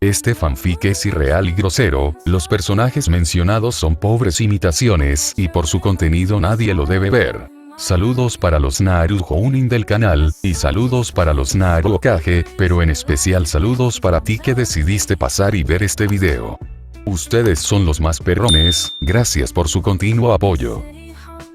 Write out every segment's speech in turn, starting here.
Este fanfic es irreal y grosero, los personajes mencionados son pobres imitaciones y por su contenido nadie lo debe ver. Saludos para los Naru Jounin del canal, y saludos para los Naru Okage, pero en especial saludos para ti que decidiste pasar y ver este video. Ustedes son los más perrones, gracias por su continuo apoyo.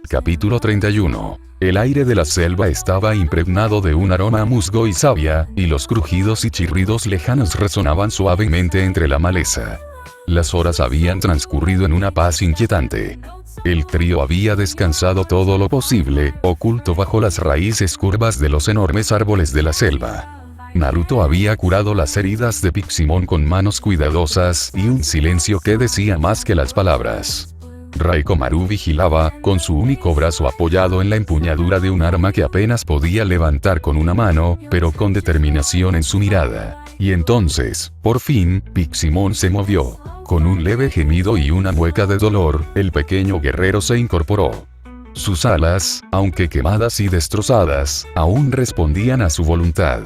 Capítulo 31. El aire de la selva estaba impregnado de un aroma a musgo y savia, y los crujidos y chirridos lejanos resonaban suavemente entre la maleza. Las horas habían transcurrido en una paz inquietante. El trío había descansado todo lo posible, oculto bajo las raíces curvas de los enormes árboles de la selva. Naruto había curado las heridas de Piximon con manos cuidadosas y un silencio que decía más que las palabras. Raikkomaru vigilaba, con su único brazo apoyado en la empuñadura de un arma que apenas podía levantar con una mano, pero con determinación en su mirada. Y entonces, por fin, Piximon se movió. Con un leve gemido y una mueca de dolor, el pequeño guerrero se incorporó. Sus alas, aunque quemadas y destrozadas, aún respondían a su voluntad.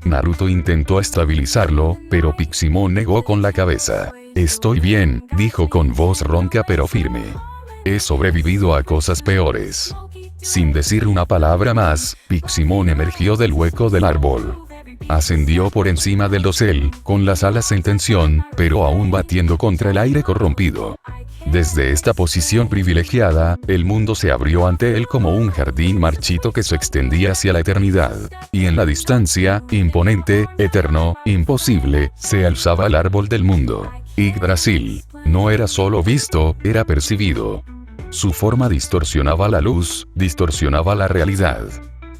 Naruto intentó estabilizarlo, pero Piximon negó con la cabeza. Estoy bien, dijo con voz ronca pero firme. He sobrevivido a cosas peores. Sin decir una palabra más, Piximon emergió del hueco del árbol. Ascendió por encima del dosel, con las alas en tensión, pero aún batiendo contra el aire corrompido. Desde esta posición privilegiada, el mundo se abrió ante él como un jardín marchito que se extendía hacia la eternidad. Y en la distancia, imponente, eterno, imposible, se alzaba el árbol del mundo. Yggdrasil. No era solo visto, era percibido. Su forma distorsionaba la luz, distorsionaba la realidad.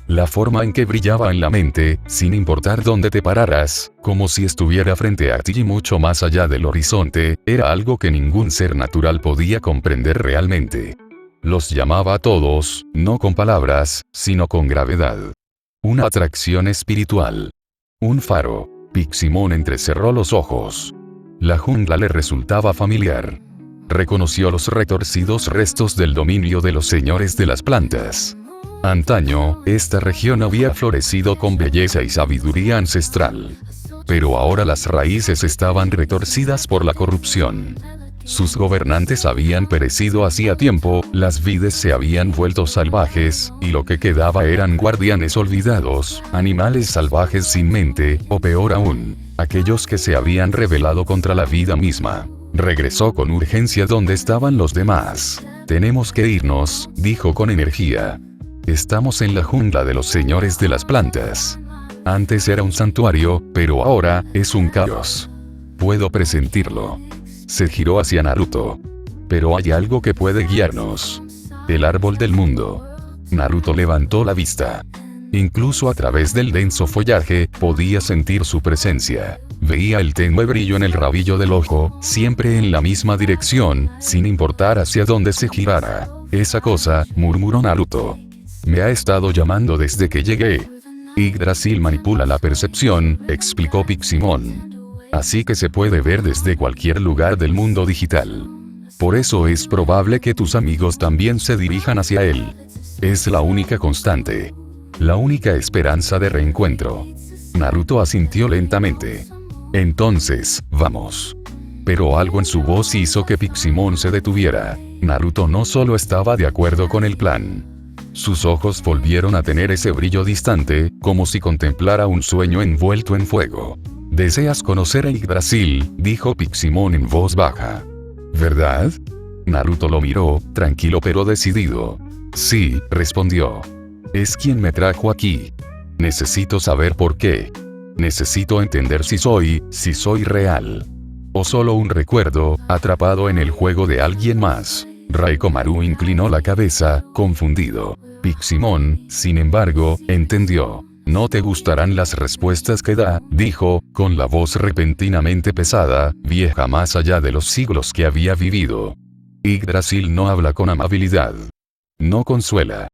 La forma en que brillaba en la mente, sin importar dónde te pararas, como si estuviera frente a ti y mucho más allá del horizonte, era algo que ningún ser natural podía comprender realmente. Los llamaba a todos, no con palabras, sino con gravedad. Una atracción espiritual. Un faro. Piximon entrecerró los ojos. La jungla le resultaba familiar. Reconoció los retorcidos restos del dominio de los señores de las plantas. Antaño, esta región había florecido con belleza y sabiduría ancestral. Pero ahora las raíces estaban retorcidas por la corrupción. Sus gobernantes habían perecido hacía tiempo, las vides se habían vuelto salvajes, y lo que quedaba eran guardianes olvidados, animales salvajes sin mente, o peor aún, aquellos que se habían rebelado contra la vida misma. Regresó con urgencia donde estaban los demás. Tenemos que irnos, dijo con energía. Estamos en la jungla de los señores de las plantas. Antes era un santuario, pero ahora, es un caos. Puedo presentirlo. Se giró hacia Naruto. Pero hay algo que puede guiarnos. El árbol del mundo. Naruto levantó la vista. Incluso a través del denso follaje, podía sentir su presencia. Veía el tenue brillo en el rabillo del ojo, siempre en la misma dirección, sin importar hacia dónde se girara. Esa cosa, murmuró Naruto. Me ha estado llamando desde que llegué. Yggdrasil manipula la percepción, explicó Piximon. Así que se puede ver desde cualquier lugar del mundo digital. Por eso es probable que tus amigos también se dirijan hacia él. Es la única constante. La única esperanza de reencuentro. Naruto asintió lentamente. Entonces, vamos. Pero algo en su voz hizo que Piximon se detuviera. Naruto no solo estaba de acuerdo con el plan. Sus ojos volvieron a tener ese brillo distante, como si contemplara un sueño envuelto en fuego. ¿Deseas conocer a Yggdrasil?, dijo Piximon en voz baja. ¿Verdad? Naruto lo miró, tranquilo pero decidido. Sí, respondió. Es quien me trajo aquí. Necesito saber por qué. Necesito entender si soy real. O solo un recuerdo, atrapado en el juego de alguien más. Raikkomaru inclinó la cabeza, confundido. Piximon, sin embargo, entendió. No te gustarán las respuestas que da, dijo, con la voz repentinamente pesada, vieja más allá de los siglos que había vivido. Yggdrasil no habla con amabilidad. No consuela.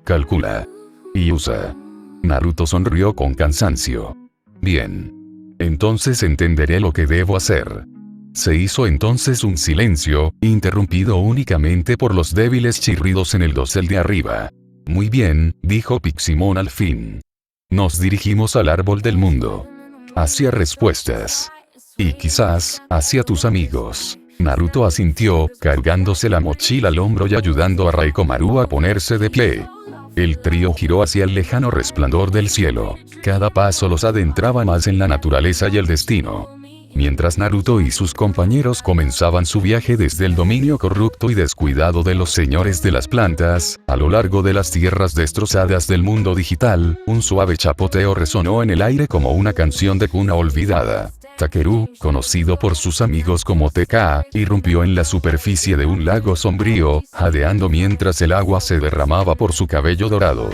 Calcula. Y usa. Naruto sonrió con cansancio. Bien. Entonces entenderé lo que debo hacer. Se hizo entonces un silencio, interrumpido únicamente por los débiles chirridos en el dosel de arriba. Muy bien, dijo Piximon al fin. Nos dirigimos al árbol del mundo. Hacia respuestas. Y quizás, hacia tus amigos. Naruto asintió, cargándose la mochila al hombro y ayudando a Raikkomaru a ponerse de pie. El trío giró hacia el lejano resplandor del cielo. Cada paso los adentraba más en la naturaleza y el destino. Mientras Naruto y sus compañeros comenzaban su viaje desde el dominio corrupto y descuidado de los señores de las plantas, a lo largo de las tierras destrozadas del mundo digital, un suave chapoteo resonó en el aire como una canción de cuna olvidada. Takeru, conocido por sus amigos como TK, irrumpió en la superficie de un lago sombrío, jadeando mientras el agua se derramaba por su cabello dorado.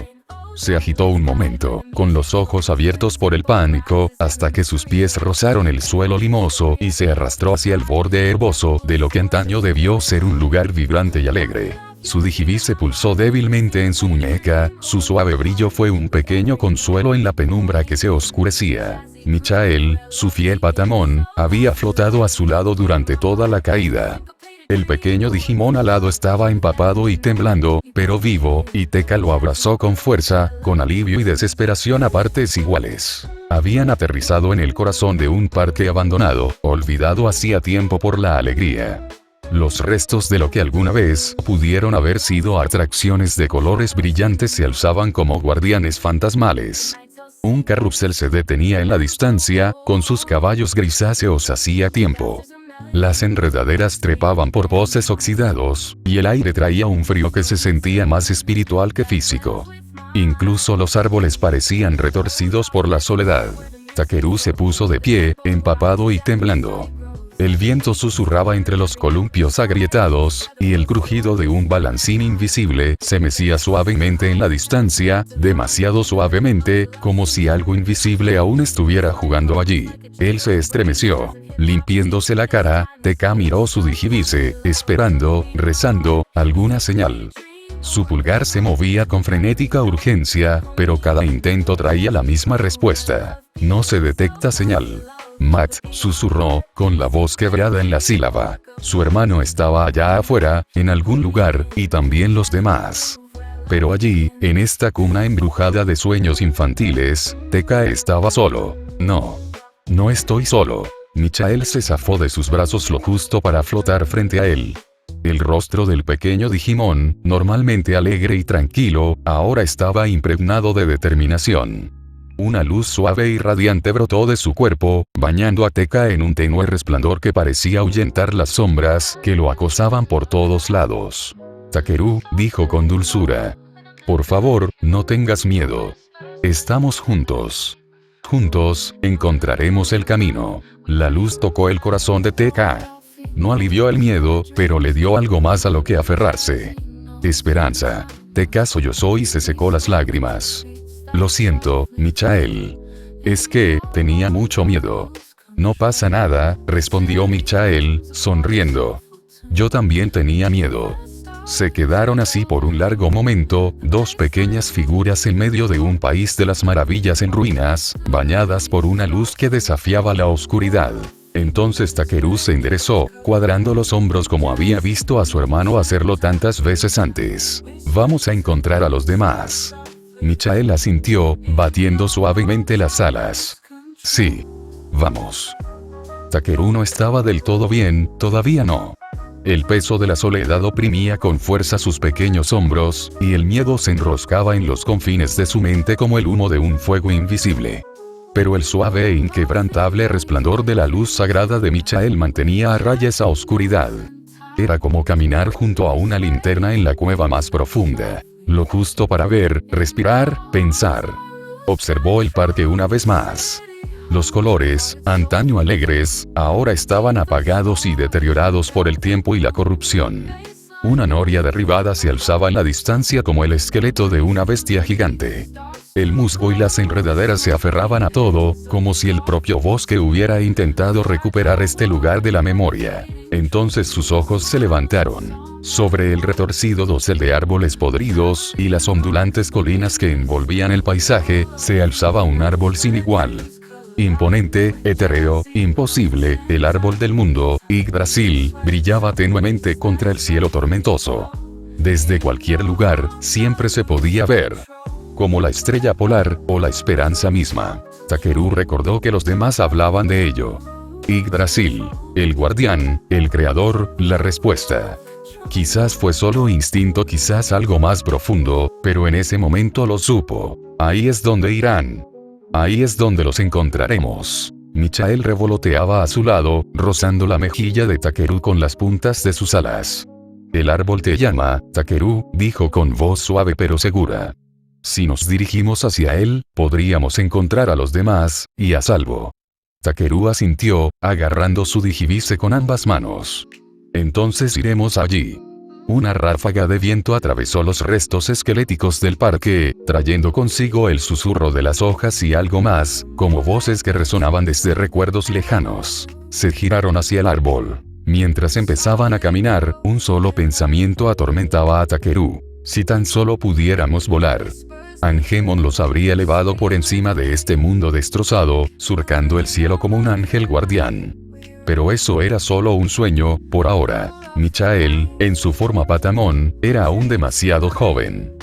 Se agitó un momento, con los ojos abiertos por el pánico, hasta que sus pies rozaron el suelo limoso y se arrastró hacia el borde herboso de lo que antaño debió ser un lugar vibrante y alegre. Su digiví se pulsó débilmente en su muñeca, su suave brillo fue un pequeño consuelo en la penumbra que se oscurecía. Michael, su fiel patamón, había flotado a su lado durante toda la caída. El pequeño Digimon alado estaba empapado y temblando, pero vivo, y Tekka lo abrazó con fuerza, con alivio y desesperación a partes iguales. Habían aterrizado en el corazón de un parque abandonado, olvidado hacía tiempo por la alegría. Los restos de lo que alguna vez pudieron haber sido atracciones de colores brillantes se alzaban como guardianes fantasmales. Un carrusel se detenía en la distancia, con sus caballos grisáceos hacía tiempo. Las enredaderas trepaban por postes oxidados, y el aire traía un frío que se sentía más espiritual que físico. Incluso los árboles parecían retorcidos por la soledad. Takeru se puso de pie, empapado y temblando. El viento susurraba entre los columpios agrietados, y el crujido de un balancín invisible se mecía suavemente en la distancia, demasiado suavemente, como si algo invisible aún estuviera jugando allí. Él se estremeció. Limpiándose la cara, Tekka miró su digivice, esperando, rezando, alguna señal. Su pulgar se movía con frenética urgencia, pero cada intento traía la misma respuesta. No se detecta señal. Matt susurró, con la voz quebrada en la sílaba. Su hermano estaba allá afuera, en algún lugar, y también los demás. Pero allí, en esta cuna embrujada de sueños infantiles, Tekka estaba solo. No. No estoy solo. Michael se zafó de sus brazos lo justo para flotar frente a él. El rostro del pequeño Digimon, normalmente alegre y tranquilo, ahora estaba impregnado de determinación. Una luz suave y radiante brotó de su cuerpo, bañando a Tekka en un tenue resplandor que parecía ahuyentar las sombras que lo acosaban por todos lados. Takeru, dijo con dulzura. Por favor, no tengas miedo. Estamos juntos. Juntos, encontraremos el camino. La luz tocó el corazón de Tekka. No alivió el miedo, pero le dio algo más a lo que aferrarse. Esperanza. Tekka sollozó y se secó las lágrimas. Lo siento, Michael. Es que, tenía mucho miedo. No pasa nada, respondió Michael, sonriendo. Yo también tenía miedo. Se quedaron así por un largo momento, dos pequeñas figuras en medio de un país de las maravillas en ruinas, bañadas por una luz que desafiaba la oscuridad. Entonces Takeru se enderezó, cuadrando los hombros como había visto a su hermano hacerlo tantas veces antes. Vamos a encontrar a los demás. Michael asintió, batiendo suavemente las alas. Sí. Vamos. Takeru no estaba del todo bien, todavía no. El peso de la soledad oprimía con fuerza sus pequeños hombros, y el miedo se enroscaba en los confines de su mente como el humo de un fuego invisible. Pero el suave e inquebrantable resplandor de la luz sagrada de Michael mantenía a raya esa oscuridad. Era como caminar junto a una linterna en la cueva más profunda. Lo justo para ver, respirar, pensar. Observó el parque una vez más. Los colores, antaño alegres, ahora estaban apagados y deteriorados por el tiempo y la corrupción. Una noria derribada se alzaba en la distancia como el esqueleto de una bestia gigante. El musgo y las enredaderas se aferraban a todo, como si el propio bosque hubiera intentado recuperar este lugar de la memoria. Entonces sus ojos se levantaron. Sobre el retorcido dosel de árboles podridos y las ondulantes colinas que envolvían el paisaje, se alzaba un árbol sin igual. Imponente, etéreo, imposible, el árbol del mundo, Yggdrasil, brillaba tenuemente contra el cielo tormentoso. Desde cualquier lugar, siempre se podía ver. Como la estrella polar, o la esperanza misma. Takeru recordó que los demás hablaban de ello. Yggdrasil, el guardián, el creador, la respuesta. Quizás fue solo instinto, quizás algo más profundo, pero en ese momento lo supo. Ahí es donde irán. Ahí es donde los encontraremos. Michael revoloteaba a su lado, rozando la mejilla de Takeru con las puntas de sus alas. El árbol te llama, Takeru, dijo con voz suave pero segura. Si nos dirigimos hacia él, podríamos encontrar a los demás, y a salvo. Takeru asintió, agarrando su digivice con ambas manos. Entonces iremos allí. Una ráfaga de viento atravesó los restos esqueléticos del parque, trayendo consigo el susurro de las hojas y algo más, como voces que resonaban desde recuerdos lejanos. Se giraron hacia el árbol. Mientras empezaban a caminar, un solo pensamiento atormentaba a Takeru. Si tan solo pudiéramos volar. Angemon los habría elevado por encima de este mundo destrozado, surcando el cielo como un ángel guardián. Pero eso era solo un sueño, por ahora. Michael, en su forma Patamon, era aún demasiado joven.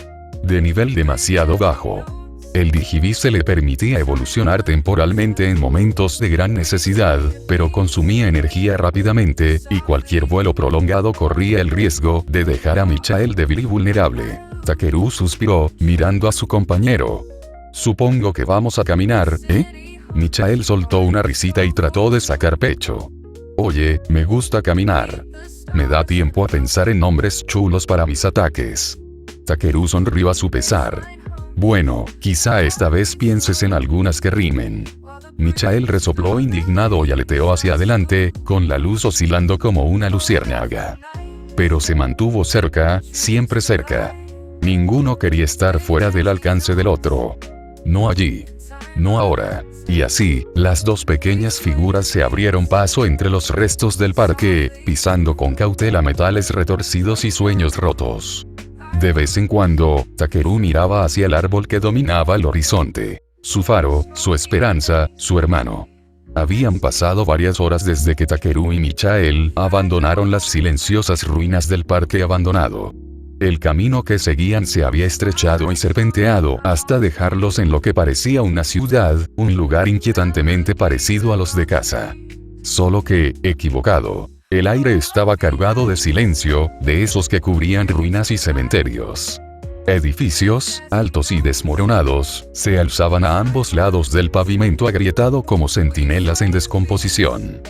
De nivel demasiado bajo. El digivice le permitía evolucionar temporalmente en momentos de gran necesidad, pero consumía energía rápidamente, y cualquier vuelo prolongado corría el riesgo de dejar a Michael débil y vulnerable. Takeru suspiró, mirando a su compañero. Supongo que vamos a caminar, ¿eh? Michael soltó una risita y trató de sacar pecho. Oye, me gusta caminar. Me da tiempo a pensar en nombres chulos para mis ataques. Takeru sonrió a su pesar. Bueno, quizá esta vez pienses en algunas que rimen. Michael resopló indignado y aleteó hacia adelante, con la luz oscilando como una luciérnaga. Pero se mantuvo cerca, siempre cerca. Ninguno quería estar fuera del alcance del otro. No allí. No ahora. Y así, las dos pequeñas figuras se abrieron paso entre los restos del parque, pisando con cautela metales retorcidos y sueños rotos. De vez en cuando, Takeru miraba hacia el árbol que dominaba el horizonte. Su faro, su esperanza, su hermano. Habían pasado varias horas desde que Takeru y Michael abandonaron las silenciosas ruinas del parque abandonado. El camino que seguían se había estrechado y serpenteado hasta dejarlos en lo que parecía una ciudad, un lugar inquietantemente parecido a los de casa. Solo que, equivocado. El aire estaba cargado de silencio, de esos que cubrían ruinas y cementerios. Edificios, altos y desmoronados, se alzaban a ambos lados del pavimento agrietado como centinelas en descomposición.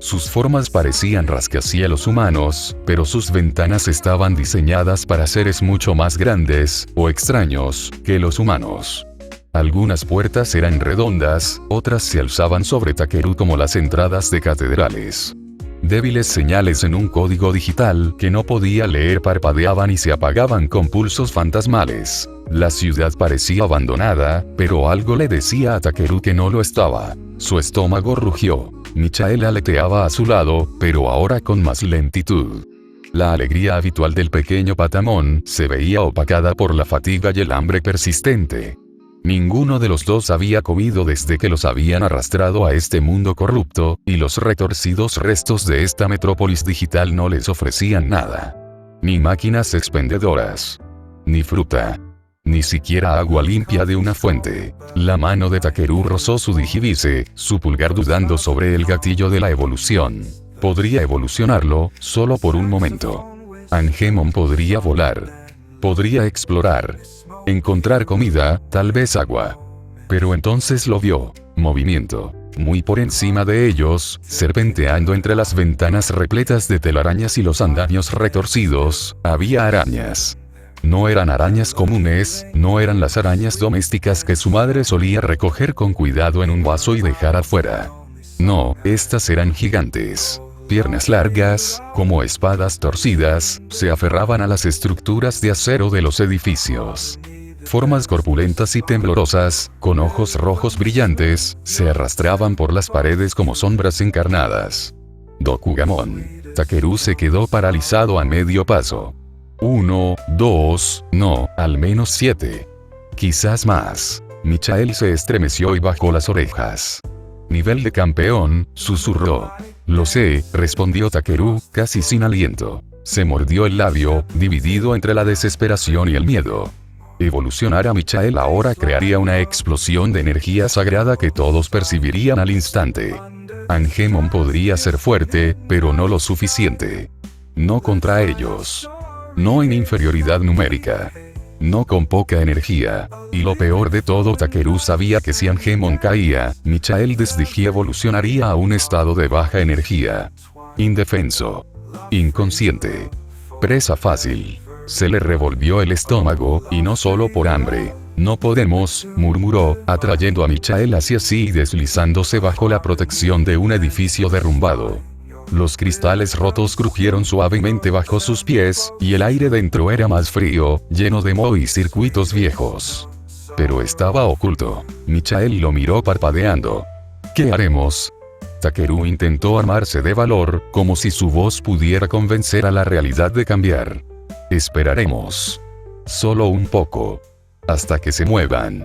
Sus formas parecían rascacielos humanos, pero sus ventanas estaban diseñadas para seres mucho más grandes, o extraños, que los humanos. Algunas puertas eran redondas, otras se alzaban sobre Takeru como las entradas de catedrales. Débiles señales en un código digital que no podía leer parpadeaban y se apagaban con pulsos fantasmales. La ciudad parecía abandonada, pero algo le decía a Takeru que no lo estaba. Su estómago rugió. Michael aleteaba a su lado, pero ahora con más lentitud. La alegría habitual del pequeño Patamon se veía opacada por la fatiga y el hambre persistente. Ninguno de los dos había comido desde que los habían arrastrado a este mundo corrupto, y los retorcidos restos de esta metrópolis digital no les ofrecían nada. Ni máquinas expendedoras. Ni fruta. Ni siquiera agua limpia de una fuente. La mano de Takeru rozó su digivice, su pulgar dudando sobre el gatillo de la evolución. Podría evolucionarlo, solo por un momento. Angemon podría volar. Podría explorar. Encontrar comida, tal vez agua. Pero entonces lo vio. Movimiento. Muy por encima de ellos, serpenteando entre las ventanas repletas de telarañas y los andamios retorcidos, había arañas. No eran arañas comunes, no eran las arañas domésticas que su madre solía recoger con cuidado en un vaso y dejar afuera. No, estas eran gigantes. Piernas largas, como espadas torcidas, se aferraban a las estructuras de acero de los edificios. Formas corpulentas y temblorosas, con ojos rojos brillantes, se arrastraban por las paredes como sombras encarnadas. Dokugamon. Takeru se quedó paralizado a medio paso. 1, 2, no, al menos 7. Quizás más. Michael se estremeció y bajó las orejas. Nivel de campeón, susurró. Lo sé, respondió Takeru, casi sin aliento. Se mordió el labio, dividido entre la desesperación y el miedo. Evolucionar a Michael ahora crearía una explosión de energía sagrada que todos percibirían al instante. Angemon podría ser fuerte, pero no lo suficiente. No contra ellos. No en inferioridad numérica. No con poca energía. Y lo peor de todo, Takeru sabía que si Angemon caía, Michael desde G evolucionaría a un estado de baja energía. Indefenso. Inconsciente. Presa fácil. Se le revolvió el estómago, y no solo por hambre. No podemos, murmuró, atrayendo a Michael hacia sí y deslizándose bajo la protección de un edificio derrumbado. Los cristales rotos crujieron suavemente bajo sus pies, y el aire dentro era más frío, lleno de moho y circuitos viejos. Pero estaba oculto. Michael lo miró parpadeando. ¿Qué haremos? Takeru intentó armarse de valor, como si su voz pudiera convencer a la realidad de cambiar. Esperaremos. Solo un poco. Hasta que se muevan.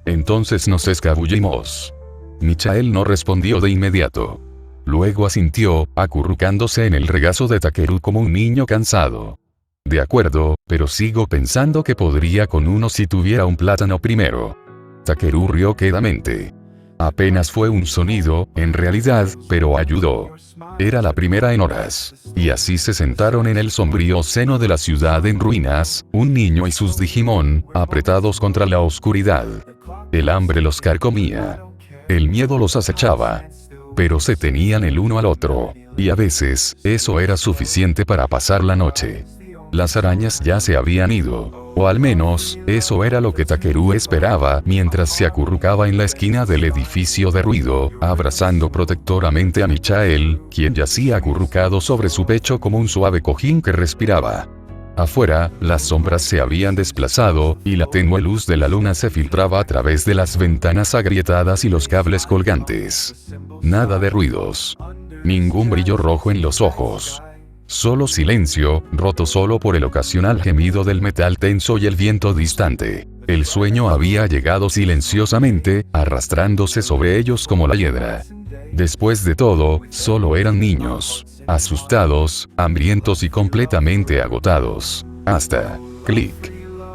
Entonces nos escabullimos. Michael no respondió de inmediato. Luego asintió, acurrucándose en el regazo de Takeru como un niño cansado. De acuerdo, pero sigo pensando que podría con uno si tuviera un plátano primero. Takeru rió quedamente. Apenas fue un sonido, en realidad, pero ayudó. Era la primera en horas. Y así se sentaron en el sombrío seno de la ciudad en ruinas, un niño y sus Digimon, apretados contra la oscuridad. El hambre los carcomía. El miedo los acechaba. Pero se tenían el uno al otro. Y a veces, eso era suficiente para pasar la noche. Las arañas ya se habían ido. O al menos, eso era lo que Takeru esperaba mientras se acurrucaba en la esquina del edificio de ruido, abrazando protectoramente a Michael, quien yacía acurrucado sobre su pecho como un suave cojín que respiraba. Afuera, las sombras se habían desplazado, y la tenue luz de la luna se filtraba a través de las ventanas agrietadas y los cables colgantes. Nada de ruidos. Ningún brillo rojo en los ojos. Solo silencio, roto solo por el ocasional gemido del metal tenso y el viento distante. El sueño había llegado silenciosamente, arrastrándose sobre ellos como la hiedra. Después de todo, solo eran niños. Asustados, hambrientos y completamente agotados. Hasta... clic.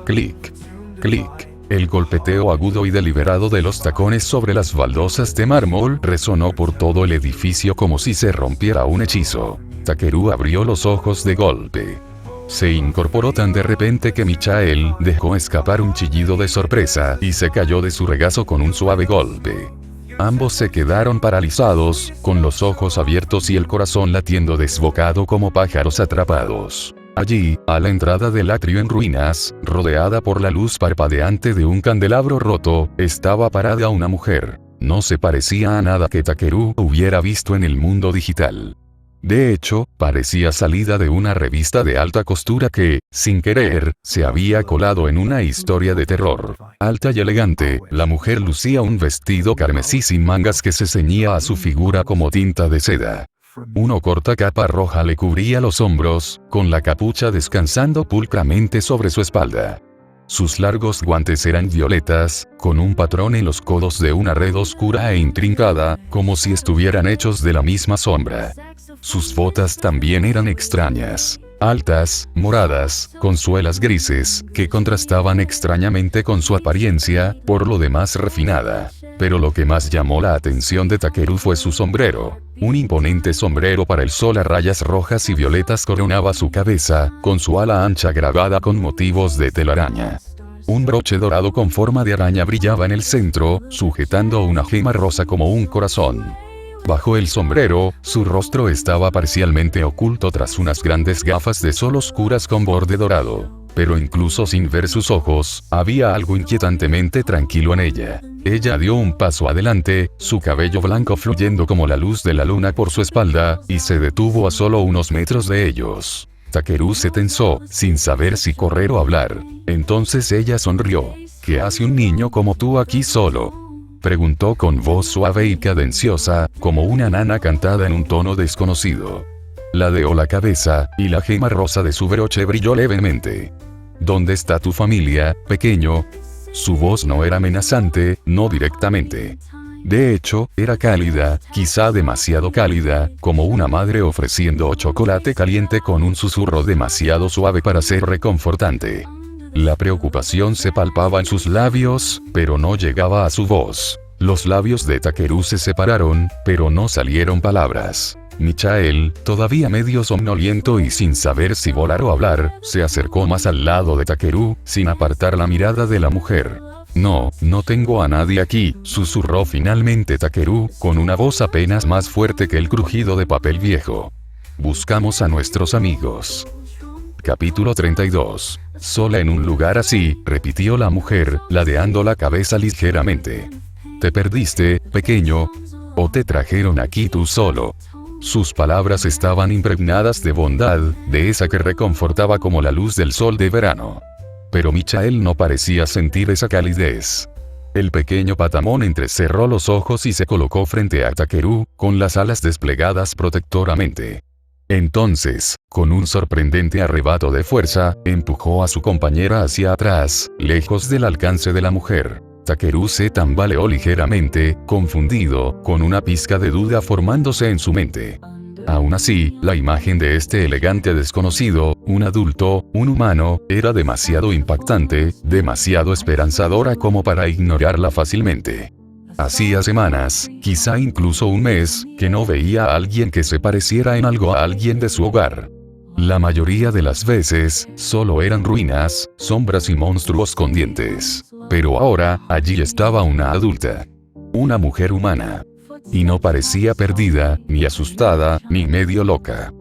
Clic. Clic. El golpeteo agudo y deliberado de los tacones sobre las baldosas de mármol resonó por todo el edificio como si se rompiera un hechizo. Takeru abrió los ojos de golpe. Se incorporó tan de repente que Michael dejó escapar un chillido de sorpresa y se cayó de su regazo con un suave golpe. Ambos se quedaron paralizados, con los ojos abiertos y el corazón latiendo desbocado como pájaros atrapados. Allí, a la entrada del atrio en ruinas, rodeada por la luz parpadeante de un candelabro roto, estaba parada una mujer. No se parecía a nada que Takeru hubiera visto en el mundo digital. De hecho, parecía salida de una revista de alta costura que, sin querer, se había colado en una historia de terror. Alta y elegante, la mujer lucía un vestido carmesí sin mangas que se ceñía a su figura como tinta de seda. Una corta capa roja le cubría los hombros, con la capucha descansando pulcramente sobre su espalda. Sus largos guantes eran violetas, con un patrón en los codos de una red oscura e intrincada, como si estuvieran hechos de la misma sombra. Sus botas también eran extrañas. Altas, moradas, con suelas grises, que contrastaban extrañamente con su apariencia, por lo demás refinada. Pero lo que más llamó la atención de Takeru fue su sombrero. Un imponente sombrero para el sol a rayas rojas y violetas coronaba su cabeza, con su ala ancha grabada con motivos de telaraña. Un broche dorado con forma de araña brillaba en el centro, sujetando una gema rosa como un corazón. Bajo el sombrero, su rostro estaba parcialmente oculto tras unas grandes gafas de sol oscuras con borde dorado. Pero incluso sin ver sus ojos, había algo inquietantemente tranquilo en ella. Ella dio un paso adelante, su cabello blanco fluyendo como la luz de la luna por su espalda, y se detuvo a solo unos metros de ellos. Takeru se tensó, sin saber si correr o hablar. Entonces ella sonrió. ¿Qué hace un niño como tú aquí solo?, preguntó con voz suave y cadenciosa, como una nana cantada en un tono desconocido. Ladeó la cabeza, y la gema rosa de su broche brilló levemente. ¿Dónde está tu familia, pequeño? Su voz no era amenazante, no directamente. De hecho, era cálida, quizá demasiado cálida, como una madre ofreciendo chocolate caliente con un susurro demasiado suave para ser reconfortante. La preocupación se palpaba en sus labios, pero no llegaba a su voz. Los labios de Takeru se separaron, pero no salieron palabras. Michael, todavía medio somnoliento y sin saber si volar o hablar, se acercó más al lado de Takeru, sin apartar la mirada de la mujer. No tengo a nadie aquí, susurró finalmente Takeru, con una voz apenas más fuerte que el crujido de papel viejo. Buscamos a nuestros amigos. Capítulo 32. Sola en un lugar así, repitió la mujer, ladeando la cabeza ligeramente. ¿Te perdiste, pequeño? ¿O te trajeron aquí tú solo? Sus palabras estaban impregnadas de bondad, de esa que reconfortaba como la luz del sol de verano. Pero Michael no parecía sentir esa calidez. El pequeño patamón entrecerró los ojos y se colocó frente a Takeru, con las alas desplegadas protectoramente. Entonces, con un sorprendente arrebato de fuerza, empujó a su compañera hacia atrás, lejos del alcance de la mujer. Takeru se tambaleó ligeramente, confundido, con una pizca de duda formándose en su mente. Aún así, la imagen de este elegante desconocido, un adulto, un humano, era demasiado impactante, demasiado esperanzadora como para ignorarla fácilmente. Hacía semanas, quizá incluso un mes, que no veía a alguien que se pareciera en algo a alguien de su hogar. La mayoría de las veces, solo eran ruinas, sombras y monstruos con dientes. Pero ahora, allí estaba una adulta. Una mujer humana. Y no parecía perdida, ni asustada, ni medio loca.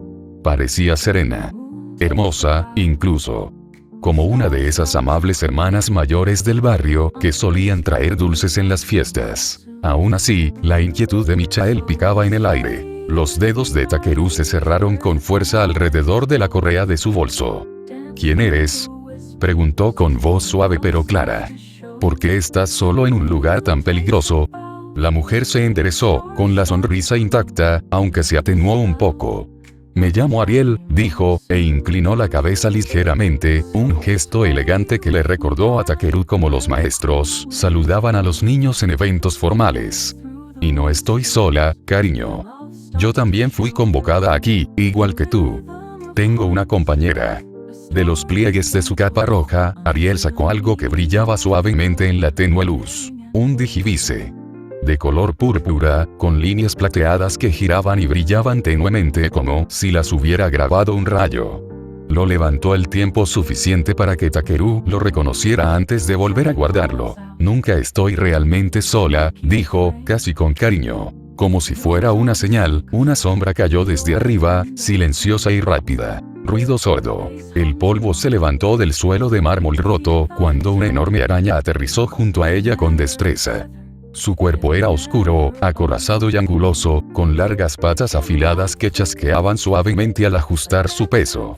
Parecía serena. Hermosa, incluso. Como una de esas amables hermanas mayores del barrio que solían traer dulces en las fiestas. Aún así, la inquietud de Michael picaba en el aire. Los dedos de Takeru se cerraron con fuerza alrededor de la correa de su bolso. ¿Quién eres?, preguntó con voz suave pero clara. ¿Por qué estás solo en un lugar tan peligroso? La mujer se enderezó, con la sonrisa intacta, aunque se atenuó un poco. Me llamo Ariel, dijo, e inclinó la cabeza ligeramente, un gesto elegante que le recordó a Takeru como los maestros saludaban a los niños en eventos formales. Y no estoy sola, cariño. Yo también fui convocada aquí, igual que tú. Tengo una compañera. De los pliegues de su capa roja, Ariel sacó algo que brillaba suavemente en la tenue luz. Un digivice. De color púrpura, con líneas plateadas que giraban y brillaban tenuemente como si las hubiera grabado un rayo. Lo levantó el tiempo suficiente para que Takeru lo reconociera antes de volver a guardarlo. Nunca estoy realmente sola, dijo, casi con cariño. Como si fuera una señal, una sombra cayó desde arriba, silenciosa y rápida. Ruido sordo. El polvo se levantó del suelo de mármol roto cuando una enorme araña aterrizó junto a ella con destreza. Su cuerpo era oscuro, acorazado y anguloso, con largas patas afiladas que chasqueaban suavemente al ajustar su peso.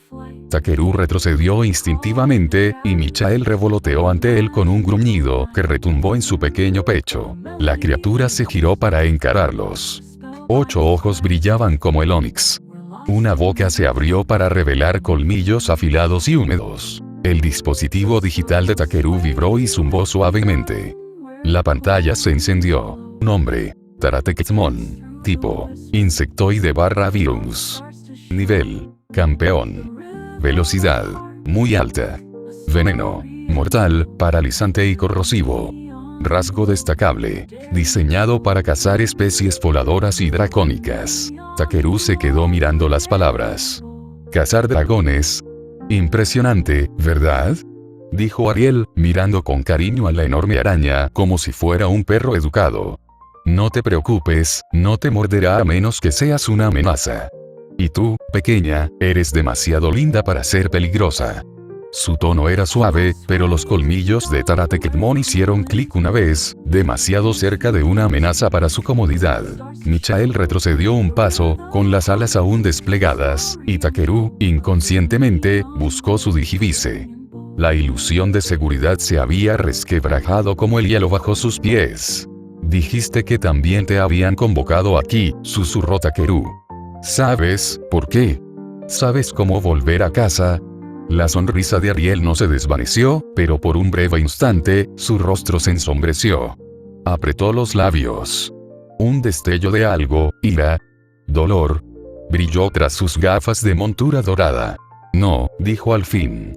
Takeru retrocedió instintivamente, y Michael revoloteó ante él con un gruñido que retumbó en su pequeño pecho. La criatura se giró para encararlos. 8 ojos brillaban como el onix. Una boca se abrió para revelar colmillos afilados y húmedos. El dispositivo digital de Takeru vibró y zumbó suavemente. La pantalla se encendió. Nombre: Tarateketmon. Tipo: insectoide / virus. Nivel: campeón. Velocidad: muy alta. Veneno: mortal, paralizante y corrosivo. Rasgo destacable: diseñado para cazar especies voladoras y dracónicas. Takeru se quedó mirando las palabras. Cazar dragones. Impresionante, ¿verdad?, dijo Ariel, mirando con cariño a la enorme araña como si fuera un perro educado. No te preocupes, no te morderá a menos que seas una amenaza. Y tú, pequeña, eres demasiado linda para ser peligrosa. Su tono era suave, pero los colmillos de Tarateketmon hicieron clic una vez, demasiado cerca de una amenaza para su comodidad. Michael retrocedió un paso, con las alas aún desplegadas, y Takeru, inconscientemente, buscó su digivice. La ilusión de seguridad se había resquebrajado como el hielo bajo sus pies. Dijiste que también te habían convocado aquí, susurró Takeru. ¿Sabes por qué? ¿Sabes cómo volver a casa? La sonrisa de Ariel no se desvaneció, pero por un breve instante, su rostro se ensombreció. Apretó los labios. Un destello de algo, ira, dolor, brilló tras sus gafas de montura dorada. No, dijo al fin.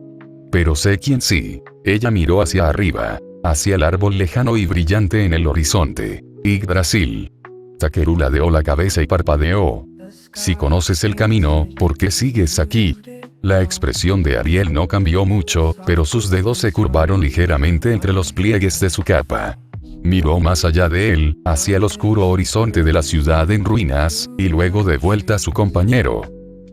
Pero sé quién sí. Ella miró hacia arriba, hacia el árbol lejano y brillante en el horizonte. Yggdrasil. Takeru ladeó la cabeza y parpadeó. Si conoces el camino, ¿por qué sigues aquí? La expresión de Ariel no cambió mucho, pero sus dedos se curvaron ligeramente entre los pliegues de su capa. Miró más allá de él, hacia el oscuro horizonte de la ciudad en ruinas, y luego de vuelta a su compañero.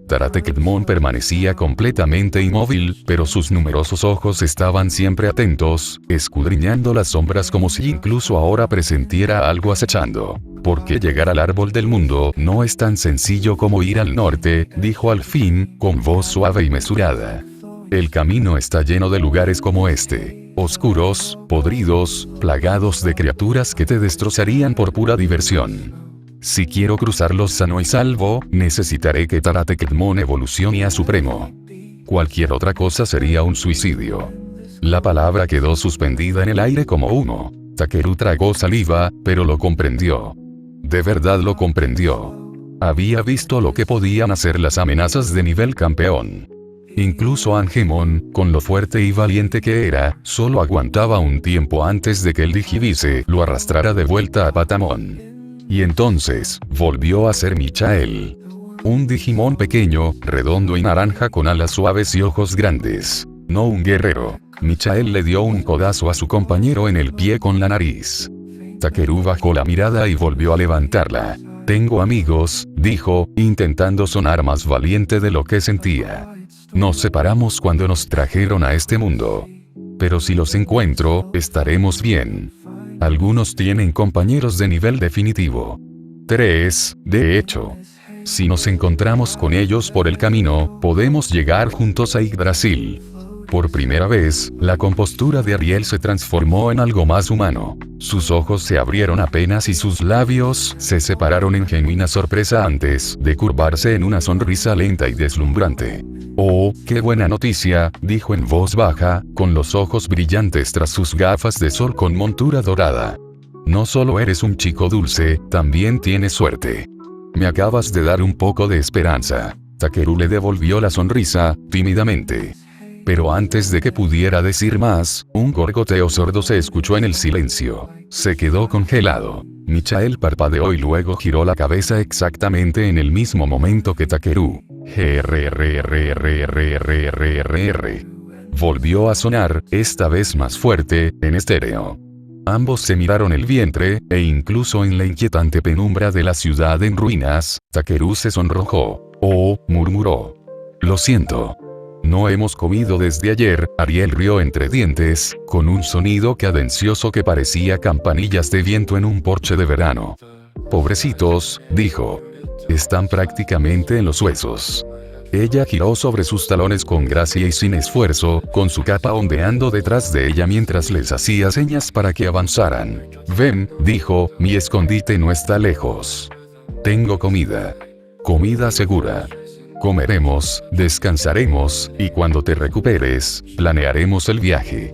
Taratekmon permanecía completamente inmóvil, pero sus numerosos ojos estaban siempre atentos, escudriñando las sombras como si incluso ahora presentiera algo acechando. Porque llegar al árbol del mundo no es tan sencillo como ir al norte, dijo al fin, con voz suave y mesurada. El camino está lleno de lugares como este, oscuros, podridos, plagados de criaturas que te destrozarían por pura diversión. Si quiero cruzarlos sano y salvo, necesitaré que Taratekmon evolucione a Supremo. Cualquier otra cosa sería un suicidio. La palabra quedó suspendida en el aire como humo. Takeru tragó saliva, pero lo comprendió. De verdad lo comprendió. Había visto lo que podían hacer las amenazas de nivel campeón. Incluso Angemon, con lo fuerte y valiente que era, solo aguantaba un tiempo antes de que el Digivice lo arrastrara de vuelta a Patamon. Y entonces, volvió a ser Michael. Un Digimon pequeño, redondo y naranja con alas suaves y ojos grandes. No un guerrero. Michael le dio un codazo a su compañero en el pie con la nariz. Takeru bajó la mirada y volvió a levantarla. Tengo amigos, dijo, intentando sonar más valiente de lo que sentía. Nos separamos cuando nos trajeron a este mundo. Pero si los encuentro, estaremos bien. Algunos tienen compañeros de nivel definitivo. 3, de hecho. Si nos encontramos con ellos por el camino, podemos llegar juntos a Yggdrasil. Por primera vez, la compostura de Ariel se transformó en algo más humano. Sus ojos se abrieron apenas y sus labios se separaron en genuina sorpresa antes de curvarse en una sonrisa lenta y deslumbrante. Oh, qué buena noticia, dijo en voz baja, con los ojos brillantes tras sus gafas de sol con montura dorada. No solo eres un chico dulce, también tienes suerte. Me acabas de dar un poco de esperanza. Takeru le devolvió la sonrisa, tímidamente. Pero antes de que pudiera decir más, un gorgoteo sordo se escuchó en el silencio. Se quedó congelado. Michael parpadeó y luego giró la cabeza exactamente en el mismo momento que Takeru. GRRRRRRRR. Volvió a sonar, esta vez más fuerte, en estéreo. Ambos se miraron el vientre, e incluso en la inquietante penumbra de la ciudad en ruinas, Takeru se sonrojó. Oh, murmuró. Lo siento. No hemos comido desde ayer, Ariel rió entre dientes, con un sonido cadencioso que parecía campanillas de viento en un porche de verano. Pobrecitos, dijo. Están prácticamente en los huesos. Ella giró sobre sus talones con gracia y sin esfuerzo, con su capa ondeando detrás de ella mientras les hacía señas para que avanzaran. Ven, dijo, mi escondite no está lejos. Tengo comida. Comida segura. Comeremos, descansaremos, y cuando te recuperes, planearemos el viaje.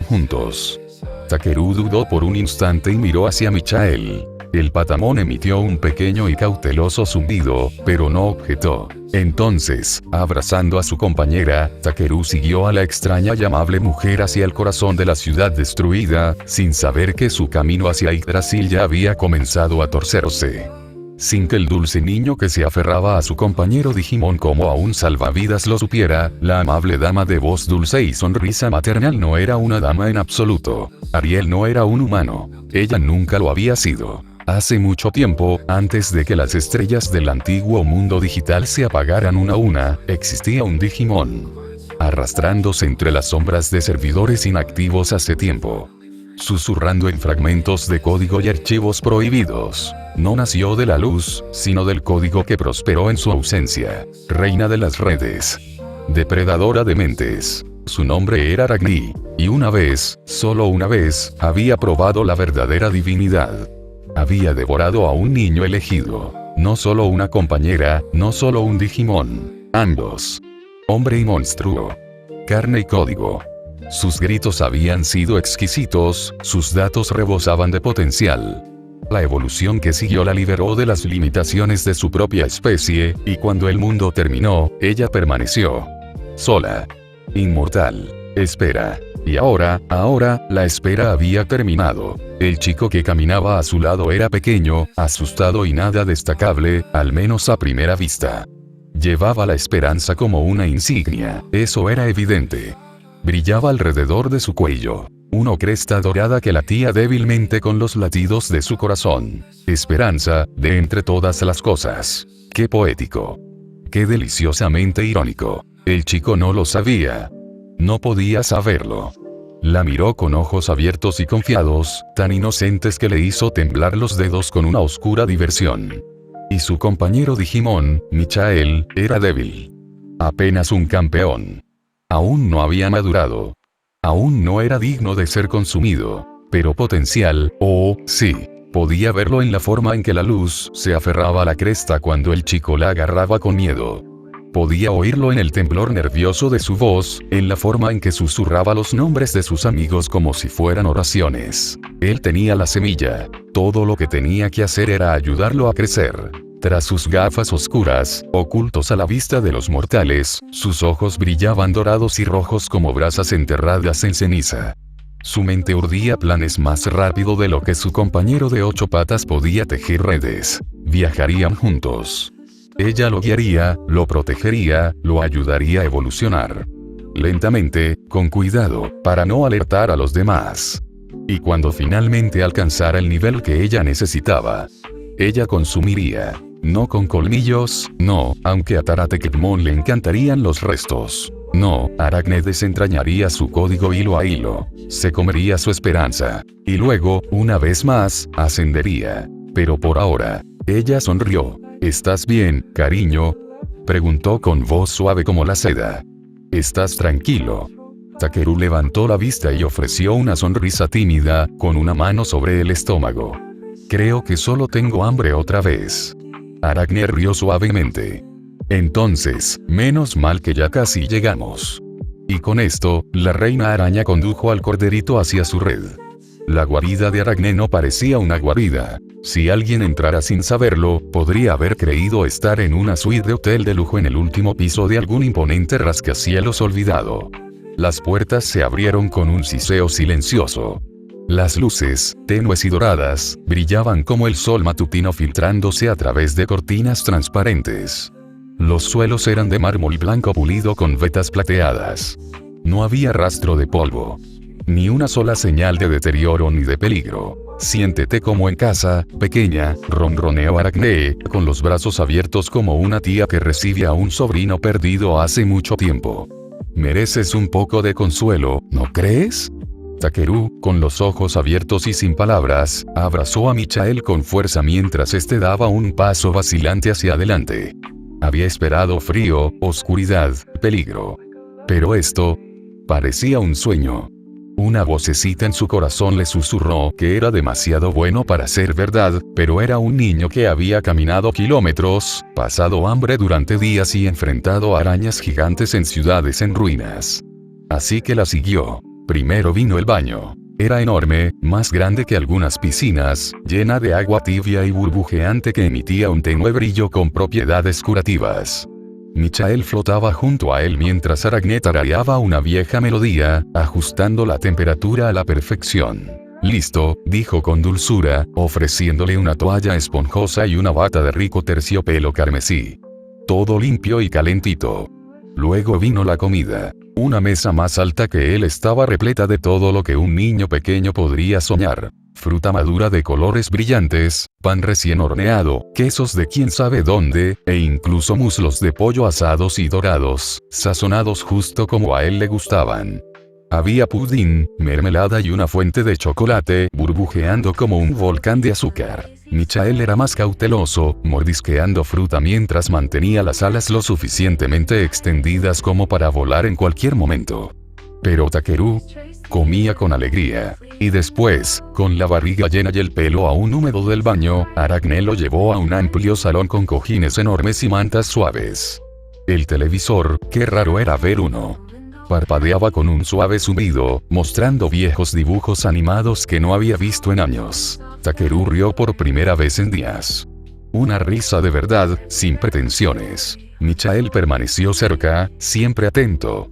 Juntos. Takeru dudó por un instante y miró hacia Michael. El Patamon emitió un pequeño y cauteloso zumbido, pero no objetó. Entonces, abrazando a su compañera, Takeru siguió a la extraña y amable mujer hacia el corazón de la ciudad destruida, sin saber que su camino hacia Yggdrasil ya había comenzado a torcerse. Sin que el dulce niño que se aferraba a su compañero Digimon como a un salvavidas lo supiera, la amable dama de voz dulce y sonrisa maternal no era una dama en absoluto. Ariel no era un humano. Ella nunca lo había sido. Hace mucho tiempo, antes de que las estrellas del antiguo mundo digital se apagaran una a una, existía un Digimon. Arrastrándose entre las sombras de servidores inactivos hace tiempo. Susurrando en fragmentos de código y archivos prohibidos. No nació de la luz, sino del código que prosperó en su ausencia. Reina de las redes. Depredadora de mentes. Su nombre era Ragni. Y una vez, solo una vez, había probado la verdadera divinidad. Había devorado a un niño elegido. No solo una compañera, no solo un Digimon. Ambos. Hombre y monstruo. Carne y código. Sus gritos habían sido exquisitos, sus datos rebosaban de potencial. La evolución que siguió la liberó de las limitaciones de su propia especie, y cuando el mundo terminó, ella permaneció. Sola. Inmortal. Espera. Y ahora, la espera había terminado. El chico que caminaba a su lado era pequeño, asustado y nada destacable, al menos a primera vista. Llevaba la esperanza como una insignia, eso era evidente. Brillaba alrededor de su cuello. Una cresta dorada que latía débilmente con los latidos de su corazón. Esperanza, de entre todas las cosas. ¡Qué poético! ¡Qué deliciosamente irónico! El chico no lo sabía. No podía saberlo. La miró con ojos abiertos y confiados, tan inocentes que le hizo temblar los dedos con una oscura diversión. Y su compañero Digimon, Michael, era débil. Apenas un campeón. Aún no había madurado. Aún no era digno de ser consumido. Pero potencial, oh, sí. Podía verlo en la forma en que la luz se aferraba a la cresta cuando el chico la agarraba con miedo. Podía oírlo en el temblor nervioso de su voz, en la forma en que susurraba los nombres de sus amigos como si fueran oraciones. Él tenía la semilla. Todo lo que tenía que hacer era ayudarlo a crecer. Tras sus gafas oscuras, ocultos a la vista de los mortales, sus ojos brillaban dorados y rojos como brasas enterradas en ceniza. Su mente urdía planes más rápido de lo que su compañero de 8 patas podía tejer redes. Viajarían juntos. Ella lo guiaría, lo protegería, lo ayudaría a evolucionar. Lentamente, con cuidado, para no alertar a los demás. Y cuando finalmente alcanzara el nivel que ella necesitaba, ella consumiría. No con colmillos, no, aunque a Taratekmon le encantarían los restos. No, Aracne desentrañaría su código hilo a hilo. Se comería su esperanza. Y luego, una vez más, ascendería. Pero por ahora, ella sonrió. ¿Estás bien, cariño? Preguntó con voz suave como la seda. ¿Estás tranquilo? Takeru levantó la vista y ofreció una sonrisa tímida, con una mano sobre el estómago. Creo que solo tengo hambre otra vez. Aracne rió suavemente. Entonces, menos mal que ya casi llegamos. Y con esto, la reina araña condujo al corderito hacia su red. La guarida de Aracne no parecía una guarida. Si alguien entrara sin saberlo, podría haber creído estar en una suite de hotel de lujo en el último piso de algún imponente rascacielos olvidado. Las puertas se abrieron con un siseo silencioso. Las luces, tenues y doradas, brillaban como el sol matutino filtrándose a través de cortinas transparentes. Los suelos eran de mármol blanco pulido con vetas plateadas. No había rastro de polvo. Ni una sola señal de deterioro ni de peligro. Siéntete como en casa, pequeña, ronroneó Aracne, con los brazos abiertos como una tía que recibe a un sobrino perdido hace mucho tiempo. Mereces un poco de consuelo, ¿no crees? Takeru, con los ojos abiertos y sin palabras, abrazó a Michael con fuerza mientras este daba un paso vacilante hacia adelante. Había esperado frío, oscuridad, peligro. Pero esto parecía un sueño. Una vocecita en su corazón le susurró que era demasiado bueno para ser verdad, pero era un niño que había caminado kilómetros, pasado hambre durante días y enfrentado a arañas gigantes en ciudades en ruinas. Así que la siguió. Primero vino el baño. Era enorme, más grande que algunas piscinas, llena de agua tibia y burbujeante que emitía un tenue brillo con propiedades curativas. Michael flotaba junto a él mientras Aracne tarareaba una vieja melodía, ajustando la temperatura a la perfección. Listo, dijo con dulzura, ofreciéndole una toalla esponjosa y una bata de rico terciopelo carmesí. Todo limpio y calentito. Luego vino la comida. Una mesa más alta que él estaba repleta de todo lo que un niño pequeño podría soñar. Fruta madura de colores brillantes, pan recién horneado, quesos de quién sabe dónde, e incluso muslos de pollo asados y dorados, sazonados justo como a él le gustaban. Había pudín, mermelada y una fuente de chocolate, burbujeando como un volcán de azúcar. Michael era más cauteloso, mordisqueando fruta mientras mantenía las alas lo suficientemente extendidas como para volar en cualquier momento. Pero Takeru comía con alegría. Y después, con la barriga llena y el pelo aún húmedo del baño, Aracne lo llevó a un amplio salón con cojines enormes y mantas suaves. El televisor, qué raro era ver uno. Parpadeaba con un suave zumbido, mostrando viejos dibujos animados que no había visto en años. Takeru rió por primera vez en días. Una risa de verdad, sin pretensiones. Michael permaneció cerca, siempre atento.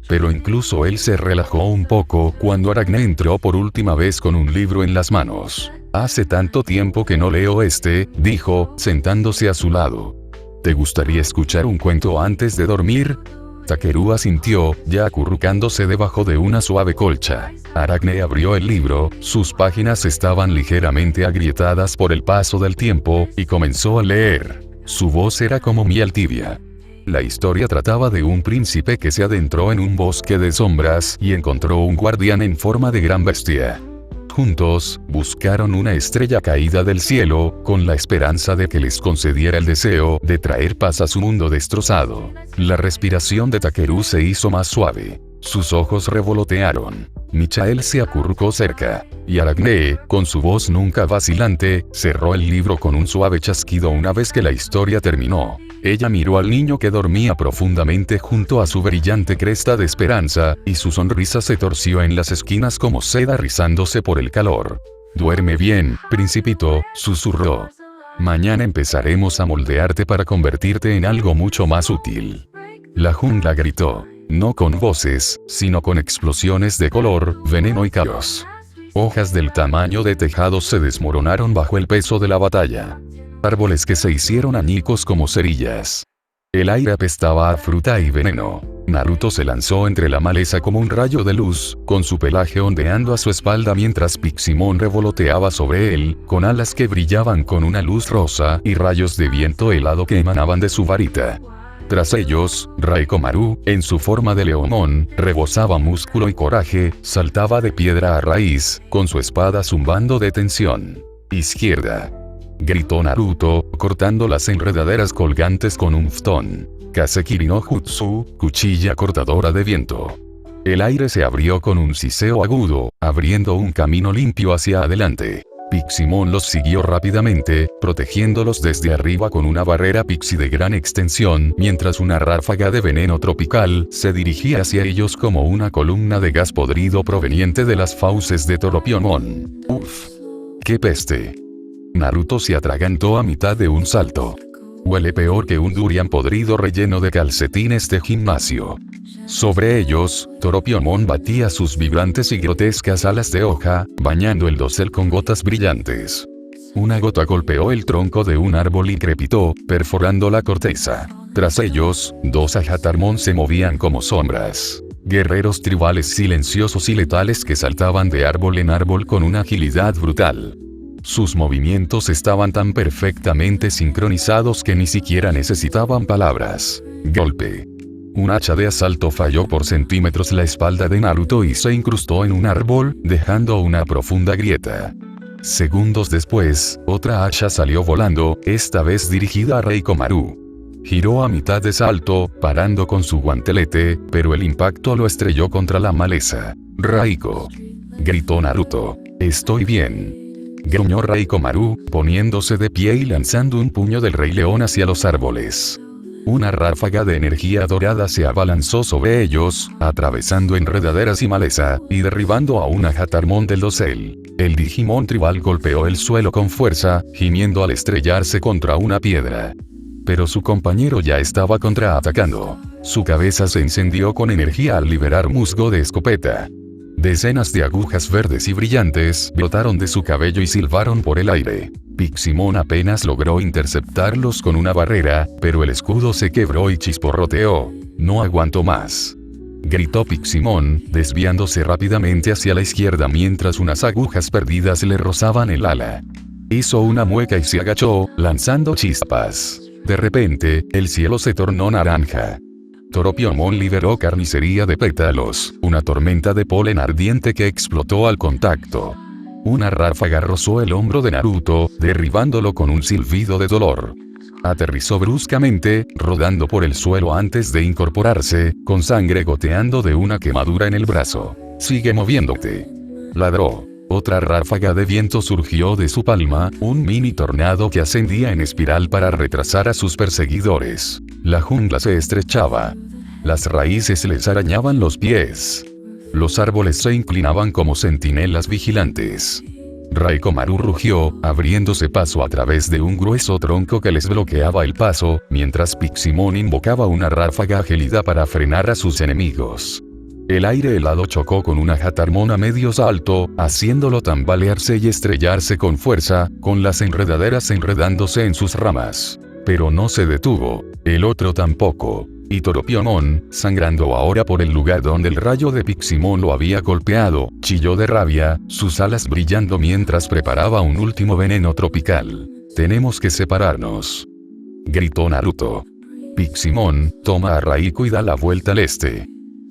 pero incluso él se relajó un poco cuando Aracne entró por última vez con un libro en las manos. Hace tanto tiempo que no leo dijo, sentándose a su lado. ¿Te gustaría escuchar un cuento antes de dormir? Takeru asintió, ya acurrucándose debajo de una suave colcha. Aracne abrió el libro, sus páginas estaban ligeramente agrietadas por el paso del tiempo, y comenzó a leer. Su voz era como miel tibia. La historia trataba de un príncipe que se adentró en un bosque de sombras y encontró un guardián en forma de gran bestia. Juntos, buscaron una estrella caída del cielo, con la esperanza de que les concediera el deseo de traer paz a su mundo destrozado. La respiración de Takeru se hizo más suave. Sus ojos revolotearon. Michael se acurrucó cerca. Y Aracne, con su voz nunca vacilante, cerró el libro con un suave chasquido una vez que la historia terminó. Ella miró al niño que dormía profundamente junto a su brillante cresta de esperanza, y su sonrisa se torció en las esquinas como seda rizándose por el calor. «Duerme bien, principito», susurró. «Mañana empezaremos a moldearte para convertirte en algo mucho más útil». La jungla gritó. No con voces, sino con explosiones de color, veneno y caos. Hojas del tamaño de tejados se desmoronaron bajo el peso de la batalla. Árboles que se hicieron añicos como cerillas. El aire apestaba a fruta y veneno. Naruto se lanzó entre la maleza como un rayo de luz, con su pelaje ondeando a su espalda mientras Piximon revoloteaba sobre él, con alas que brillaban con una luz rosa y rayos de viento helado que emanaban de su varita. Tras ellos, Raikomaru, en su forma de leomón, rebosaba músculo y coraje, saltaba de piedra a raíz, con su espada zumbando de tensión. «Izquierda», gritó Naruto, cortando las enredaderas colgantes con un ftón. Kasekiri no Jutsu, cuchilla cortadora de viento. El aire se abrió con un siseo agudo, abriendo un camino limpio hacia adelante. Piximon los siguió rápidamente, protegiéndolos desde arriba con una barrera pixie de gran extensión, mientras una ráfaga de veneno tropical se dirigía hacia ellos como una columna de gas podrido proveniente de las fauces de Toropionmon. ¡Uf! ¡Qué peste! Naruto se atragantó a mitad de un salto. Huele peor que un durian podrido relleno de calcetines de gimnasio. Sobre ellos, Toropionmon batía sus vibrantes y grotescas alas de hoja, bañando el dosel con gotas brillantes. Una gota golpeó el tronco de un árbol y crepitó, perforando la corteza. Tras ellos, dos Ajatarmon se movían como sombras. Guerreros tribales silenciosos y letales que saltaban de árbol en árbol con una agilidad brutal. Sus movimientos estaban tan perfectamente sincronizados que ni siquiera necesitaban palabras. Golpe. Un hacha de asalto falló por centímetros la espalda de Naruto y se incrustó en un árbol, dejando una profunda grieta. Segundos después, otra hacha salió volando, esta vez dirigida a Raikomaru. Giró a mitad de salto, parando con su guantelete, pero el impacto lo estrelló contra la maleza. «Raiko», gritó Naruto. «Estoy bien», gruñó Raikomaru, poniéndose de pie y lanzando un puño del Rey León hacia los árboles. Una ráfaga de energía dorada se abalanzó sobre ellos, atravesando enredaderas y maleza, y derribando a un Ajatarmon del dosel. El Digimon tribal golpeó el suelo con fuerza, gimiendo al estrellarse contra una piedra. Pero su compañero ya estaba contraatacando. Su cabeza se encendió con energía al liberar musgo de escopeta. Decenas de agujas verdes y brillantes brotaron de su cabello y silbaron por el aire. Piximon apenas logró interceptarlos con una barrera, pero el escudo se quebró y chisporroteó. «No aguanto más», gritó Piximon, desviándose rápidamente hacia la izquierda mientras unas agujas perdidas le rozaban el ala. Hizo una mueca y se agachó, lanzando chispas. De repente, el cielo se tornó naranja. Toropionmon liberó carnicería de pétalos, una tormenta de polen ardiente que explotó al contacto. Una ráfaga rozó el hombro de Naruto, derribándolo con un silbido de dolor. Aterrizó bruscamente, rodando por el suelo antes de incorporarse, con sangre goteando de una quemadura en el brazo. «Sigue moviéndote», ladró. Otra ráfaga de viento surgió de su palma, un mini tornado que ascendía en espiral para retrasar a sus perseguidores. La jungla se estrechaba. Las raíces les arañaban los pies. Los árboles se inclinaban como centinelas vigilantes. Raikomaru rugió, abriéndose paso a través de un grueso tronco que les bloqueaba el paso, mientras Piximon invocaba una ráfaga gelida para frenar a sus enemigos. El aire helado chocó con una Hatarmon a medio salto, haciéndolo tambalearse y estrellarse con fuerza, con las enredaderas enredándose en sus ramas. Pero no se detuvo. El otro tampoco. Y Toropiomon, sangrando ahora por el lugar donde el rayo de Piximon lo había golpeado, chilló de rabia, sus alas brillando mientras preparaba un último veneno tropical. «Tenemos que separarnos», gritó Naruto. «Piximon, toma a Raiko y da la vuelta al este.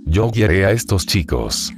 Yo guiaré a estos chicos.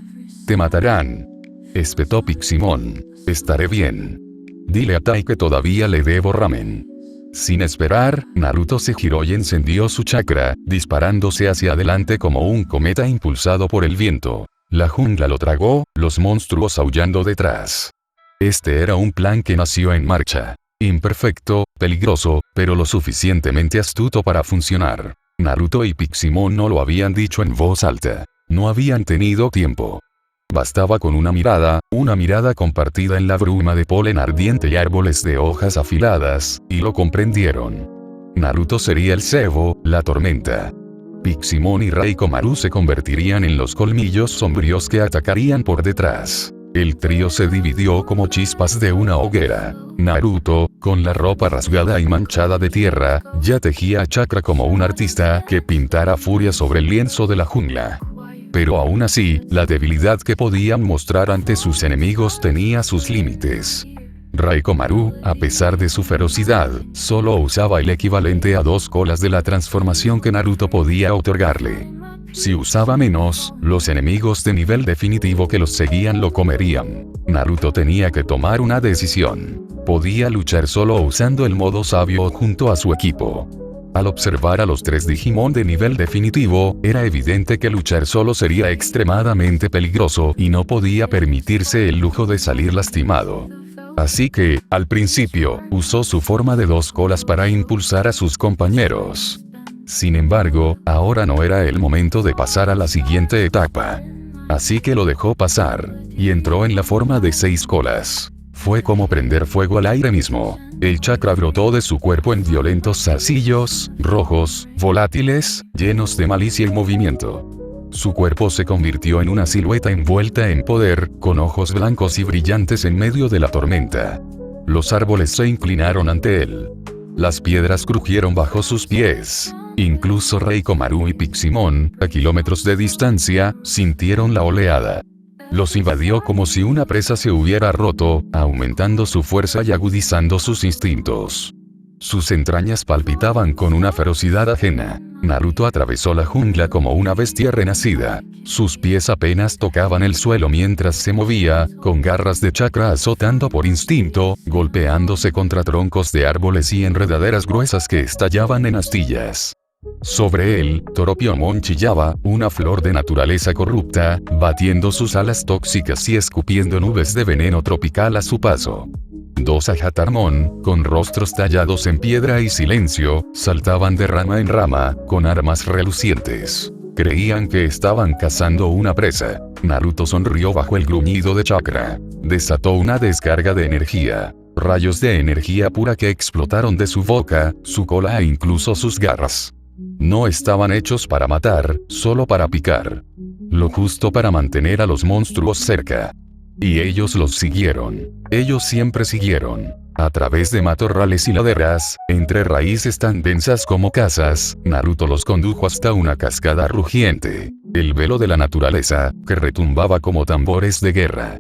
Te matarán», espetó Piximon. «Estaré bien. Dile a Tai que todavía le debo ramen». Sin esperar, Naruto se giró y encendió su chakra, disparándose hacia adelante como un cometa impulsado por el viento. La jungla lo tragó, los monstruos aullando detrás. Este era un plan que nació en marcha. Imperfecto, peligroso, pero lo suficientemente astuto para funcionar. Naruto y Piximon no lo habían dicho en voz alta. No habían tenido tiempo. Bastaba con una mirada compartida en la bruma de polen ardiente y árboles de hojas afiladas, y lo comprendieron. Naruto sería el cebo, la tormenta. Piximon y Raikomaru se convertirían en los colmillos sombríos que atacarían por detrás. El trío se dividió como chispas de una hoguera. Naruto, con la ropa rasgada y manchada de tierra, ya tejía chakra como un artista que pintara furia sobre el lienzo de la jungla. Pero aún así, la debilidad que podían mostrar ante sus enemigos tenía sus límites. Raikomaru, a pesar de su ferocidad, solo usaba el equivalente a 2 colas de la transformación que Naruto podía otorgarle. Si usaba menos, los enemigos de nivel definitivo que los seguían lo comerían. Naruto tenía que tomar una decisión. Podía luchar solo usando el modo sabio junto a su equipo. Al observar a los 3 Digimon de nivel definitivo, era evidente que luchar solo sería extremadamente peligroso y no podía permitirse el lujo de salir lastimado. Así que, al principio, usó su forma de 2 colas para impulsar a sus compañeros. Sin embargo, ahora no era el momento de pasar a la siguiente etapa. Así que lo dejó pasar, y entró en la forma de 6 colas. Fue como prender fuego al aire mismo. El chakra brotó de su cuerpo en violentos zarcillos, rojos, volátiles, llenos de malicia y movimiento. Su cuerpo se convirtió en una silueta envuelta en poder, con ojos blancos y brillantes en medio de la tormenta. Los árboles se inclinaron ante él. Las piedras crujieron bajo sus pies. Incluso Raikomaru y Piximon, a kilómetros de distancia, sintieron la oleada. Los invadió como si una presa se hubiera roto, aumentando su fuerza y agudizando sus instintos. Sus entrañas palpitaban con una ferocidad ajena. Naruto atravesó la jungla como una bestia renacida. Sus pies apenas tocaban el suelo mientras se movía, con garras de chakra azotando por instinto, golpeándose contra troncos de árboles y enredaderas gruesas que estallaban en astillas. Sobre él, Toropiomon chillaba, una flor de naturaleza corrupta, batiendo sus alas tóxicas y escupiendo nubes de veneno tropical a su paso. 2 Hatarmon, con rostros tallados en piedra y silencio, saltaban de rama en rama, con armas relucientes. Creían que estaban cazando una presa. Naruto sonrió bajo el gruñido de chakra. Desató una descarga de energía. Rayos de energía pura que explotaron de su boca, su cola e incluso sus garras. No estaban hechos para matar, solo para picar. Lo justo para mantener a los monstruos cerca. Y ellos los siguieron. Ellos siempre siguieron. A través de matorrales y laderas, entre raíces tan densas como casas, Naruto los condujo hasta una cascada rugiente. El velo de la naturaleza, que retumbaba como tambores de guerra.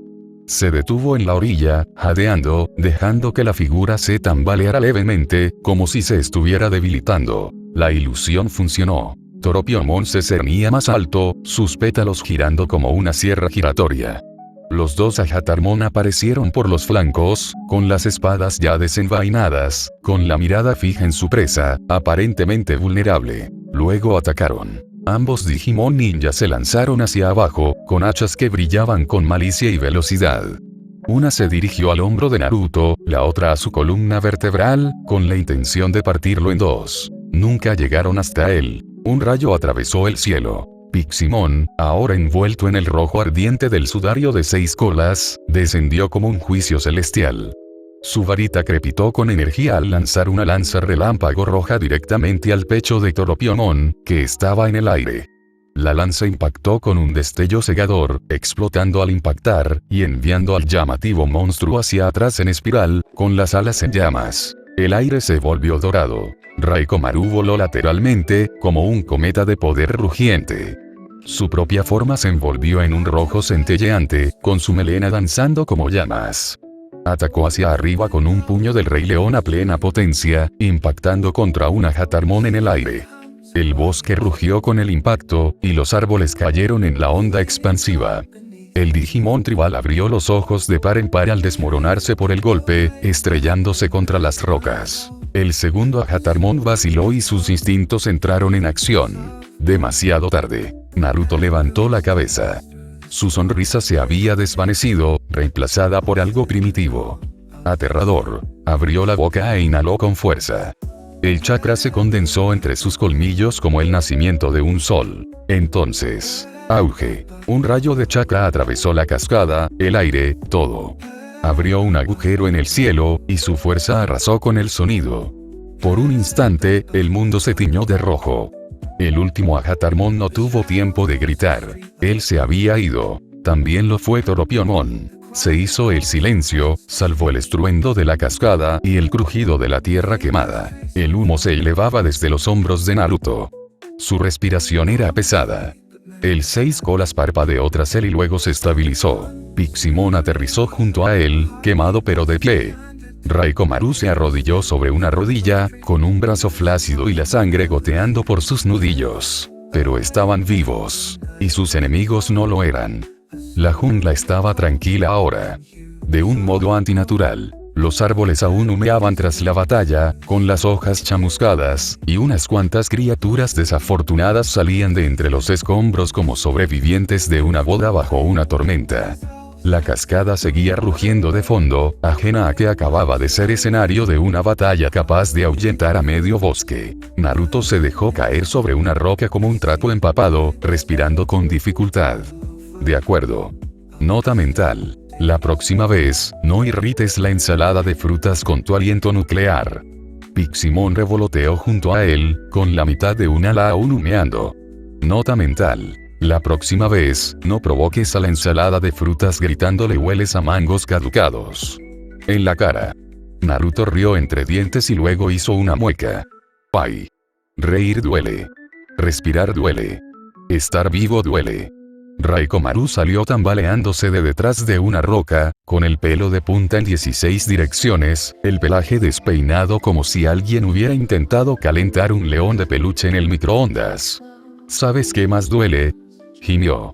Se detuvo en la orilla, jadeando, dejando que la figura se tambaleara levemente, como si se estuviera debilitando. La ilusión funcionó. Toropiomon se cernía más alto, sus pétalos girando como una sierra giratoria. Los 2 Hatarmon aparecieron por los flancos, con las espadas ya desenvainadas, con la mirada fija en su presa, aparentemente vulnerable. Luego atacaron. Ambos Digimon ninja se lanzaron hacia abajo, con hachas que brillaban con malicia y velocidad. Una se dirigió al hombro de Naruto, la otra a su columna vertebral, con la intención de partirlo en 2. Nunca llegaron hasta él. Un rayo atravesó el cielo. Piximon, ahora envuelto en el rojo ardiente del sudario de 6 colas, descendió como un juicio celestial. Su varita crepitó con energía al lanzar una lanza relámpago roja directamente al pecho de Toropiomon, que estaba en el aire. La lanza impactó con un destello cegador, explotando al impactar, y enviando al llamativo monstruo hacia atrás en espiral, con las alas en llamas. El aire se volvió dorado. Raikomaru voló lateralmente, como un cometa de poder rugiente. Su propia forma se envolvió en un rojo centelleante, con su melena danzando como llamas. Atacó hacia arriba con un puño del Rey León a plena potencia, impactando contra una Hatarmon en el aire. El bosque rugió con el impacto, y los árboles cayeron en la onda expansiva. El Digimon tribal abrió los ojos de par en par al desmoronarse por el golpe, estrellándose contra las rocas. El segundo Hatarmon vaciló y sus instintos entraron en acción. Demasiado tarde. Naruto levantó la cabeza. Su sonrisa se había desvanecido, reemplazada por algo primitivo. Aterrador. Abrió la boca e inhaló con fuerza. El chakra se condensó entre sus colmillos como el nacimiento de un sol. Entonces, auge. Un rayo de chakra atravesó la cascada, el aire, todo. Abrió un agujero en el cielo, y su fuerza arrasó con el sonido. Por un instante, el mundo se tiñó de rojo. El último Hatarmon no tuvo tiempo de gritar. Él se había ido. También lo fue Toropyomon. Se hizo el silencio, salvo el estruendo de la cascada y el crujido de la tierra quemada. El humo se elevaba desde los hombros de Naruto. Su respiración era pesada. El 6 colas parpadeó tras él y luego se estabilizó. Piximon aterrizó junto a él, quemado pero de pie. Raikomaru se arrodilló sobre una rodilla, con un brazo flácido y la sangre goteando por sus nudillos. Pero estaban vivos. Y sus enemigos no lo eran. La jungla estaba tranquila ahora. De un modo antinatural. Los árboles aún humeaban tras la batalla, con las hojas chamuscadas, y unas cuantas criaturas desafortunadas salían de entre los escombros como sobrevivientes de una boda bajo una tormenta. La cascada seguía rugiendo de fondo, ajena a que acababa de ser escenario de una batalla capaz de ahuyentar a medio bosque. Naruto se dejó caer sobre una roca como un trapo empapado, respirando con dificultad. De acuerdo. Nota mental. La próxima vez, no irrites la ensalada de frutas con tu aliento nuclear. Piximon revoloteó junto a él, con la mitad de un ala aún humeando. Nota mental. La próxima vez, no provoques a la ensalada de frutas gritándole hueles a mangos caducados. En la cara. Naruto rió entre dientes y luego hizo una mueca. Pai. Reír duele. Respirar duele. Estar vivo duele. Raikomaru salió tambaleándose de detrás de una roca, con el pelo de punta en 16 direcciones, el pelaje despeinado como si alguien hubiera intentado calentar un león de peluche en el microondas. ¿Sabes qué más duele? Gimió.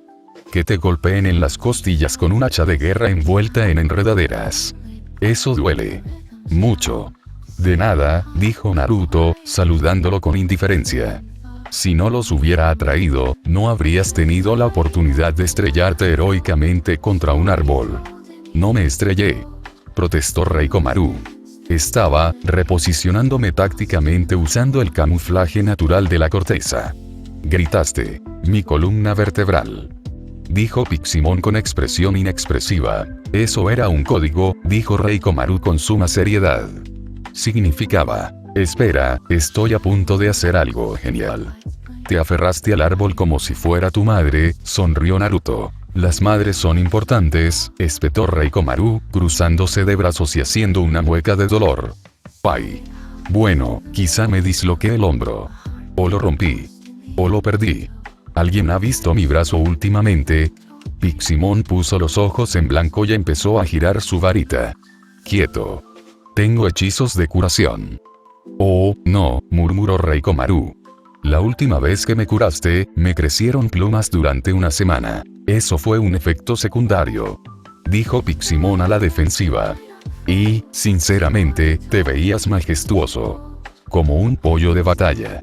Que te golpeen en las costillas con un hacha de guerra envuelta en enredaderas. Eso duele. Mucho. De nada, dijo Naruto, saludándolo con indiferencia. Si no los hubiera atraído, no habrías tenido la oportunidad de estrellarte heroicamente contra un árbol. No me estrellé, protestó Raikomaru. Estaba reposicionándome tácticamente usando el camuflaje natural de la corteza. Gritaste, mi columna vertebral. Dijo Piximon con expresión inexpresiva. Eso era un código, dijo Raikomaru con suma seriedad. Significaba, espera, estoy a punto de hacer algo genial. Te aferraste al árbol como si fuera tu madre, sonrió Naruto. Las madres son importantes, espetó Raikomaru, cruzándose de brazos y haciendo una mueca de dolor. Pai. Bueno, quizá me disloqué el hombro. O lo rompí. O lo perdí. ¿Alguien ha visto mi brazo últimamente? Piximon puso los ojos en blanco y empezó a girar su varita. Quieto. Tengo hechizos de curación. Oh, no, murmuró Raikomaru. La última vez que me curaste, me crecieron plumas durante una semana. Eso fue un efecto secundario. Dijo Piximon a la defensiva. Y, sinceramente, te veías majestuoso. Como un pollo de batalla.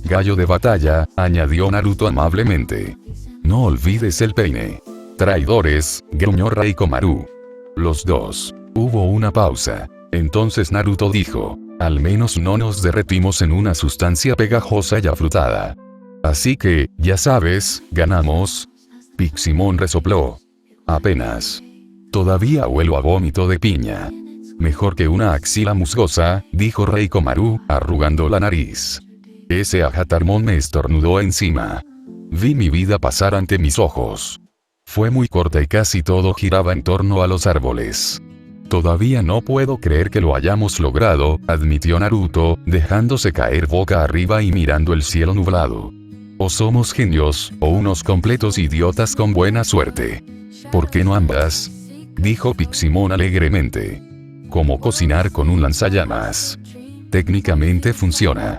Gallo de batalla, añadió Naruto amablemente. No olvides el peine. Traidores, gruñó Raikomaru. Los dos. Hubo una pausa. Entonces Naruto dijo, al menos no nos derretimos en una sustancia pegajosa y afrutada. Así que, ya sabes, ganamos. Piximon resopló. Apenas. Todavía huelo a vómito de piña. Mejor que una axila musgosa, dijo Raikomaru, arrugando la nariz. Ese Hatarmon me estornudó encima. vi mi vida pasar ante mis ojos. Fue muy corta y casi todo giraba en torno a los árboles. Todavía no puedo creer que lo hayamos logrado, admitió Naruto, dejándose caer boca arriba y mirando el cielo nublado. O somos genios, o unos completos idiotas con buena suerte. ¿Por qué no ambas?, dijo Piximon alegremente. Como cocinar con un lanzallamas. Técnicamente funciona.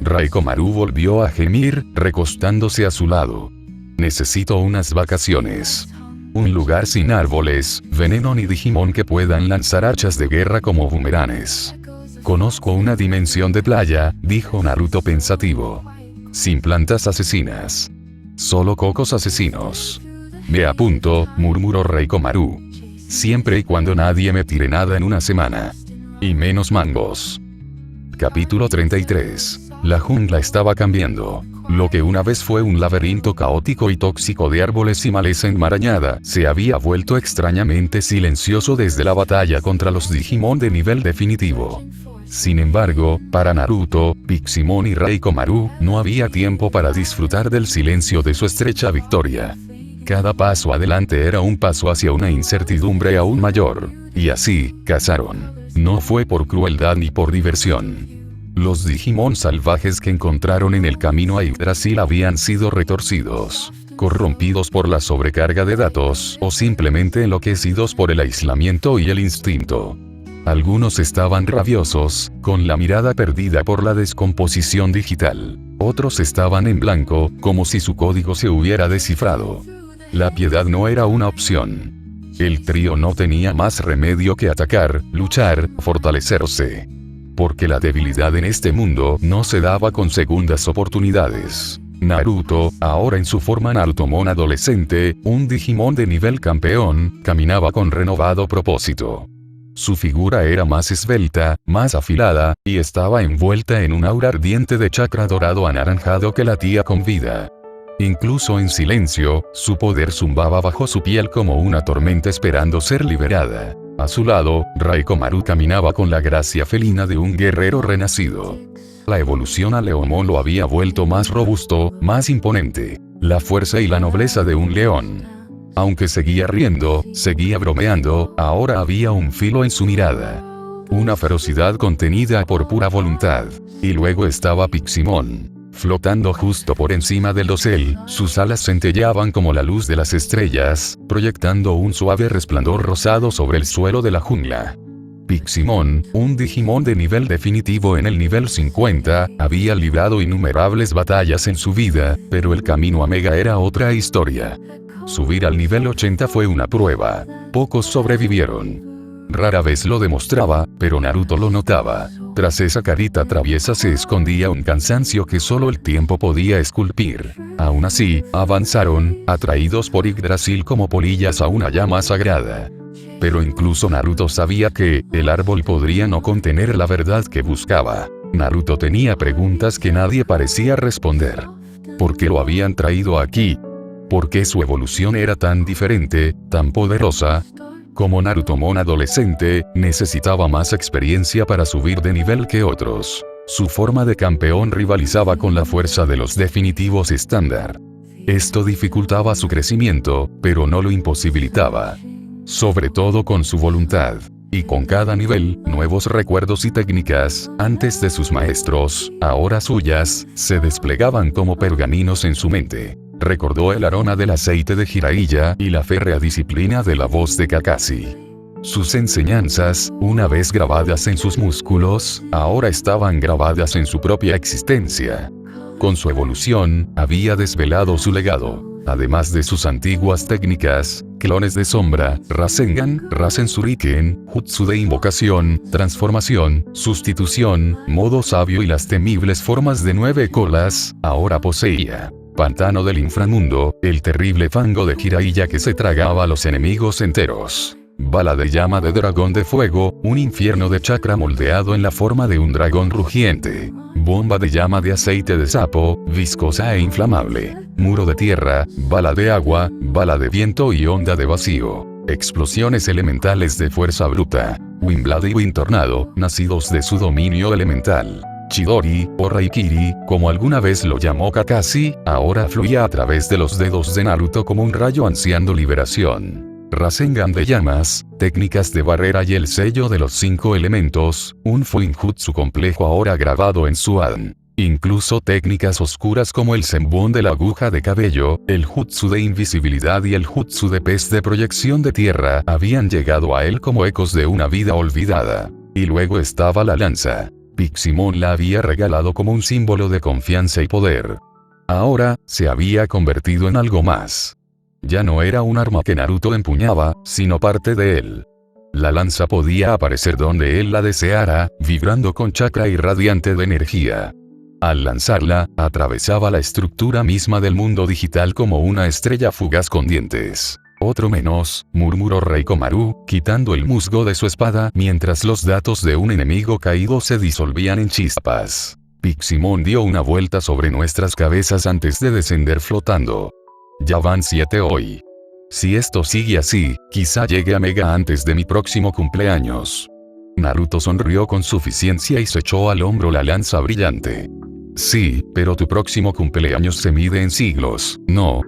Raikkomaru volvió a gemir, recostándose a su lado. Necesito unas vacaciones. Un lugar sin árboles, veneno ni Digimon que puedan lanzar hachas de guerra como bumeranes. Conozco una dimensión de playa, dijo Naruto pensativo. Sin plantas asesinas. Solo cocos asesinos. Me apunto, murmuró Raikkomaru. Siempre y cuando nadie me tire nada en una semana. Y menos mangos. Capítulo 33. La jungla estaba cambiando. Lo que una vez fue un laberinto caótico y tóxico de árboles y maleza enmarañada, se había vuelto extrañamente silencioso desde la batalla contra los Digimon de nivel definitivo. Sin embargo, para Naruto, Piximon y Raikkomaru, no había tiempo para disfrutar del silencio de su estrecha victoria. Cada paso adelante era un paso hacia una incertidumbre aún mayor. Y así, cazaron. No fue por crueldad ni por diversión. Los Digimon salvajes que encontraron en el camino a Yggdrasil habían sido retorcidos, corrompidos por la sobrecarga de datos, o simplemente enloquecidos por el aislamiento y el instinto. Algunos estaban rabiosos, con la mirada perdida por la descomposición digital. Otros estaban en blanco, como si su código se hubiera descifrado. La piedad no era una opción. El trío no tenía más remedio que atacar, luchar, fortalecerse. Porque la debilidad en este mundo no se daba con segundas oportunidades. Naruto, ahora en su forma Narutomon adolescente, un Digimon de nivel campeón, caminaba con renovado propósito. Su figura era más esbelta, más afilada, y estaba envuelta en un aura ardiente de chakra dorado anaranjado que latía con vida. Incluso en silencio, su poder zumbaba bajo su piel como una tormenta esperando ser liberada. A su lado, Raikkomaru caminaba con la gracia felina de un guerrero renacido. La evolución a Leomon lo había vuelto más robusto, más imponente. La fuerza y la nobleza de un león. Aunque seguía riendo, seguía bromeando, ahora había un filo en su mirada. Una ferocidad contenida por pura voluntad. Y luego estaba Piximon. Flotando justo por encima del dosel, sus alas centelleaban como la luz de las estrellas, proyectando un suave resplandor rosado sobre el suelo de la jungla. Piximon, un Digimon de nivel definitivo en el nivel 50, había librado innumerables batallas en su vida, pero el camino a Mega era otra historia. Subir al nivel 80 fue una prueba. Pocos sobrevivieron. Rara vez lo demostraba, pero Naruto lo notaba. Tras esa carita traviesa se escondía un cansancio que solo el tiempo podía esculpir. Aún así, avanzaron, atraídos por Yggdrasil como polillas a una llama sagrada. Pero incluso Naruto sabía que, el árbol podría no contener la verdad que buscaba. Naruto tenía preguntas que nadie parecía responder. ¿Por qué lo habían traído aquí? ¿Por qué su evolución era tan diferente, tan poderosa? Como Narutomon adolescente, necesitaba más experiencia para subir de nivel que otros. Su forma de campeón rivalizaba con la fuerza de los definitivos estándar. Esto dificultaba su crecimiento, pero no lo imposibilitaba. Sobre todo con su voluntad. Y con cada nivel, nuevos recuerdos y técnicas, antes de sus maestros, ahora suyas, se desplegaban como pergaminos en su mente. Recordó el aroma del aceite de Jiraiya y la férrea disciplina de la voz de Kakashi. Sus enseñanzas, una vez grabadas en sus músculos, ahora estaban grabadas en su propia existencia. Con su evolución, había desvelado su legado. Además de sus antiguas técnicas, clones de sombra, Rasengan, Rasen-Shuriken, Jutsu de invocación, transformación, sustitución, modo sabio y las temibles formas de 9 colas, ahora poseía. Pantano del inframundo, el terrible fango de Jiraiya que se tragaba a los enemigos enteros. Bala de llama de dragón de fuego, un infierno de chakra moldeado en la forma de un dragón rugiente. Bomba de llama de aceite de sapo, viscosa e inflamable. Muro de tierra, bala de agua, bala de viento y onda de vacío. Explosiones elementales de fuerza bruta. Windblade y Wind Tornado, nacidos de su dominio elemental. Chidori, o Raikiri, como alguna vez lo llamó Kakashi, ahora fluía a través de los dedos de Naruto como un rayo ansiando liberación. Rasengan de llamas, técnicas de barrera y el sello de los 5 elementos, un Fuinjutsu complejo ahora grabado en su ADN. Incluso técnicas oscuras como el Senbon de la aguja de cabello, el Jutsu de invisibilidad y el Jutsu de pez de proyección de tierra habían llegado a él como ecos de una vida olvidada. Y luego estaba la lanza. Piximon la había regalado como un símbolo de confianza y poder. Ahora, se había convertido en algo más. Ya no era un arma que Naruto empuñaba, sino parte de él. La lanza podía aparecer donde él la deseara, vibrando con chakra irradiante de energía. Al lanzarla, atravesaba la estructura misma del mundo digital como una estrella fugaz con dientes. Otro menos, murmuró Reikomaru, quitando el musgo de su espada mientras los datos de un enemigo caído se disolvían en chispas. Piximon dio una vuelta sobre nuestras cabezas antes de descender flotando. Ya van 7 hoy. Si esto sigue así, quizá llegue a Mega antes de mi próximo cumpleaños. Naruto sonrió con suficiencia y se echó al hombro la lanza brillante. Sí, pero tu próximo cumpleaños se mide en siglos, ¿no?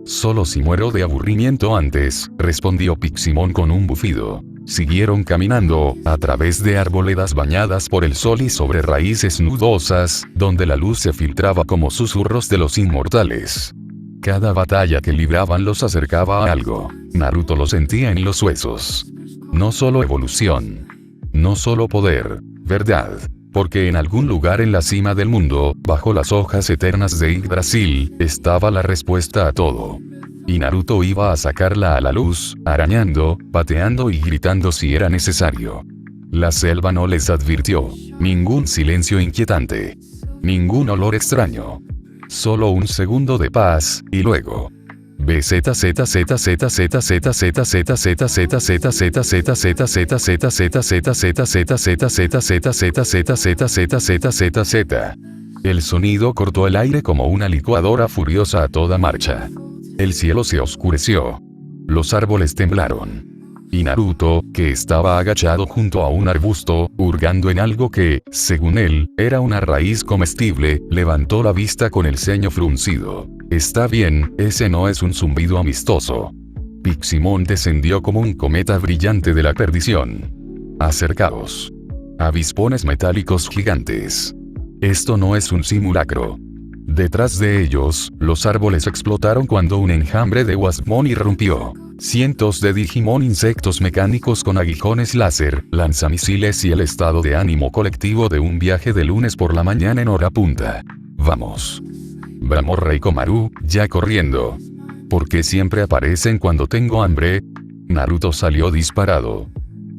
Solo si muero de aburrimiento antes, respondió Piximon con un bufido. Siguieron caminando, a través de arboledas bañadas por el sol y sobre raíces nudosas, donde la luz se filtraba como susurros de los inmortales. Cada batalla que libraban los acercaba a algo. Naruto lo sentía en los huesos. No solo evolución. No solo poder. Verdad. Porque en algún lugar en la cima del mundo, bajo las hojas eternas de Yggdrasil, estaba la respuesta a todo. Y Naruto iba a sacarla a la luz, arañando, pateando y gritando si era necesario. La selva no les advirtió. Ningún silencio inquietante. Ningún olor extraño. Solo un segundo de paz, y luego. El sonido cortó el aire como una licuadora furiosa a toda marcha. El cielo se oscureció. Los árboles temblaron. Y Naruto, que estaba agachado junto a un arbusto, hurgando en algo que, según él, era una raíz comestible, levantó la vista con el ceño fruncido. Está bien, ese no es un zumbido amistoso. Piximon descendió como un cometa brillante de la perdición. Acercaos. Avispones metálicos gigantes. Esto no es un simulacro. Detrás de ellos, los árboles explotaron cuando un enjambre de Wasmon irrumpió. Cientos de Digimon insectos mecánicos con aguijones láser, lanzamisiles y el estado de ánimo colectivo de un viaje de lunes por la mañana en hora punta. Vamos. Bramó Reikomaru, ya corriendo. ¿Por qué siempre aparecen cuando tengo hambre? Naruto salió disparado.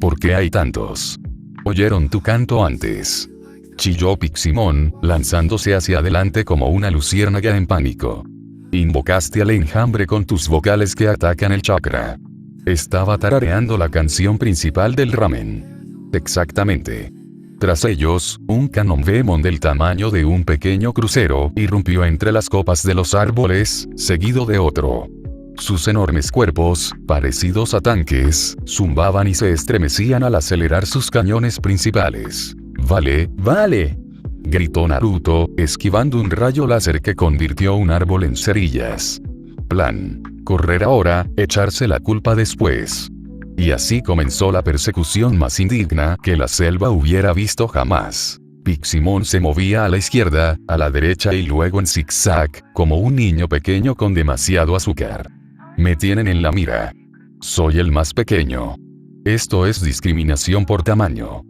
¿Por qué hay tantos? Oyeron tu canto antes. Chilló Piximon, lanzándose hacia adelante como una luciérnaga en pánico. Invocaste al enjambre con tus vocales que atacan el chakra. Estaba tarareando la canción principal del ramen. Exactamente. Tras ellos, un Canonbemon del tamaño de un pequeño crucero irrumpió entre las copas de los árboles, seguido de otro. Sus enormes cuerpos, parecidos a tanques, zumbaban y se estremecían al acelerar sus cañones principales. ¡Vale, vale!, gritó Naruto, esquivando un rayo láser que convirtió un árbol en cerillas. Plan. Correr ahora, echarse la culpa después. Y así comenzó la persecución más indigna que la selva hubiera visto jamás. Piximon se movía a la izquierda, a la derecha y luego en zigzag, como un niño pequeño con demasiado azúcar. Me tienen en la mira. Soy el más pequeño. Esto es discriminación por tamaño.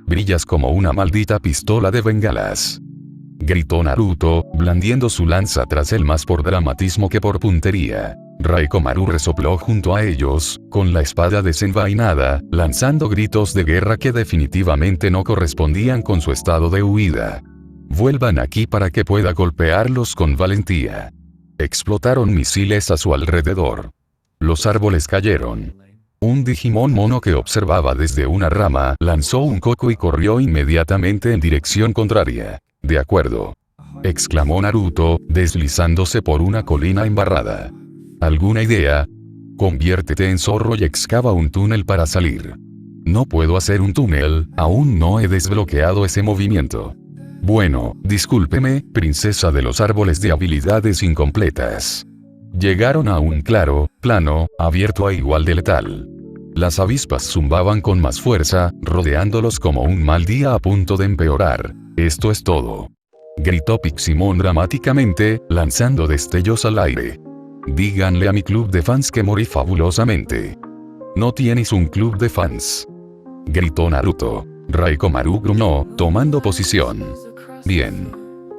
Brillas como una maldita pistola de bengalas. Gritó Naruto, blandiendo su lanza tras él más por dramatismo que por puntería. Reikomaru resopló junto a ellos, con la espada desenvainada, lanzando gritos de guerra que definitivamente no correspondían con su estado de huida. Vuelvan aquí para que pueda golpearlos con valentía. Explotaron misiles a su alrededor. Los árboles cayeron. Un Digimon mono que observaba desde una rama lanzó un coco y corrió inmediatamente en dirección contraria. De acuerdo. Exclamó Naruto, deslizándose por una colina embarrada. ¿Alguna idea? Conviértete en zorro y excava un túnel para salir. No puedo hacer un túnel, aún no he desbloqueado ese movimiento. Bueno, discúlpeme, princesa de los árboles de habilidades incompletas. Llegaron a un claro, plano, abierto a igual de letal. Las avispas zumbaban con más fuerza, rodeándolos como un mal día a punto de empeorar. Esto es todo. Gritó Piximon dramáticamente, lanzando destellos al aire. Díganle a mi club de fans que morí fabulosamente. No tienes un club de fans. Gritó Naruto. Raikomaru gruñó, tomando posición. Bien.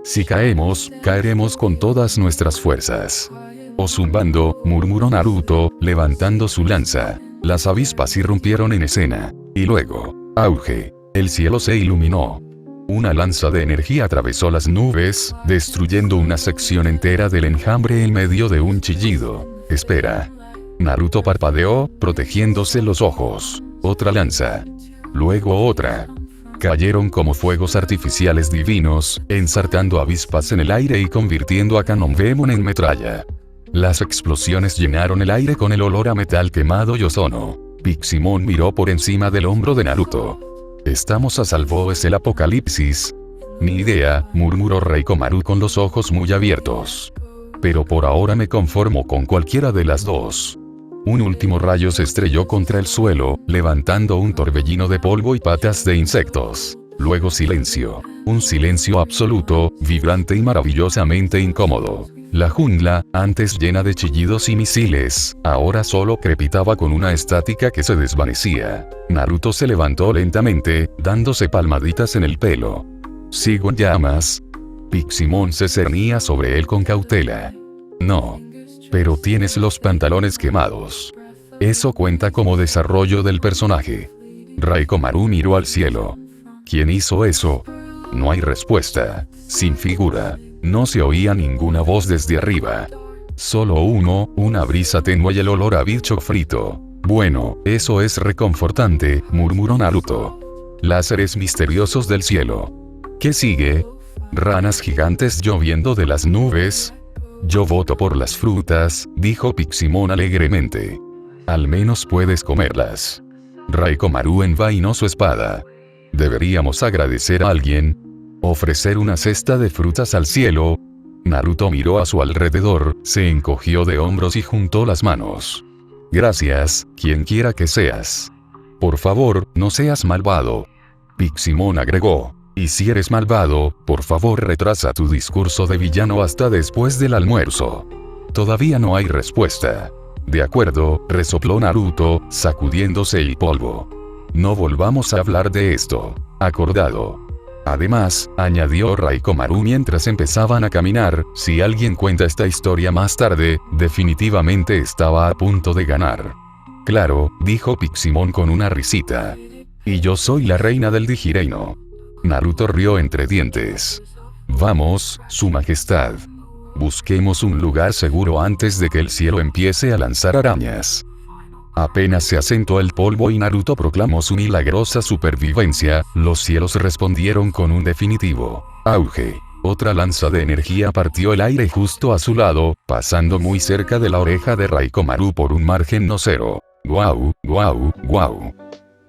Si caemos, caeremos con todas nuestras fuerzas. O zumbando, murmuró Naruto, levantando su lanza. Las avispas irrumpieron en escena. Y luego, auge. El cielo se iluminó. Una lanza de energía atravesó las nubes, destruyendo una sección entera del enjambre en medio de un chillido. Espera. Naruto parpadeó, protegiéndose los ojos. Otra lanza. Luego otra. Cayeron como fuegos artificiales divinos, ensartando avispas en el aire y convirtiendo a Kanonbemon en metralla. Las explosiones llenaron el aire con el olor a metal quemado y ozono. Piximon miró por encima del hombro de Naruto. ¿Estamos a salvo? ¿Es el apocalipsis? Ni idea, murmuró Raikomaru con los ojos muy abiertos. Pero por ahora me conformo con cualquiera de las dos. Un último rayo se estrelló contra el suelo, levantando un torbellino de polvo y patas de insectos. Luego silencio. Un silencio absoluto, vibrante y maravillosamente incómodo. La jungla, antes llena de chillidos y misiles, ahora solo crepitaba con una estática que se desvanecía. Naruto se levantó lentamente, dándose palmaditas en el pelo. ¿Sigo en llamas? Piximon se cernía sobre él con cautela. No. Pero tienes los pantalones quemados. Eso cuenta como desarrollo del personaje. Raikomaru miró al cielo. ¿Quién hizo eso? No hay respuesta. Sin figura. No se oía ninguna voz desde arriba. Solo una brisa tenue y el olor a bicho frito. Bueno, eso es reconfortante, murmuró Naruto. Láseres misteriosos del cielo. ¿Qué sigue? Ranas gigantes lloviendo de las nubes. Yo voto por las frutas, dijo Piximon alegremente. Al menos puedes comerlas. Raikomaru envainó su espada. ¿Deberíamos agradecer a alguien? ¿Ofrecer una cesta de frutas al cielo? Naruto miró a su alrededor, se encogió de hombros y juntó las manos. Gracias, quien quiera que seas. Por favor, no seas malvado. Piximon agregó. Y si eres malvado, por favor retrasa tu discurso de villano hasta después del almuerzo. Todavía no hay respuesta. De acuerdo, resopló Naruto, sacudiéndose el polvo. No volvamos a hablar de esto. Acordado. Además, añadió Raikomaru mientras empezaban a caminar, si alguien cuenta esta historia más tarde, definitivamente estaba a punto de ganar. Claro, dijo Piximon con una risita. Y yo soy la reina del Digireino. Naruto rió entre dientes. Vamos, su majestad. Busquemos un lugar seguro antes de que el cielo empiece a lanzar arañas. Apenas se asentó el polvo y Naruto proclamó su milagrosa supervivencia, los cielos respondieron con un definitivo auge. Otra lanza de energía partió el aire justo a su lado, pasando muy cerca de la oreja de Raikomaru por un margen no cero. ¡Guau, guau, guau!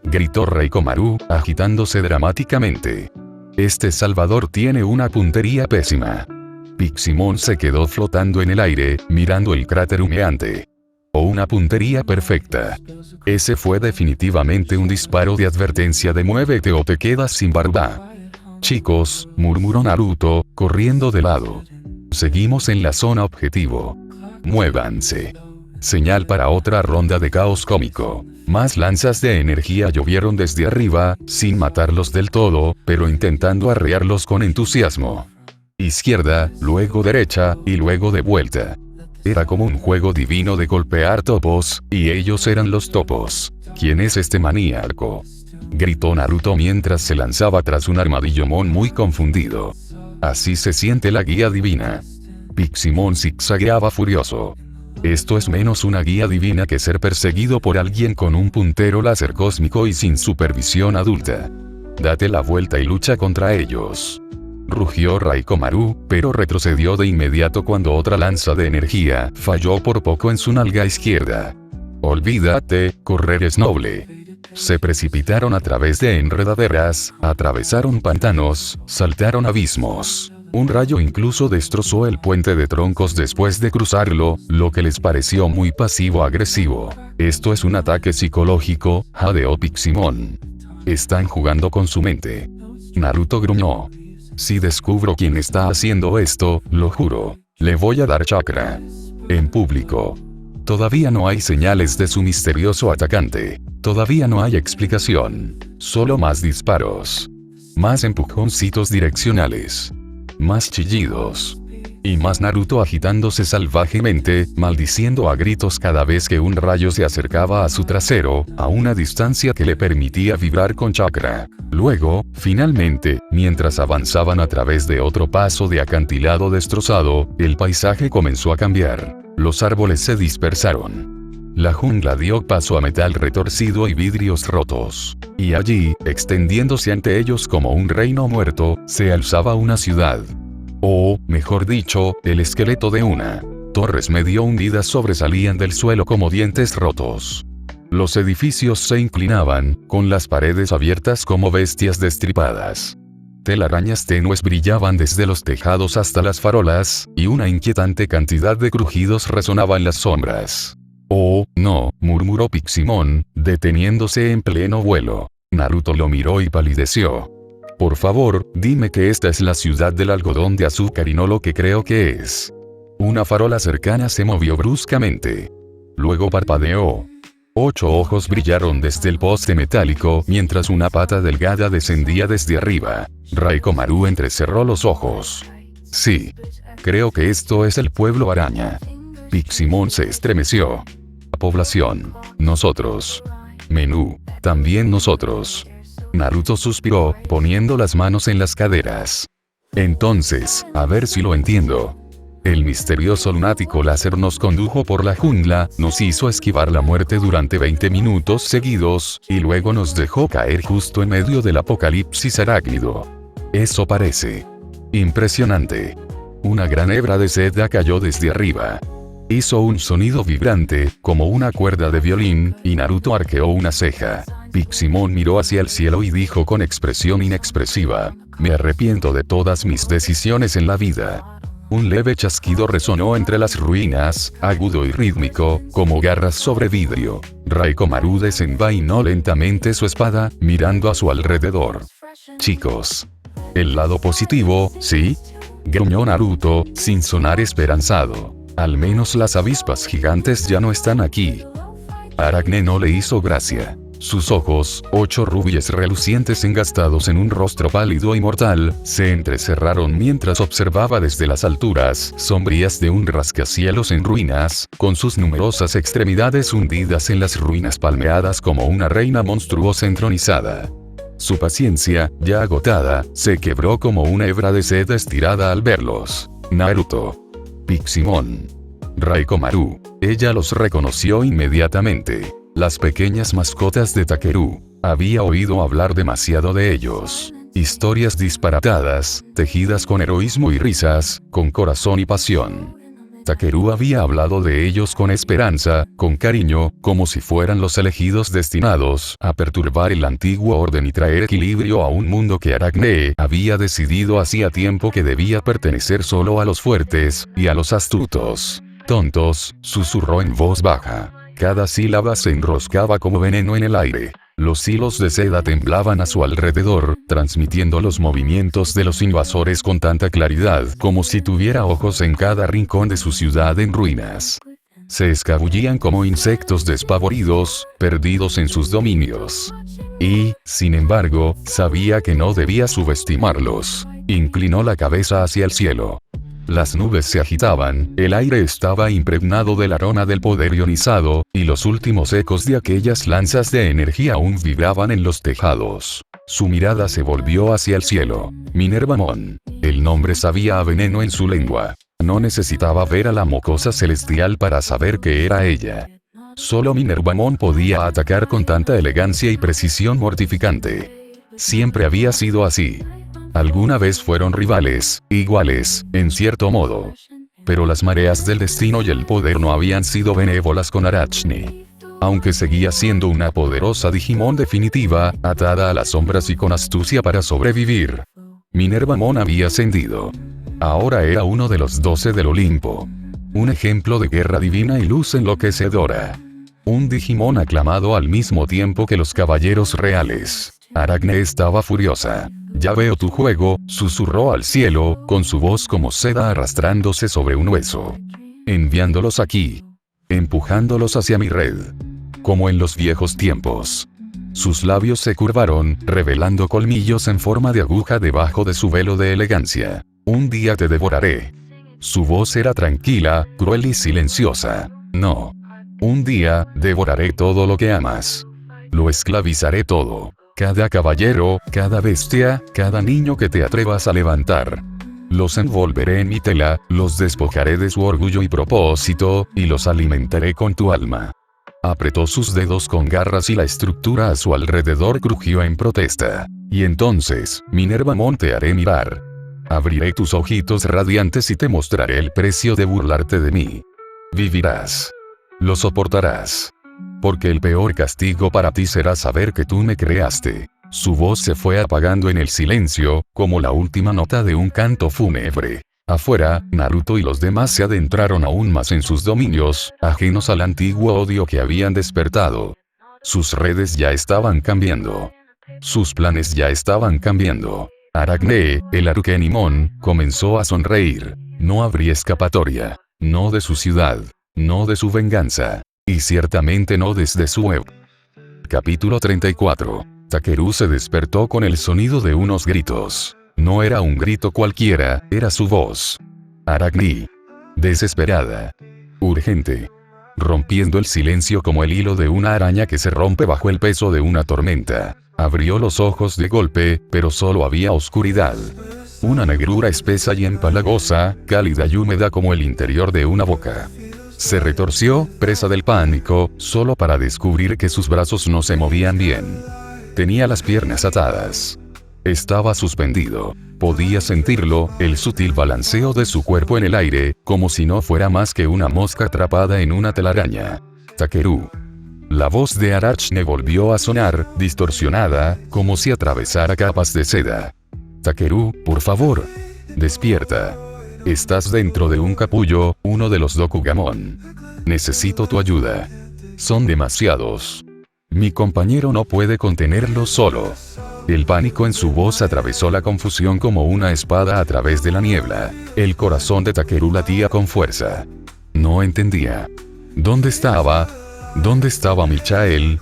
Gritó Raikomaru, agitándose dramáticamente. Este Salvador tiene una puntería pésima. Piximon se quedó flotando en el aire, mirando el cráter humeante. O una puntería perfecta. Ese fue definitivamente un disparo de advertencia de muévete o te quedas sin barba. Chicos, murmuró Naruto, corriendo de lado. Seguimos en la zona objetivo. Muévanse. Señal para otra ronda de caos cómico. Más lanzas de energía llovieron desde arriba, sin matarlos del todo, pero intentando arrearlos con entusiasmo. Izquierda, luego derecha, y luego de vuelta. Era como un juego divino de golpear topos, y ellos eran los topos. ¿Quién es este maníaco? Gritó Naruto mientras se lanzaba tras un armadillomon muy confundido. Así se siente la guía divina. Piximon zigzagueaba furioso. Esto es menos una guía divina que ser perseguido por alguien con un puntero láser cósmico y sin supervisión adulta. Date la vuelta y lucha contra ellos. Rugió Raikomaru, pero retrocedió de inmediato cuando otra lanza de energía falló por poco en su nalga izquierda. Olvídate, correr es noble. Se precipitaron a través de enredaderas, atravesaron pantanos, saltaron abismos. Un rayo incluso destrozó el puente de troncos después de cruzarlo, lo que les pareció muy pasivo-agresivo. Esto es un ataque psicológico, jadeó Piximon. Están jugando con su mente. Naruto gruñó. Si descubro quién está haciendo esto, lo juro, le voy a dar chakra. En público. Todavía no hay señales de su misterioso atacante. Todavía no hay explicación. Solo más disparos. Más empujoncitos direccionales. Más chillidos. Y más Naruto agitándose salvajemente, maldiciendo a gritos cada vez que un rayo se acercaba a su trasero, a una distancia que le permitía vibrar con chakra. Luego, finalmente, mientras avanzaban a través de otro paso de acantilado destrozado, el paisaje comenzó a cambiar. Los árboles se dispersaron. La jungla dio paso a metal retorcido y vidrios rotos. Y allí, extendiéndose ante ellos como un reino muerto, se alzaba una ciudad. O, mejor dicho, el esqueleto de una. Torres medio hundidas sobresalían del suelo como dientes rotos. Los edificios se inclinaban, con las paredes abiertas como bestias destripadas. Telarañas tenues brillaban desde los tejados hasta las farolas, y una inquietante cantidad de crujidos resonaba en las sombras. Oh, no, murmuró Piximon, deteniéndose en pleno vuelo. Naruto lo miró y palideció. Por favor, dime que esta es la ciudad del algodón de azúcar y no lo que creo que es. Una farola cercana se movió bruscamente. Luego parpadeó. 8 ojos brillaron desde el poste metálico mientras una pata delgada descendía desde arriba. Raikkomaru entrecerró los ojos. Sí. Creo que esto es el pueblo araña. Piximon se estremeció. La población. Nosotros. Menú. También nosotros. Naruto suspiró, poniendo las manos en las caderas. Entonces, a ver si lo entiendo. El misterioso lunático láser nos condujo por la jungla, nos hizo esquivar la muerte durante 20 minutos seguidos, y luego nos dejó caer justo en medio del apocalipsis arácnido. Eso parece impresionante. Una gran hebra de seda cayó desde arriba. Hizo un sonido vibrante, como una cuerda de violín, y Naruto arqueó una ceja. Piximon miró hacia el cielo y dijo con expresión inexpresiva: me arrepiento de todas mis decisiones en la vida. Un leve chasquido resonó entre las ruinas, agudo y rítmico, como garras sobre vidrio. Raikkomaru desenvainó lentamente su espada, mirando a su alrededor. Chicos. El lado positivo, ¿sí? Gruñó Naruto, sin sonar esperanzado. Al menos las avispas gigantes ya no están aquí. Aracne no le hizo gracia. Sus ojos, 8 rubíes relucientes engastados en un rostro pálido y mortal, se entrecerraron mientras observaba desde las alturas sombrías de un rascacielos en ruinas, con sus numerosas extremidades hundidas en las ruinas palmeadas como una reina monstruosa entronizada. Su paciencia, ya agotada, se quebró como una hebra de seda estirada al verlos. Naruto. Piximon. Raikkomaru. Ella los reconoció inmediatamente. Las pequeñas mascotas de Takeru. Había oído hablar demasiado de ellos. Historias disparatadas, tejidas con heroísmo y risas, con corazón y pasión. Takeru había hablado de ellos con esperanza, con cariño, como si fueran los elegidos destinados a perturbar el antiguo orden y traer equilibrio a un mundo que Aracne había decidido hacía tiempo que debía pertenecer solo a los fuertes, y a los astutos. Tontos, susurró en voz baja. Cada sílaba se enroscaba como veneno en el aire. Los hilos de seda temblaban a su alrededor, transmitiendo los movimientos de los invasores con tanta claridad como si tuviera ojos en cada rincón de su ciudad en ruinas. Se escabullían como insectos despavoridos, perdidos en sus dominios. Y, sin embargo, sabía que no debía subestimarlos. Inclinó la cabeza hacia el cielo. Las nubes se agitaban, el aire estaba impregnado del aroma del poder ionizado, y los últimos ecos de aquellas lanzas de energía aún vibraban en los tejados. Su mirada se volvió hacia el cielo. Minervamon. El nombre sabía a veneno en su lengua. No necesitaba ver a la mocosa celestial para saber que era ella. Solo Minervamon podía atacar con tanta elegancia y precisión mortificante. Siempre había sido así. Alguna vez fueron rivales, iguales, en cierto modo. Pero las mareas del destino y el poder no habían sido benévolas con Arachne. Aunque seguía siendo una poderosa Digimon definitiva, atada a las sombras y con astucia para sobrevivir. Minervamon había ascendido. Ahora era uno de los 12 del Olimpo. Un ejemplo de guerra divina y luz enloquecedora. Un Digimon aclamado al mismo tiempo que los caballeros reales. Aracne estaba furiosa. Ya veo tu juego, susurró al cielo, con su voz como seda arrastrándose sobre un hueso. Enviándolos aquí. Empujándolos hacia mi red. Como en los viejos tiempos. Sus labios se curvaron, revelando colmillos en forma de aguja debajo de su velo de elegancia. Un día te devoraré. Su voz era tranquila, cruel y silenciosa. No. Un día, devoraré todo lo que amas. Lo esclavizaré todo. Cada caballero, cada bestia, cada niño que te atrevas a levantar. Los envolveré en mi tela, los despojaré de su orgullo y propósito, y los alimentaré con tu alma. Apretó sus dedos con garras y la estructura a su alrededor crujió en protesta. Y entonces, Minervamon, te haré mirar. Abriré tus ojitos radiantes y te mostraré el precio de burlarte de mí. Vivirás. Lo soportarás. Porque el peor castigo para ti será saber que tú me creaste. Su voz se fue apagando en el silencio, como la última nota de un canto fúnebre. Afuera, Naruto y los demás se adentraron aún más en sus dominios, ajenos al antiguo odio que habían despertado. Sus redes ya estaban cambiando. Sus planes ya estaban cambiando. Aracne, el Arukenimon, comenzó a sonreír. No habría escapatoria. No de su ciudad. No de su venganza. Y ciertamente no desde su web. Capítulo 34. Takeru se despertó con el sonido de unos gritos. No era un grito cualquiera, era su voz. Aracne. Desesperada. Urgente. Rompiendo el silencio como el hilo de una araña que se rompe bajo el peso de una tormenta. Abrió los ojos de golpe, pero solo había oscuridad. Una negrura espesa y empalagosa, cálida y húmeda como el interior de una boca. Se retorció, presa del pánico, solo para descubrir que sus brazos no se movían bien. Tenía las piernas atadas. Estaba suspendido. Podía sentirlo, el sutil balanceo de su cuerpo en el aire, como si no fuera más que una mosca atrapada en una telaraña. Takeru. La voz de Arachne volvió a sonar, distorsionada, como si atravesara capas de seda. Takeru, por favor. Despierta. Estás dentro de un capullo, uno de los Dokugamon. Necesito tu ayuda. Son demasiados. Mi compañero no puede contenerlo solo. El pánico en su voz atravesó la confusión como una espada a través de la niebla. El corazón de Takeru latía con fuerza. No entendía. ¿Dónde estaba? ¿Dónde estaba Michael?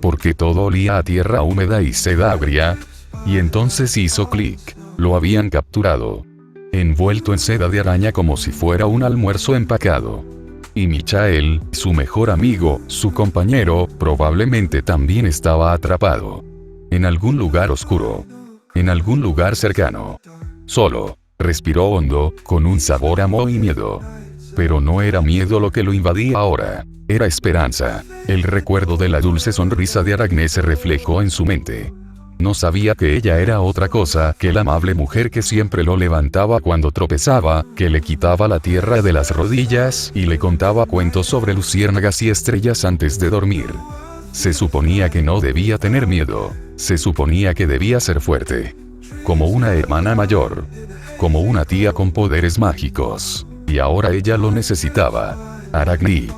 Porque todo olía a tierra húmeda y seda agria. Y entonces hizo clic. Lo habían capturado. Envuelto en seda de araña como si fuera un almuerzo empacado. Y Michael, su mejor amigo, su compañero, probablemente también estaba atrapado. En algún lugar oscuro. En algún lugar cercano. Solo. Respiró hondo, con un sabor a moho y miedo. Pero no era miedo lo que lo invadía ahora. Era esperanza. El recuerdo de la dulce sonrisa de Aracne se reflejó en su mente. No sabía que ella era otra cosa que la amable mujer que siempre lo levantaba cuando tropezaba, que le quitaba la tierra de las rodillas y le contaba cuentos sobre luciérnagas y estrellas antes de dormir. Se suponía que no debía tener miedo. Se suponía que debía ser fuerte. Como una hermana mayor. Como una tía con poderes mágicos. Y ahora ella lo necesitaba. Aracne.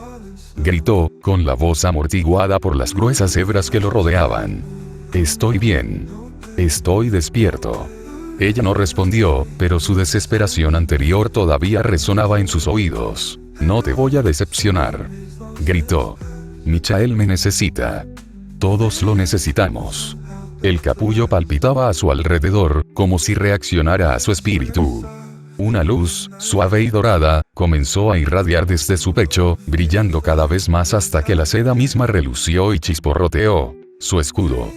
Gritó, con la voz amortiguada por las gruesas hebras que lo rodeaban. Estoy bien. Estoy despierto. Ella no respondió, pero su desesperación anterior todavía resonaba en sus oídos. No te voy a decepcionar. Gritó. Michael me necesita. Todos lo necesitamos. El capullo palpitaba a su alrededor, como si reaccionara a su espíritu. Una luz, suave y dorada, comenzó a irradiar desde su pecho, brillando cada vez más hasta que la seda misma relució y chisporroteó. Su escudo.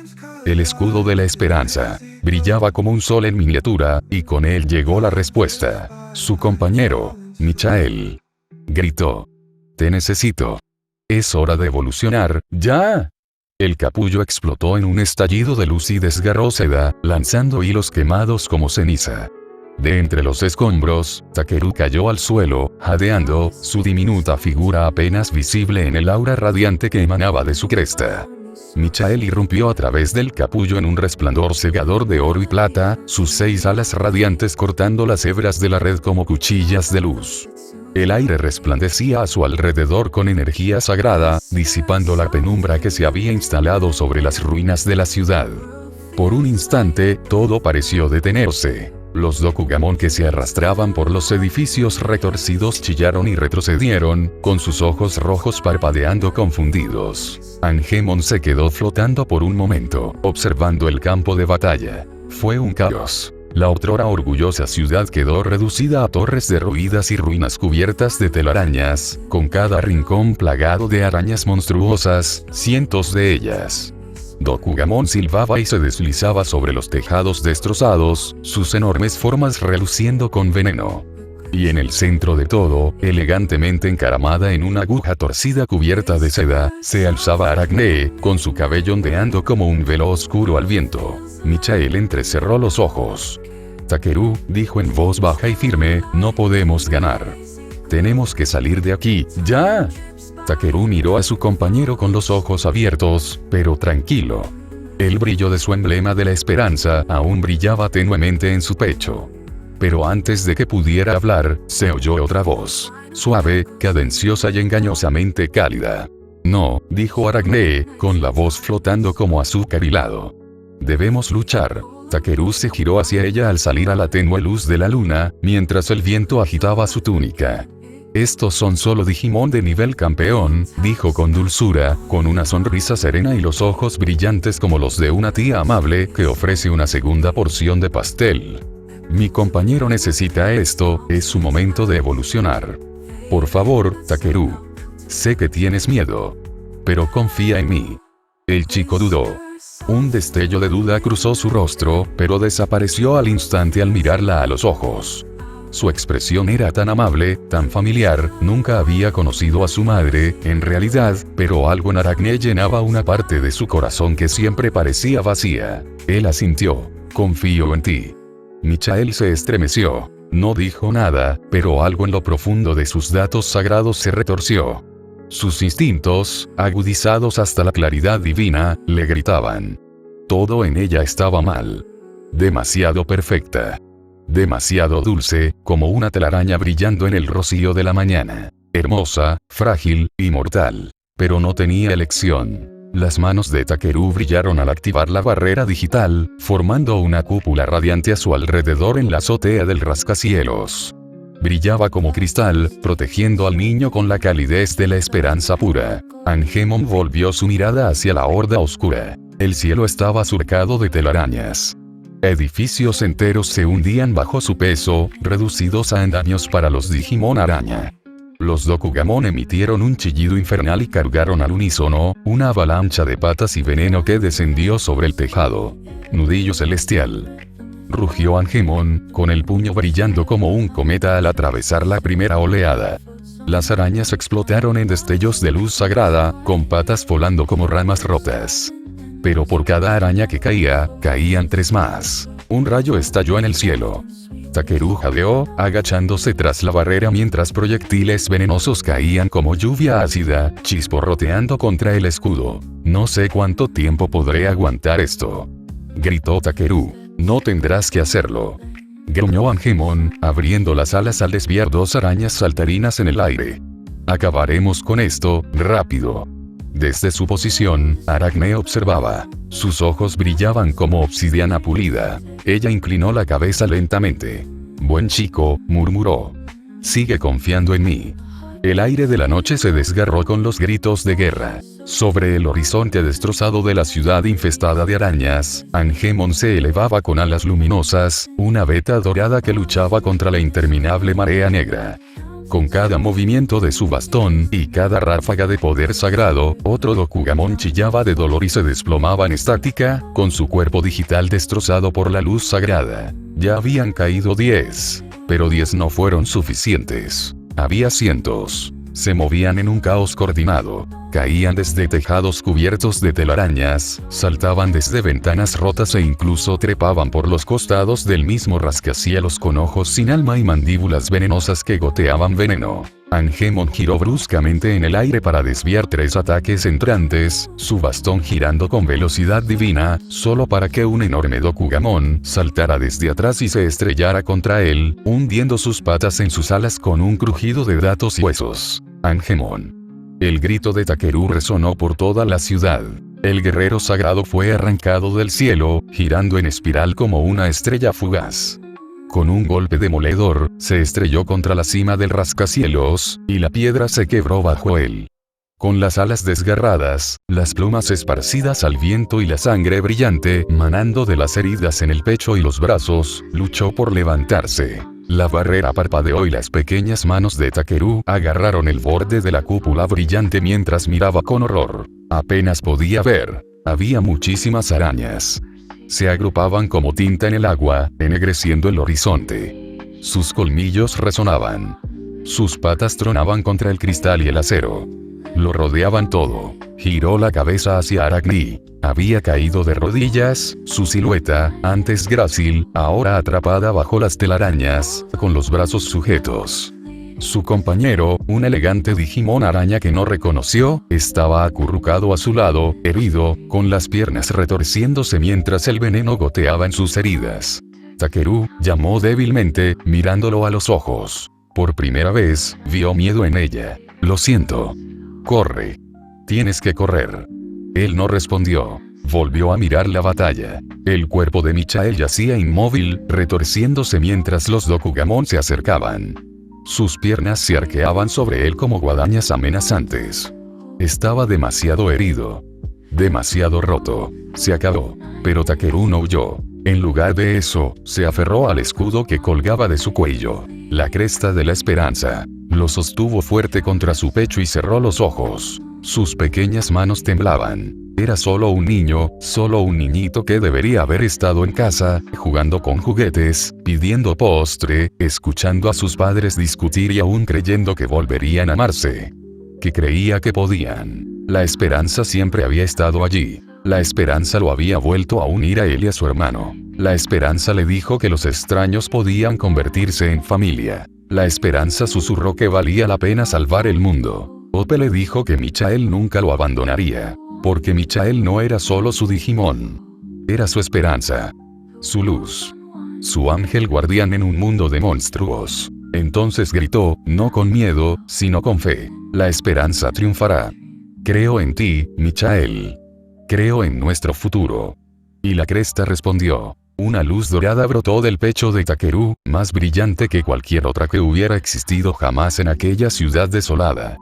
El escudo de la esperanza. Brillaba como un sol en miniatura, y con él llegó la respuesta. Su compañero, Michael. Gritó. Te necesito. Es hora de evolucionar, ¡ya! El capullo explotó en un estallido de luz y desgarró seda, lanzando hilos quemados como ceniza. De entre los escombros, Takeru cayó al suelo, jadeando, su diminuta figura apenas visible en el aura radiante que emanaba de su cresta. Michael irrumpió a través del capullo en un resplandor cegador de oro y plata, sus 6 alas radiantes cortando las hebras de la red como cuchillas de luz. El aire resplandecía a su alrededor con energía sagrada, disipando la penumbra que se había instalado sobre las ruinas de la ciudad. Por un instante, todo pareció detenerse. Los Dokugamon que se arrastraban por los edificios retorcidos chillaron y retrocedieron, con sus ojos rojos parpadeando confundidos. Angemon se quedó flotando por un momento, observando el campo de batalla. Fue un caos. La otrora orgullosa ciudad quedó reducida a torres derruidas y ruinas cubiertas de telarañas, con cada rincón plagado de arañas monstruosas, cientos de ellas. Dokugamon silbaba y se deslizaba sobre los tejados destrozados, sus enormes formas reluciendo con veneno. Y en el centro de todo, elegantemente encaramada en una aguja torcida cubierta de seda, se alzaba Aracne, con su cabello ondeando como un velo oscuro al viento. Michael entrecerró los ojos. Takeru, dijo en voz baja y firme, no podemos ganar. Tenemos que salir de aquí, ¡ya! Takeru miró a su compañero con los ojos abiertos, pero tranquilo. El brillo de su emblema de la esperanza aún brillaba tenuemente en su pecho. Pero antes de que pudiera hablar, se oyó otra voz. Suave, cadenciosa y engañosamente cálida. No, dijo Aracne, con la voz flotando como azúcar hilado. Debemos luchar. Takeru se giró hacia ella al salir a la tenue luz de la luna, mientras el viento agitaba su túnica. Estos son solo Digimon de nivel campeón, dijo con dulzura, con una sonrisa serena y los ojos brillantes como los de una tía amable que ofrece una segunda porción de pastel. Mi compañero necesita esto, es su momento de evolucionar. Por favor, Takeru. Sé que tienes miedo. Pero confía en mí. El chico dudó. Un destello de duda cruzó su rostro, pero desapareció al instante al mirarla a los ojos. Su expresión era tan amable, tan familiar, nunca había conocido a su madre, en realidad, pero algo en Aracne llenaba una parte de su corazón que siempre parecía vacía. Él asintió. Confío en ti. Michael se estremeció. No dijo nada, pero algo en lo profundo de sus datos sagrados se retorció. Sus instintos, agudizados hasta la claridad divina, le gritaban. Todo en ella estaba mal. Demasiado perfecta. Demasiado dulce, como una telaraña brillando en el rocío de la mañana. Hermosa, frágil, inmortal. Pero no tenía elección. Las manos de Takeru brillaron al activar la barrera digital, formando una cúpula radiante a su alrededor en la azotea del rascacielos. Brillaba como cristal, protegiendo al niño con la calidez de la esperanza pura. Angemon volvió su mirada hacia la horda oscura. El cielo estaba surcado de telarañas. Edificios enteros se hundían bajo su peso, reducidos a andamios para los Digimon araña. Los Dokugamon emitieron un chillido infernal y cargaron al unísono, una avalancha de patas y veneno que descendió sobre el tejado. Nudillo celestial. Rugió Angemon, con el puño brillando como un cometa al atravesar la primera oleada. Las arañas explotaron en destellos de luz sagrada, con patas volando como ramas rotas. Pero por cada araña que caía, caían 3 más. Un rayo estalló en el cielo. Takeru jadeó, agachándose tras la barrera mientras proyectiles venenosos caían como lluvia ácida, chisporroteando contra el escudo. No sé cuánto tiempo podré aguantar esto. Gritó Takeru. No tendrás que hacerlo. Gruñó Angemon, abriendo las alas al desviar 2 arañas saltarinas en el aire. Acabaremos con esto, rápido. Desde su posición, Aracne observaba. Sus ojos brillaban como obsidiana pulida. Ella inclinó la cabeza lentamente. Buen chico, murmuró. Sigue confiando en mí. El aire de la noche se desgarró con los gritos de guerra. Sobre el horizonte destrozado de la ciudad infestada de arañas, Angemon se elevaba con alas luminosas, una veta dorada que luchaba contra la interminable marea negra. Con cada movimiento de su bastón y cada ráfaga de poder sagrado, otro Dokugamon chillaba de dolor y se desplomaba en estática, con su cuerpo digital destrozado por la luz sagrada. Ya habían caído 10, pero 10 no fueron suficientes. Había cientos. Se movían en un caos coordinado. caían desde tejados cubiertos de telarañas, saltaban desde ventanas rotas e incluso trepaban por los costados del mismo rascacielos con ojos sin alma y mandíbulas venenosas que goteaban veneno. Angemon giró bruscamente en el aire para desviar 3 ataques entrantes, su bastón girando con velocidad divina, solo para que un enorme Dokugamon saltara desde atrás y se estrellara contra él, hundiendo sus patas en sus alas con un crujido de datos y huesos. Angemon. El grito de Takeru resonó por toda la ciudad. El guerrero sagrado fue arrancado del cielo, girando en espiral como una estrella fugaz. Con un golpe demoledor, se estrelló contra la cima del rascacielos, y la piedra se quebró bajo él. Con las alas desgarradas, las plumas esparcidas al viento y la sangre brillante manando de las heridas en el pecho y los brazos, luchó por levantarse. La barrera parpadeó y las pequeñas manos de Takeru agarraron el borde de la cúpula brillante mientras miraba con horror. Apenas podía ver. Había muchísimas arañas. Se agrupaban como tinta en el agua, ennegreciendo el horizonte. Sus colmillos resonaban. Sus patas tronaban contra el cristal y el acero. Lo rodeaban todo. Giró la cabeza hacia Aracne. Había caído de rodillas, su silueta, antes grácil, ahora atrapada bajo las telarañas, con los brazos sujetos. Su compañero, un elegante Digimon araña que no reconoció, estaba acurrucado a su lado, herido, con las piernas retorciéndose mientras el veneno goteaba en sus heridas. Takeru llamó débilmente, mirándolo a los ojos. Por primera vez, vio miedo en ella. Lo siento. Corre. Tienes que correr. Él no respondió. Volvió a mirar la batalla. El cuerpo de Michael yacía inmóvil, retorciéndose mientras los Dokugamon se acercaban. Sus piernas se arqueaban sobre él como guadañas amenazantes. Estaba demasiado herido. Demasiado roto. Se acabó. Pero Takeru no huyó. En lugar de eso, se aferró al escudo que colgaba de su cuello. La cresta de la esperanza. Lo sostuvo fuerte contra su pecho y cerró los ojos. Sus pequeñas manos temblaban. Era solo un niño, solo un niñito que debería haber estado en casa, jugando con juguetes, pidiendo postre, escuchando a sus padres discutir y aún creyendo que volverían a amarse. Que creía que podían. La esperanza siempre había estado allí. La esperanza lo había vuelto a unir a él y a su hermano. La esperanza le dijo que los extraños podían convertirse en familia. La esperanza susurró que valía la pena salvar el mundo. Ope le dijo que Michael nunca lo abandonaría. Porque Michael no era solo su Digimon. Era su esperanza. Su luz. Su ángel guardián en un mundo de monstruos. Entonces gritó, no con miedo, sino con fe. La esperanza triunfará. Creo en ti, Michael. Creo en nuestro futuro. Y la cresta respondió. Una luz dorada brotó del pecho de Takeru, más brillante que cualquier otra que hubiera existido jamás en aquella ciudad desolada.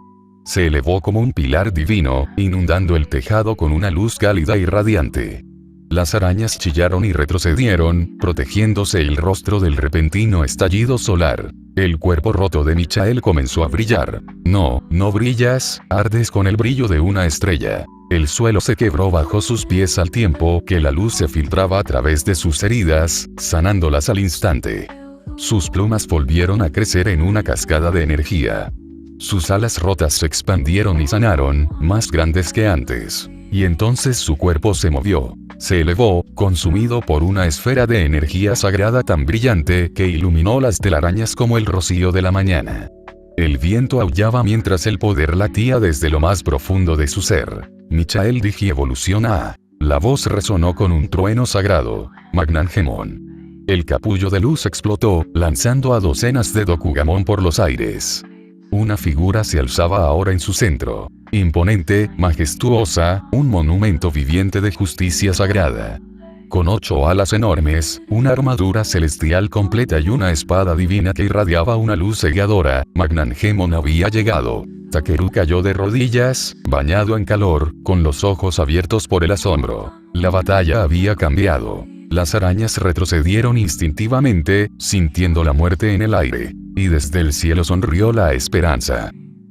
Se elevó como un pilar divino, inundando el tejado con una luz cálida y radiante. Las arañas chillaron y retrocedieron, protegiéndose el rostro del repentino estallido solar. El cuerpo roto de Michael comenzó a brillar. No, no brillas, ardes con el brillo de una estrella. El suelo se quebró bajo sus pies al tiempo que la luz se filtraba a través de sus heridas, sanándolas al instante. Sus plumas volvieron a crecer en una cascada de energía. Sus alas rotas se expandieron y sanaron, más grandes que antes. Y entonces su cuerpo se movió. Se elevó, consumido por una esfera de energía sagrada tan brillante que iluminó las telarañas como el rocío de la mañana. El viento aullaba mientras el poder latía desde lo más profundo de su ser. Michael Digi evoluciona. La voz resonó con un trueno sagrado. Magnangemon. El capullo de luz explotó, lanzando a docenas de Dokugamon por los aires. Una figura se alzaba ahora en su centro. Imponente, majestuosa, un monumento viviente de justicia sagrada. Con 8 alas enormes, una armadura celestial completa y una espada divina que irradiaba una luz cegadora, Magnangemon había llegado. Takeru cayó de rodillas, bañado en calor, con los ojos abiertos por el asombro. La batalla había cambiado. Las arañas retrocedieron instintivamente, sintiendo la muerte en el aire. Y desde el cielo sonrió la esperanza.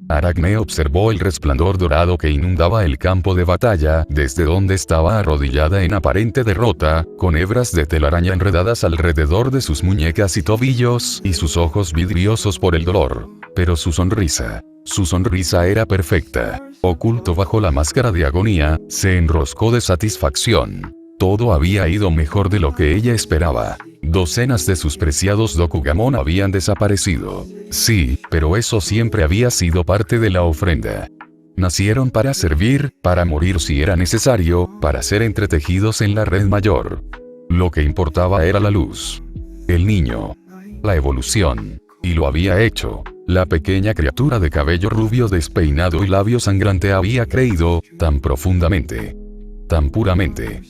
Aracne observó el resplandor dorado que inundaba el campo de batalla, desde donde estaba arrodillada en aparente derrota, con hebras de telaraña enredadas alrededor de sus muñecas y tobillos, y sus ojos vidriosos por el dolor. Pero su sonrisa era perfecta. Oculto bajo la máscara de agonía, se enroscó de satisfacción. Todo había ido mejor de lo que ella esperaba. Docenas de sus preciados Dokugamon habían desaparecido. Sí, pero eso siempre había sido parte de la ofrenda. Nacieron para servir, para morir si era necesario, para ser entretejidos en la red mayor. Lo que importaba era la luz. El niño. La evolución. Y lo había hecho. La pequeña criatura de cabello rubio despeinado y labio sangrante había creído, tan profundamente. Tan puramente.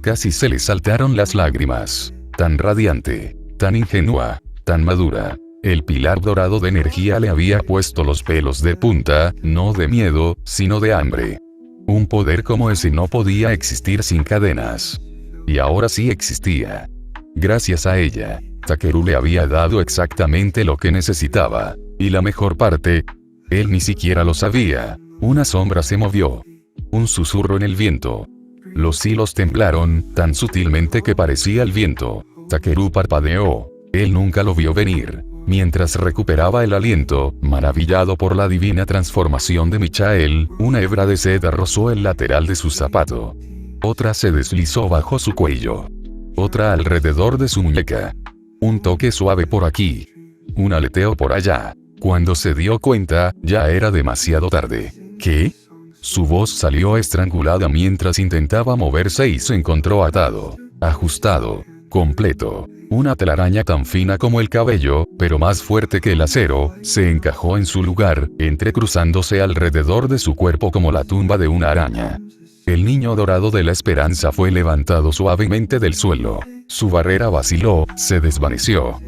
Casi se le saltaron las lágrimas. Tan radiante. Tan ingenua. Tan madura. El pilar dorado de energía le había puesto los pelos de punta, no de miedo, sino de hambre. Un poder como ese no podía existir sin cadenas. Y ahora sí existía. Gracias a ella, Takeru le había dado exactamente lo que necesitaba. Y la mejor parte, él ni siquiera lo sabía. Una sombra se movió. Un susurro en el viento. Los hilos temblaron, tan sutilmente que parecía el viento. Takeru parpadeó. Él nunca lo vio venir. Mientras recuperaba el aliento, maravillado por la divina transformación de Michael, una hebra de seda rozó el lateral de su zapato. Otra se deslizó bajo su cuello. Otra alrededor de su muñeca. Un toque suave por aquí. Un aleteo por allá. Cuando se dio cuenta, ya era demasiado tarde. ¿Qué? Su voz salió estrangulada mientras intentaba moverse y se encontró atado, ajustado, completo. Una telaraña tan fina como el cabello, pero más fuerte que el acero, se encajó en su lugar, entrecruzándose alrededor de su cuerpo como la tumba de una araña. El niño dorado de la esperanza fue levantado suavemente del suelo. Su barrera vaciló, se desvaneció.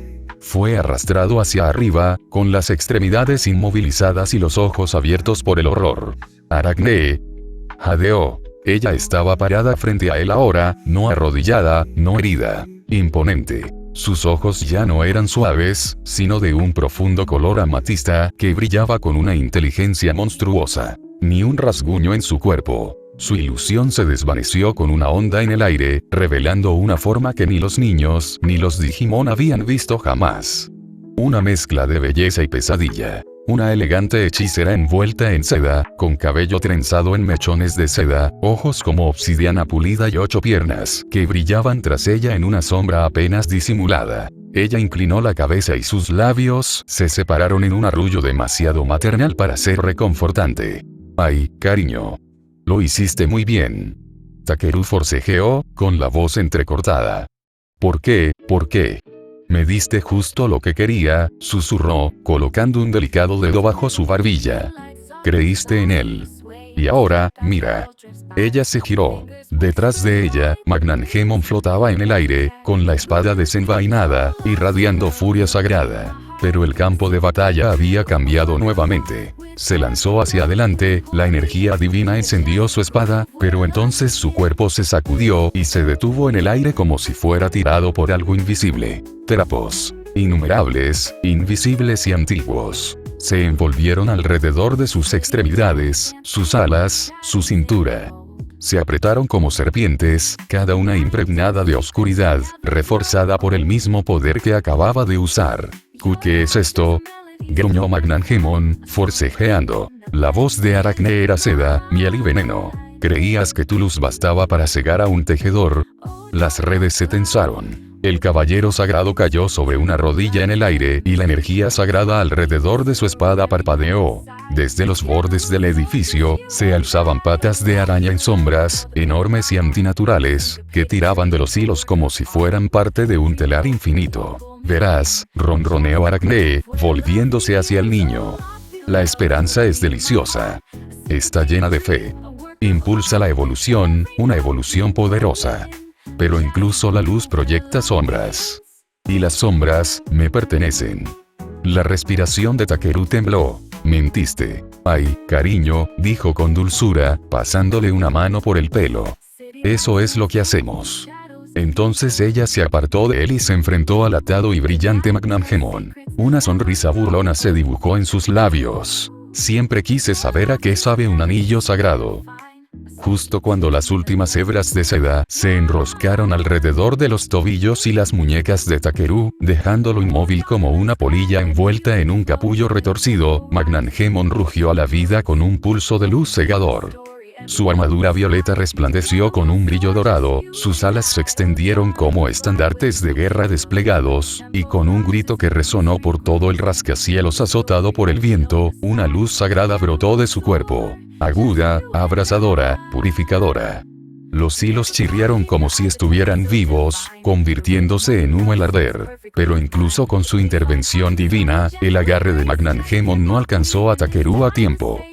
Fue arrastrado hacia arriba, con las extremidades inmovilizadas y los ojos abiertos por el horror. Aracne. Jadeó. Ella estaba parada frente a él ahora, no arrodillada, no herida. Imponente. Sus ojos ya no eran suaves, sino de un profundo color amatista, que brillaba con una inteligencia monstruosa. Ni un rasguño en su cuerpo. Su ilusión se desvaneció con una onda en el aire, revelando una forma que ni los niños, ni los Digimon habían visto jamás. Una mezcla de belleza y pesadilla. Una elegante hechicera envuelta en seda, con cabello trenzado en mechones de seda, ojos como obsidiana pulida y 8 piernas, que brillaban tras ella en una sombra apenas disimulada. Ella inclinó la cabeza y sus labios se separaron en un arrullo demasiado maternal para ser reconfortante. Ay, cariño. Lo hiciste muy bien. Takeru forcejeó, con la voz entrecortada. ¿Por qué? ¿Por qué? Me diste justo lo que quería, susurró, colocando un delicado dedo bajo su barbilla. Creíste en él. Y ahora, mira. Ella se giró. Detrás de ella, Magnangemon flotaba en el aire, con la espada desenvainada, irradiando furia sagrada. Pero el campo de batalla había cambiado nuevamente. Se lanzó hacia adelante, la energía divina encendió su espada, pero entonces su cuerpo se sacudió y se detuvo en el aire como si fuera tirado por algo invisible. Trapos. Innumerables, invisibles y antiguos. Se envolvieron alrededor de sus extremidades, sus alas, su cintura. Se apretaron como serpientes, cada una impregnada de oscuridad, reforzada por el mismo poder que acababa de usar. ¿Qué es esto? Gruñó Magnangemon, forcejeando. La voz de Aracne era seda, miel y veneno. ¿Creías que tu luz bastaba para cegar a un tejedor? Las redes se tensaron. El caballero sagrado cayó sobre una rodilla en el aire y la energía sagrada alrededor de su espada parpadeó. Desde los bordes del edificio, se alzaban patas de araña en sombras, enormes y antinaturales, que tiraban de los hilos como si fueran parte de un telar infinito. Verás, ronroneó Aracne, volviéndose hacia el niño. La esperanza es deliciosa. Está llena de fe. Impulsa la evolución, una evolución poderosa. Pero incluso la luz proyecta sombras. Y las sombras, me pertenecen. La respiración de Takeru tembló. Mentiste. Ay, cariño, dijo con dulzura, pasándole una mano por el pelo. Eso es lo que hacemos. Entonces ella se apartó de él y se enfrentó al atado y brillante Magnangemon. Una sonrisa burlona se dibujó en sus labios. Siempre quise saber a qué sabe un anillo sagrado. justo cuando las últimas hebras de seda se enroscaron alrededor de los tobillos y las muñecas de Takeru, dejándolo inmóvil como una polilla envuelta en un capullo retorcido, Magnangemon rugió a la vida con un pulso de luz cegador. Su armadura violeta resplandeció con un brillo dorado, sus alas se extendieron como estandartes de guerra desplegados, y con un grito que resonó por todo el rascacielos azotado por el viento, una luz sagrada brotó de su cuerpo. Aguda, abrasadora, purificadora. Los hilos chirriaron como si estuvieran vivos, convirtiéndose en humo al arder. Pero incluso con su intervención divina, el agarre de Magnangemon no alcanzó a Takeru a tiempo.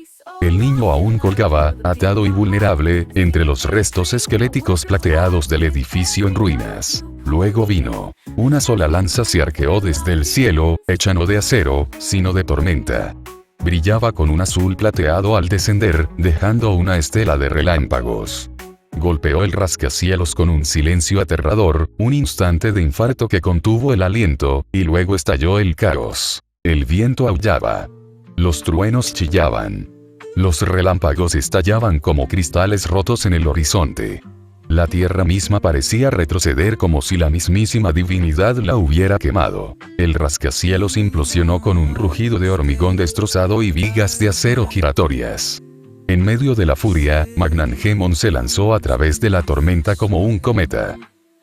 El niño aún colgaba, atado y vulnerable, entre los restos esqueléticos plateados del edificio en ruinas. Luego vino. Una sola lanza se arqueó desde el cielo, hecha no de acero, sino de tormenta. Brillaba con un azul plateado al descender, dejando una estela de relámpagos. Golpeó el rascacielos con un silencio aterrador, un instante de infarto que contuvo el aliento, y luego estalló el caos. El viento aullaba. Los truenos chillaban. Los relámpagos estallaban como cristales rotos en el horizonte. La tierra misma parecía retroceder como si la mismísima divinidad la hubiera quemado. El rascacielos implosionó con un rugido de hormigón destrozado y vigas de acero giratorias. En medio de la furia, Magnangemon se lanzó a través de la tormenta como un cometa.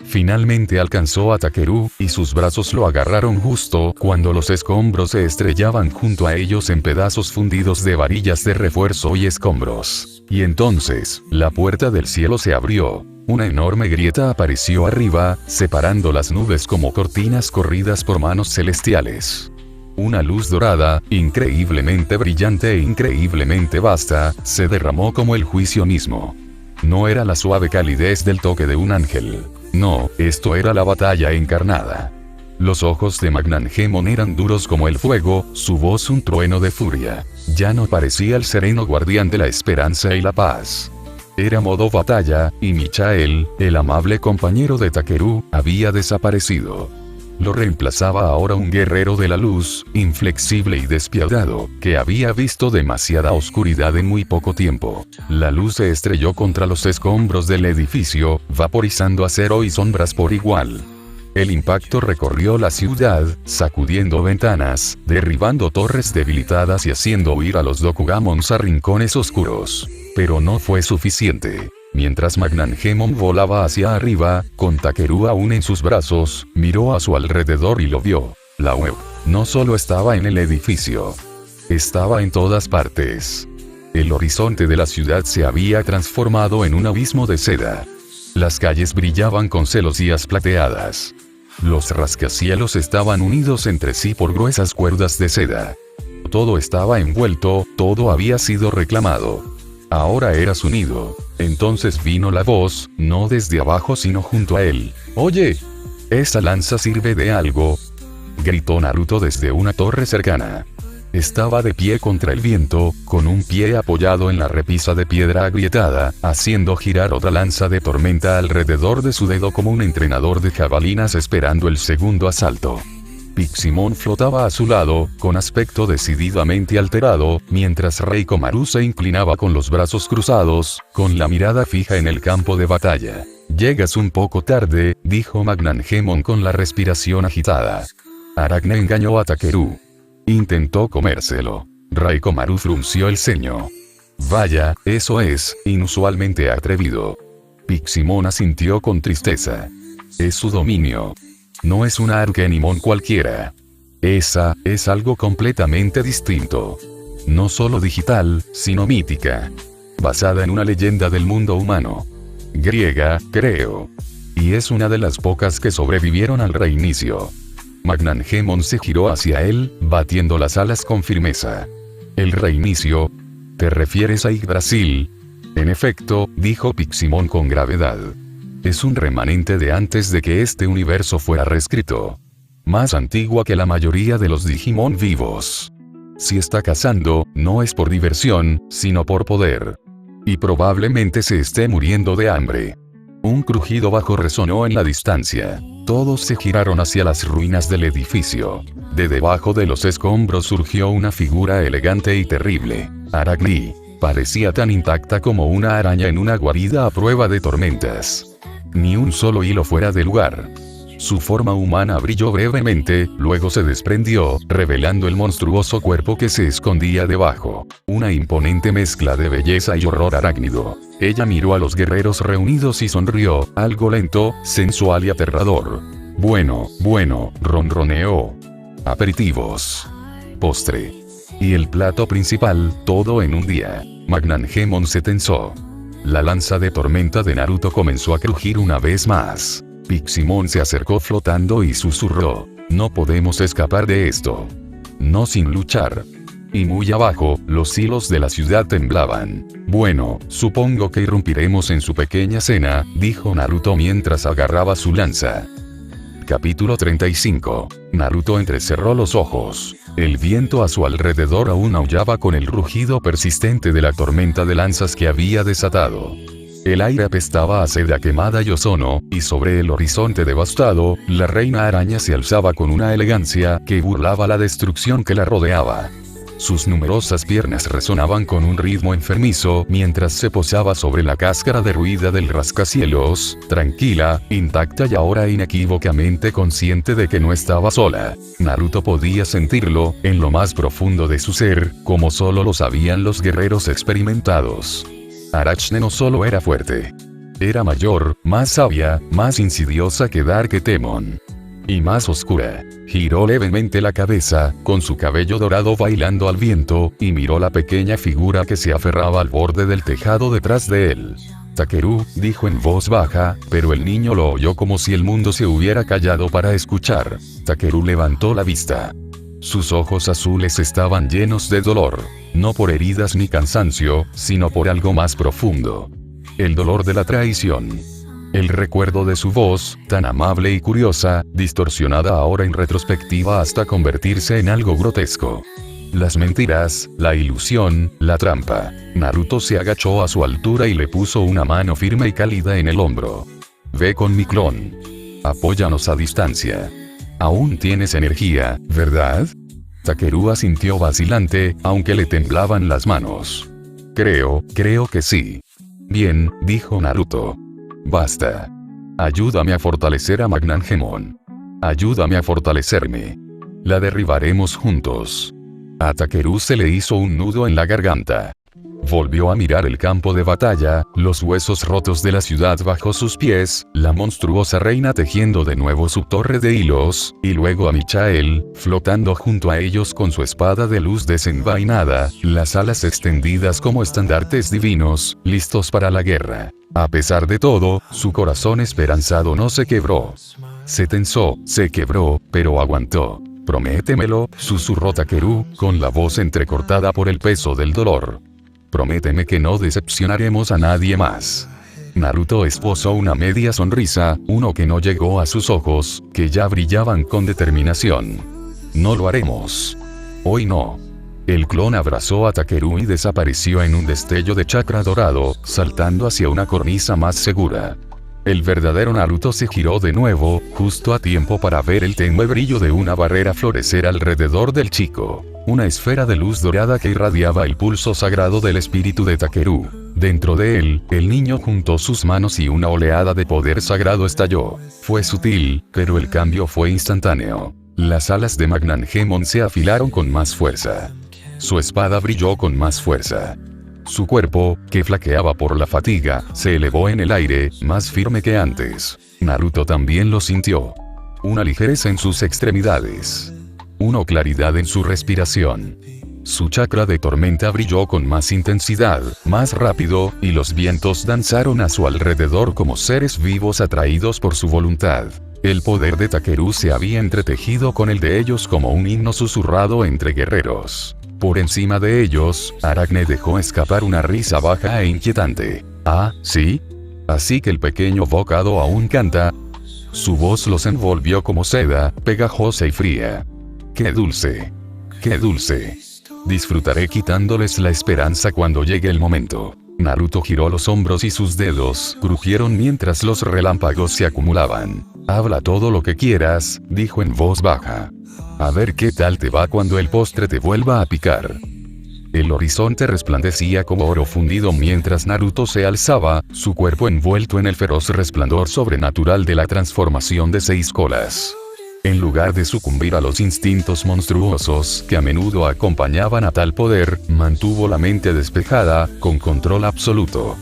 Finalmente alcanzó a Takeru, y sus brazos lo agarraron justo cuando los escombros se estrellaban junto a ellos en pedazos fundidos de varillas de refuerzo y escombros. Y entonces, la puerta del cielo se abrió. Una enorme grieta apareció arriba, separando las nubes como cortinas corridas por manos celestiales. Una luz dorada, increíblemente brillante e increíblemente vasta, se derramó como el juicio mismo. No era la suave calidez del toque de un ángel. No, esto era la batalla encarnada. Los ojos de Magnangemon eran duros como el fuego, su voz un trueno de furia. Ya no parecía el sereno guardián de la esperanza y la paz. Era modo batalla, y Michael, el amable compañero de Takeru, había desaparecido. Lo reemplazaba ahora un guerrero de la luz, inflexible y despiadado, que había visto demasiada oscuridad en muy poco tiempo. La luz se estrelló contra los escombros del edificio, vaporizando acero y sombras por igual. El impacto recorrió la ciudad, sacudiendo ventanas, derribando torres debilitadas y haciendo huir a los Dokugamons a rincones oscuros. Pero no fue suficiente. Mientras Magnangemon volaba hacia arriba, con Takeru aún en sus brazos, miró a su alrededor y lo vio. La web no solo estaba en el edificio. Estaba en todas partes. El horizonte de la ciudad se había transformado en un abismo de seda. Las calles brillaban con celosías plateadas. Los rascacielos estaban unidos entre sí por gruesas cuerdas de seda. Todo estaba envuelto, todo había sido reclamado. Ahora era su nido. Entonces vino la voz, no desde abajo sino junto a él. «Oye, ¿esa lanza sirve de algo?», gritó Naruto desde una torre cercana. Estaba de pie contra el viento, con un pie apoyado en la repisa de piedra agrietada, haciendo girar otra lanza de tormenta alrededor de su dedo como un entrenador de jabalinas esperando el segundo asalto. Piximon flotaba a su lado, con aspecto decididamente alterado, mientras Reikomaru se inclinaba con los brazos cruzados, con la mirada fija en el campo de batalla. «Llegas un poco tarde», dijo Magnangemon con la respiración agitada. Aracne engañó a Takeru. Intentó comérselo. Reikomaru frunció el ceño. «Vaya, eso es, inusualmente atrevido». Piximon asintió con tristeza. «Es su dominio. No es una Arcanimon cualquiera. Esa, es algo completamente distinto. No solo digital, sino mítica. Basada en una leyenda del mundo humano. Griega, creo. Y es una de las pocas que sobrevivieron al reinicio». Magnangemon se giró hacia él, batiendo las alas con firmeza. «¿El reinicio? ¿Te refieres a Yggdrasil?». «En efecto», dijo Piximon con gravedad. «Es un remanente de antes de que este universo fuera reescrito. Más antigua que la mayoría de los Digimon vivos. Si está cazando, no es por diversión, sino por poder. Y probablemente se esté muriendo de hambre». Un crujido bajo resonó en la distancia. Todos se giraron hacia las ruinas del edificio. De debajo de los escombros surgió una figura elegante y terrible. Aracne. Parecía tan intacta como una araña en una guarida a prueba de tormentas. Ni un solo hilo fuera de lugar. Su forma humana brilló brevemente, luego se desprendió, revelando el monstruoso cuerpo que se escondía debajo. Una imponente mezcla de belleza y horror arácnido. Ella miró a los guerreros reunidos y sonrió, algo lento, sensual y aterrador. Bueno, ronroneó. Aperitivos. Postre. Y el plato principal, todo en un día. Magnangemon se tensó. La lanza de tormenta de Naruto comenzó a crujir una vez más. Piximon se acercó flotando y susurró. No podemos escapar de esto. No sin luchar. Y muy abajo, los hilos de la ciudad temblaban. Bueno, supongo que irrumpiremos en su pequeña cena, dijo Naruto mientras agarraba su lanza. Capítulo 35. Naruto entrecerró los ojos. El viento a su alrededor aún aullaba con el rugido persistente de la tormenta de lanzas que había desatado. El aire apestaba a seda quemada y ozono, y sobre el horizonte devastado, la reina araña se alzaba con una elegancia que burlaba la destrucción que la rodeaba. Sus numerosas piernas resonaban con un ritmo enfermizo mientras se posaba sobre la cáscara derruida del rascacielos, tranquila, intacta y ahora inequívocamente consciente de que no estaba sola. Naruto podía sentirlo, en lo más profundo de su ser, como solo lo sabían los guerreros experimentados. Arachne no solo era fuerte. Era mayor, más sabia, más insidiosa que Darketemon. Y más oscura. Giró levemente la cabeza, con su cabello dorado bailando al viento, y miró la pequeña figura que se aferraba al borde del tejado detrás de él. Takeru, dijo en voz baja, pero el niño lo oyó como si el mundo se hubiera callado para escuchar. Takeru levantó la vista. Sus ojos azules estaban llenos de dolor. No por heridas ni cansancio, sino por algo más profundo. El dolor de la traición. El recuerdo de su voz, tan amable y curiosa, distorsionada ahora en retrospectiva hasta convertirse en algo grotesco. Las mentiras, la ilusión, la trampa. Naruto se agachó a su altura y le puso una mano firme y cálida en el hombro. Ve con mi clon. Apóyanos a distancia. Aún tienes energía, ¿verdad? Takeru asintió vacilante, aunque le temblaban las manos. Creo que sí. Bien, dijo Naruto. Basta. Ayúdame a fortalecer a Magnangemon. Ayúdame a fortalecerme. La derribaremos juntos. A Takeru se le hizo un nudo en la garganta. Volvió a mirar el campo de batalla, los huesos rotos de la ciudad bajo sus pies, la monstruosa reina tejiendo de nuevo su torre de hilos, y luego a Michael, flotando junto a ellos con su espada de luz desenvainada, las alas extendidas como estandartes divinos, listos para la guerra. A pesar de todo, su corazón esperanzado no se quebró. Se tensó, se quebró, pero aguantó. Prométemelo, susurró Takeru, con la voz entrecortada por el peso del dolor. Prométeme que no decepcionaremos a nadie más. Naruto esbozó una media sonrisa, uno que no llegó a sus ojos, que ya brillaban con determinación. No lo haremos. Hoy no. El clon abrazó a Takeru y desapareció en un destello de chakra dorado, saltando hacia una cornisa más segura. El verdadero Naruto se giró de nuevo, justo a tiempo para ver el tenue brillo de una barrera florecer alrededor del chico. Una esfera de luz dorada que irradiaba el pulso sagrado del espíritu de Takeru. Dentro de él, el niño juntó sus manos y una oleada de poder sagrado estalló. Fue sutil, pero el cambio fue instantáneo. Las alas de Magnangemon se afilaron con más fuerza. Su espada brilló con más fuerza. Su cuerpo, que flaqueaba por la fatiga, se elevó en el aire, más firme que antes. Naruto también lo sintió. Una ligereza en sus extremidades. Una claridad en su respiración. Su chakra de tormenta brilló con más intensidad, más rápido, y los vientos danzaron a su alrededor como seres vivos atraídos por su voluntad. El poder de Takeru se había entretejido con el de ellos como un himno susurrado entre guerreros. Por encima de ellos, Arachne dejó escapar una risa baja e inquietante. ¿Ah, sí? ¿Así que el pequeño bocado aún canta? Su voz los envolvió como seda, pegajosa y fría. ¡Qué dulce! ¡Qué dulce! Disfrutaré quitándoles la esperanza cuando llegue el momento. Naruto giró los hombros y sus dedos crujieron mientras los relámpagos se acumulaban. Habla todo lo que quieras, dijo en voz baja. A ver qué tal te va cuando el postre te vuelva a picar. El horizonte resplandecía como oro fundido mientras Naruto se alzaba, su cuerpo envuelto en el feroz resplandor sobrenatural de la transformación de 6 colas. En lugar de sucumbir a los instintos monstruosos que a menudo acompañaban a tal poder, mantuvo la mente despejada, con control absoluto.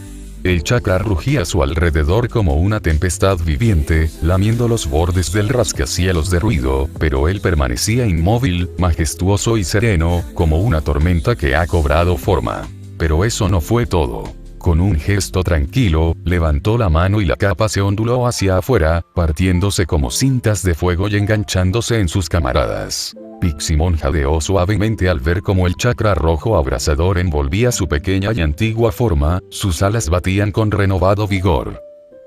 El chakra rugía a su alrededor como una tempestad viviente, lamiendo los bordes del rascacielos de ruido, pero él permanecía inmóvil, majestuoso y sereno, como una tormenta que ha cobrado forma. Pero eso no fue todo. Con un gesto tranquilo, levantó la mano y la capa se onduló hacia afuera, partiéndose como cintas de fuego y enganchándose en sus camaradas. Piximon jadeó suavemente al ver cómo el chakra rojo abrasador envolvía su pequeña y antigua forma, sus alas batían con renovado vigor.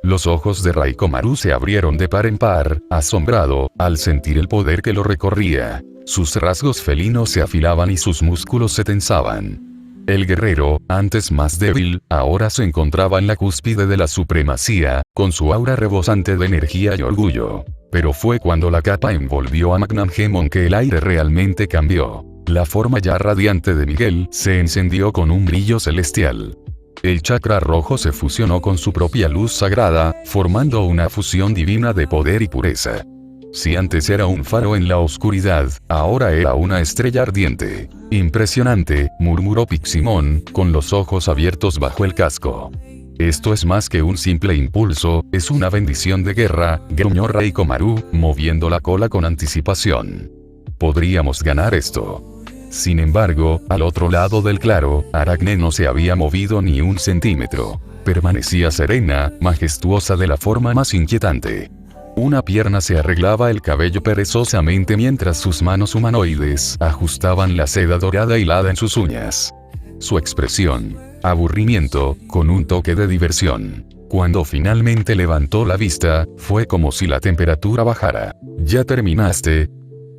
Los ojos de Raikkomaru se abrieron de par en par, asombrado, al sentir el poder que lo recorría. Sus rasgos felinos se afilaban y sus músculos se tensaban. El guerrero, antes más débil, ahora se encontraba en la cúspide de la supremacía, con su aura rebosante de energía y orgullo. Pero fue cuando la capa envolvió a Magnangemon que el aire realmente cambió. La forma ya radiante de Miguel se encendió con un brillo celestial. El chakra rojo se fusionó con su propia luz sagrada, formando una fusión divina de poder y pureza. Si antes era un faro en la oscuridad, ahora era una estrella ardiente. Impresionante, murmuró Piximon, con los ojos abiertos bajo el casco. Esto es más que un simple impulso, es una bendición de guerra, gruñó Raikkomaru, moviendo la cola con anticipación. Podríamos ganar esto. Sin embargo, al otro lado del claro, Aracne no se había movido ni un centímetro. Permanecía serena, majestuosa de la forma más inquietante. Una pierna se arreglaba el cabello perezosamente mientras sus manos humanoides ajustaban la seda dorada hilada en sus uñas. Su expresión, aburrimiento, con un toque de diversión. Cuando finalmente levantó la vista, fue como si la temperatura bajara. ¿Ya terminaste?,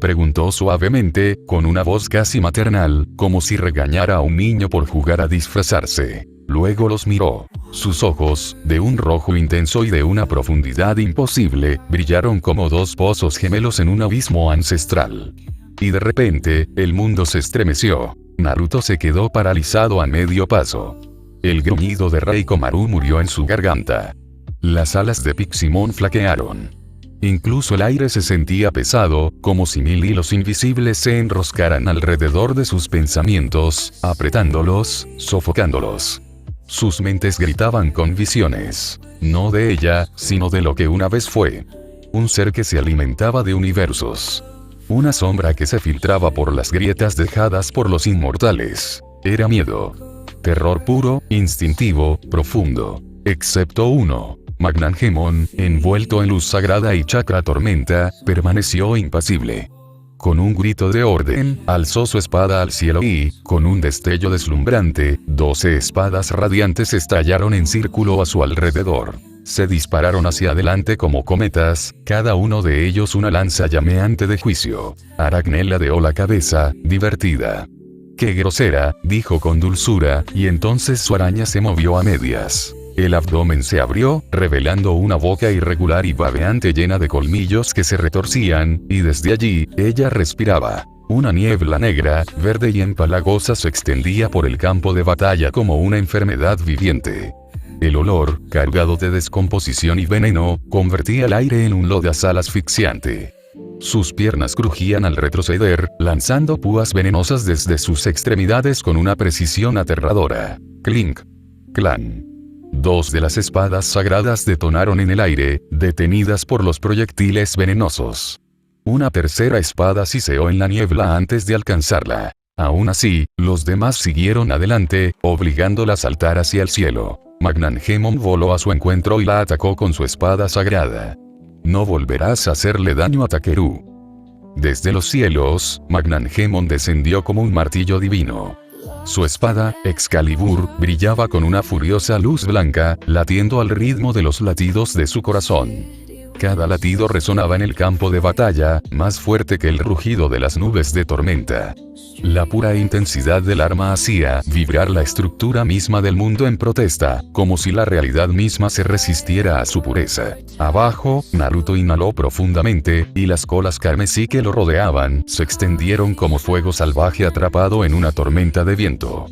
preguntó suavemente, con una voz casi maternal, como si regañara a un niño por jugar a disfrazarse. Luego los miró. Sus ojos, de un rojo intenso y de una profundidad imposible, brillaron como 2 pozos gemelos en un abismo ancestral. Y de repente, el mundo se estremeció. Naruto se quedó paralizado a medio paso. El gruñido de Raikkomaru murió en su garganta. Las alas de Piximon flaquearon. Incluso el aire se sentía pesado, como si 1000 hilos invisibles se enroscaran alrededor de sus pensamientos, apretándolos, sofocándolos. Sus mentes gritaban con visiones. No de ella, sino de lo que una vez fue. Un ser que se alimentaba de universos. Una sombra que se filtraba por las grietas dejadas por los inmortales. Era miedo. Terror puro, instintivo, profundo. Excepto uno. Magnangemon, envuelto en luz sagrada y chakra tormenta, permaneció impasible. Con un grito de orden, alzó su espada al cielo y, con un destello deslumbrante, 12 espadas radiantes estallaron en círculo a su alrededor. Se dispararon hacia adelante como cometas, cada uno de ellos una lanza llameante de juicio. Aracne ladeó la cabeza, divertida. «¡Qué grosera!», dijo con dulzura, y entonces su araña se movió a medias. El abdomen se abrió, revelando una boca irregular y babeante llena de colmillos que se retorcían, y desde allí, ella respiraba. Una niebla negra, verde y empalagosa se extendía por el campo de batalla como una enfermedad viviente. El olor, cargado de descomposición y veneno, convertía el aire en un lodazal asfixiante. Sus piernas crujían al retroceder, lanzando púas venenosas desde sus extremidades con una precisión aterradora. Clink. Clan. 2 de las espadas sagradas detonaron en el aire, detenidas por los proyectiles venenosos. Una tercera espada siseó en la niebla antes de alcanzarla. Aún así, los demás siguieron adelante, obligándola a saltar hacia el cielo. Magnangemon voló a su encuentro y la atacó con su espada sagrada. «No volverás a hacerle daño a Takeru». Desde los cielos, Magnangemon descendió como un martillo divino. Su espada, Excalibur, brillaba con una furiosa luz blanca, latiendo al ritmo de los latidos de su corazón. Cada latido resonaba en el campo de batalla, más fuerte que el rugido de las nubes de tormenta. La pura intensidad del arma hacía vibrar la estructura misma del mundo en protesta, como si la realidad misma se resistiera a su pureza. Abajo, Naruto inhaló profundamente, y las colas carmesí que lo rodeaban se extendieron como fuego salvaje atrapado en una tormenta de viento.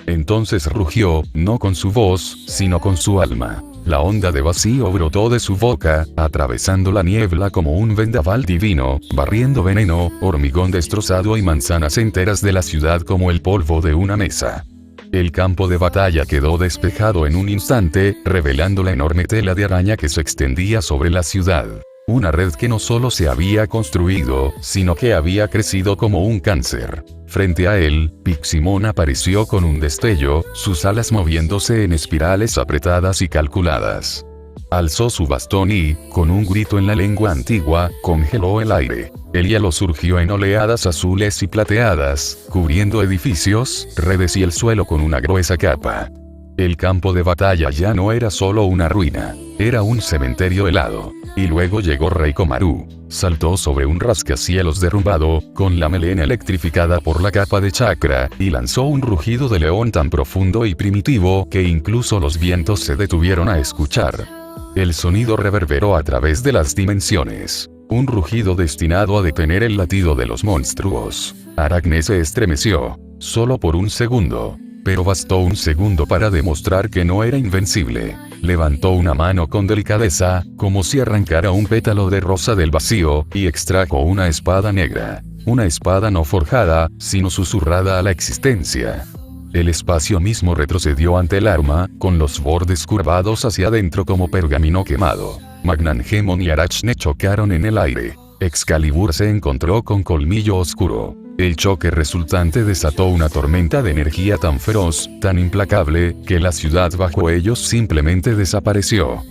Entonces rugió, no con su voz, sino con su alma. La onda de vacío brotó de su boca, atravesando la niebla como un vendaval divino, barriendo veneno, hormigón destrozado y manzanas enteras de la ciudad como el polvo de una mesa. El campo de batalla quedó despejado en un instante, revelando la enorme tela de araña que se extendía sobre la ciudad. Una red que no solo se había construido, sino que había crecido como un cáncer. Frente a él, Piximon apareció con un destello, sus alas moviéndose en espirales apretadas y calculadas. Alzó su bastón y, con un grito en la lengua antigua, congeló el aire. El hielo surgió en oleadas azules y plateadas, cubriendo edificios, redes y el suelo con una gruesa capa. El campo de batalla ya no era solo una ruina, era un cementerio helado. Y luego llegó Reikomaru. Saltó sobre un rascacielos derrumbado, con la melena electrificada por la capa de chakra, y lanzó un rugido de león tan profundo y primitivo que incluso los vientos se detuvieron a escuchar. El sonido reverberó a través de las dimensiones. Un rugido destinado a detener el latido de los monstruos. Aracne se estremeció. Solo por un segundo. Pero bastó un segundo para demostrar que no era invencible. Levantó una mano con delicadeza, como si arrancara un pétalo de rosa del vacío, y extrajo una espada negra. Una espada no forjada, sino susurrada a la existencia. El espacio mismo retrocedió ante el arma, con los bordes curvados hacia adentro como pergamino quemado. Magnangemon y Arachne chocaron en el aire. Excalibur se encontró con Colmillo Oscuro. El choque resultante desató una tormenta de energía tan feroz, tan implacable, que la ciudad bajo ellos simplemente desapareció.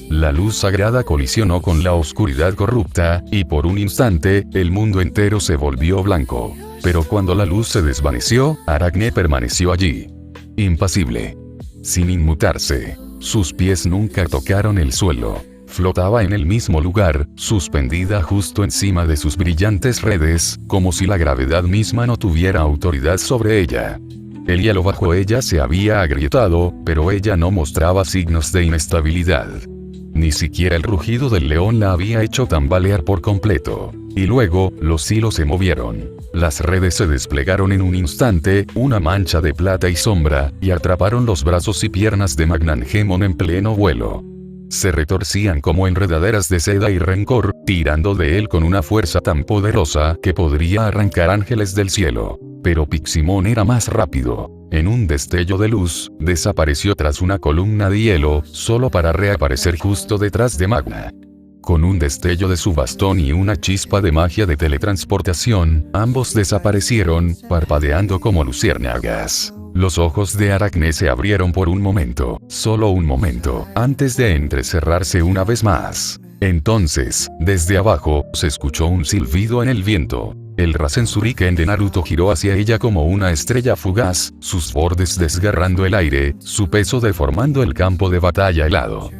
La luz sagrada colisionó con la oscuridad corrupta, y por un instante, el mundo entero se volvió blanco. Pero cuando la luz se desvaneció, Aracne permaneció allí. Impasible. Sin inmutarse. Sus pies nunca tocaron el suelo. Flotaba en el mismo lugar, suspendida justo encima de sus brillantes redes, como si la gravedad misma no tuviera autoridad sobre ella. El hielo bajo ella se había agrietado, pero ella no mostraba signos de inestabilidad. Ni siquiera el rugido del león la había hecho tambalear por completo. Y luego, los hilos se movieron. Las redes se desplegaron en un instante, una mancha de plata y sombra, y atraparon los brazos y piernas de Magnangemon en pleno vuelo. Se retorcían como enredaderas de seda y rencor, tirando de él con una fuerza tan poderosa que podría arrancar ángeles del cielo. Pero Piximon era más rápido. En un destello de luz, desapareció tras una columna de hielo, solo para reaparecer justo detrás de Magna. Con un destello de su bastón y una chispa de magia de teletransportación, ambos desaparecieron, parpadeando como luciérnagas. Los ojos de Aracne se abrieron por un momento, solo un momento, antes de entrecerrarse una vez más. Entonces, desde abajo, se escuchó un silbido en el viento. El Rasen Shuriken de Naruto giró hacia ella como una estrella fugaz, sus bordes desgarrando el aire, su peso deformando el campo de batalla helado.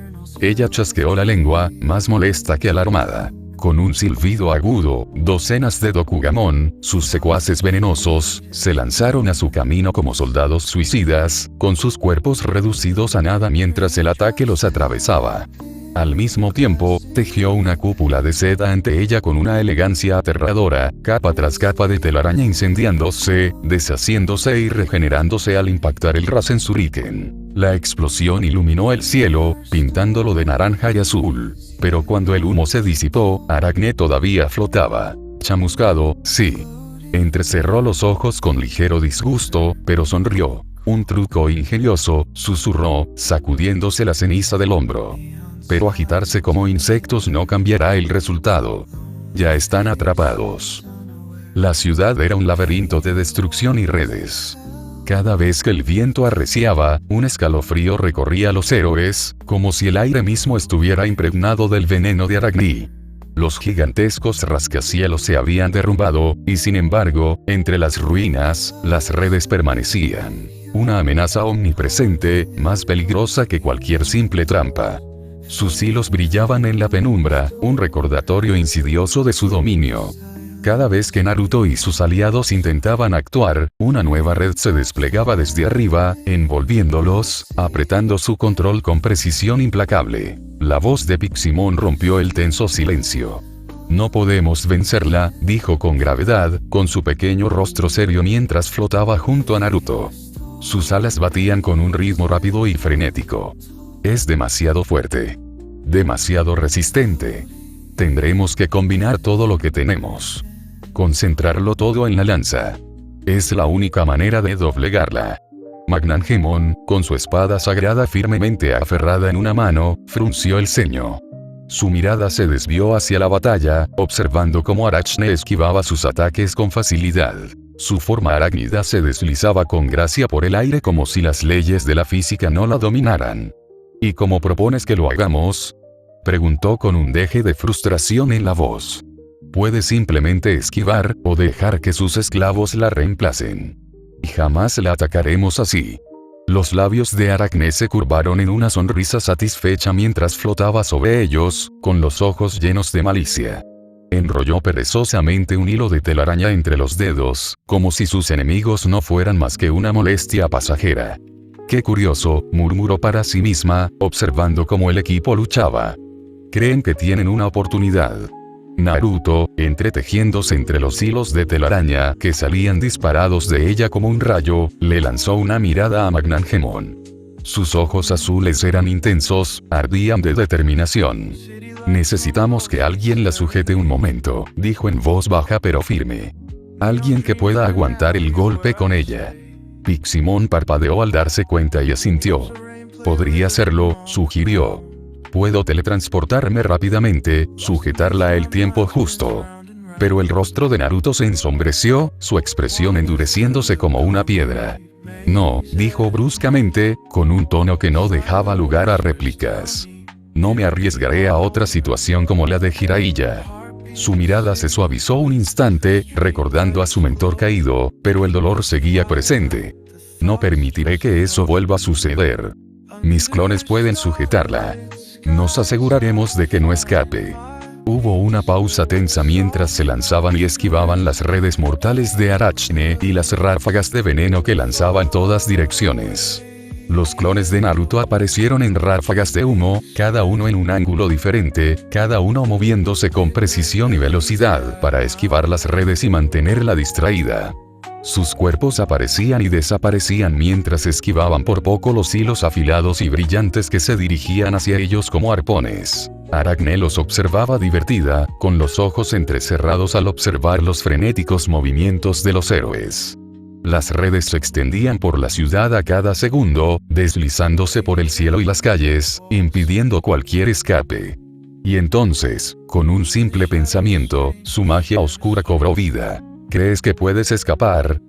Ella chasqueó la lengua, más molesta que alarmada. Con un silbido agudo, docenas de Dokugamon, sus secuaces venenosos, se lanzaron a su camino como soldados suicidas, con sus cuerpos reducidos a nada mientras el ataque los atravesaba. Al mismo tiempo, tejió una cúpula de seda ante ella con una elegancia aterradora, capa tras capa de telaraña incendiándose, deshaciéndose y regenerándose al impactar el Rasen Shuriken. La explosión iluminó el cielo, pintándolo de naranja y azul. Pero cuando el humo se disipó, Aracne todavía flotaba. Chamuscado, sí. Entrecerró los ojos con ligero disgusto, pero sonrió. Un truco ingenioso, susurró, sacudiéndose la ceniza del hombro. Pero agitarse como insectos no cambiará el resultado. Ya están atrapados. La ciudad era un laberinto de destrucción y redes. Cada vez que el viento arreciaba, un escalofrío recorría a los héroes, como si el aire mismo estuviera impregnado del veneno de Aracne. Los gigantescos rascacielos se habían derrumbado, y sin embargo, entre las ruinas, las redes permanecían. Una amenaza omnipresente, más peligrosa que cualquier simple trampa. Sus hilos brillaban en la penumbra, un recordatorio insidioso de su dominio. Cada vez que Naruto y sus aliados intentaban actuar, una nueva red se desplegaba desde arriba, envolviéndolos, apretando su control con precisión implacable. La voz de Piximon rompió el tenso silencio. No podemos vencerla, dijo con gravedad, con su pequeño rostro serio mientras flotaba junto a Naruto. Sus alas batían con un ritmo rápido y frenético. Es demasiado fuerte. Demasiado resistente. Tendremos que combinar todo lo que tenemos. Concentrarlo todo en la lanza. Es la única manera de doblegarla. Magnangemon, con su espada sagrada firmemente aferrada en una mano, frunció el ceño. Su mirada se desvió hacia la batalla, observando cómo Arachne esquivaba sus ataques con facilidad. Su forma arácnida se deslizaba con gracia por el aire como si las leyes de la física no la dominaran. ¿Y cómo propones que lo hagamos?, preguntó con un deje de frustración en la voz. Puede simplemente esquivar, o dejar que sus esclavos la reemplacen. Y jamás la atacaremos así. Los labios de Arachne se curvaron en una sonrisa satisfecha mientras flotaba sobre ellos, con los ojos llenos de malicia. Enrolló perezosamente un hilo de telaraña entre los dedos, como si sus enemigos no fueran más que una molestia pasajera. «Qué curioso», murmuró para sí misma, observando cómo el equipo luchaba. Creen que tienen una oportunidad. Naruto, entretejiéndose entre los hilos de telaraña que salían disparados de ella como un rayo, le lanzó una mirada a Magnangemon. Sus ojos azules eran intensos, ardían de determinación. «Necesitamos que alguien la sujete un momento», dijo en voz baja pero firme. «Alguien que pueda aguantar el golpe con ella». Piximon parpadeó al darse cuenta y asintió. «Podría hacerlo», sugirió. «Puedo teletransportarme rápidamente, sujetarla el tiempo justo». Pero el rostro de Naruto se ensombreció, su expresión endureciéndose como una piedra. «No», dijo bruscamente, con un tono que no dejaba lugar a réplicas. «No me arriesgaré a otra situación como la de Jiraiya». Su mirada se suavizó un instante, recordando a su mentor caído, pero el dolor seguía presente. «No permitiré que eso vuelva a suceder. Mis clones pueden sujetarla. Nos aseguraremos de que no escape». Hubo una pausa tensa mientras se lanzaban y esquivaban las redes mortales de Arachne y las ráfagas de veneno que lanzaba en todas direcciones. Los clones de Naruto aparecieron en ráfagas de humo, cada uno en un ángulo diferente, cada uno moviéndose con precisión y velocidad para esquivar las redes y mantenerla distraída. Sus cuerpos aparecían y desaparecían mientras esquivaban por poco los hilos afilados y brillantes que se dirigían hacia ellos como arpones. Arachne los observaba divertida, con los ojos entrecerrados al observar los frenéticos movimientos de los héroes. Las redes se extendían por la ciudad a cada segundo, deslizándose por el cielo y las calles, impidiendo cualquier escape. Y entonces, con un simple pensamiento, su magia oscura cobró vida. «¿Crees que puedes escapar?»,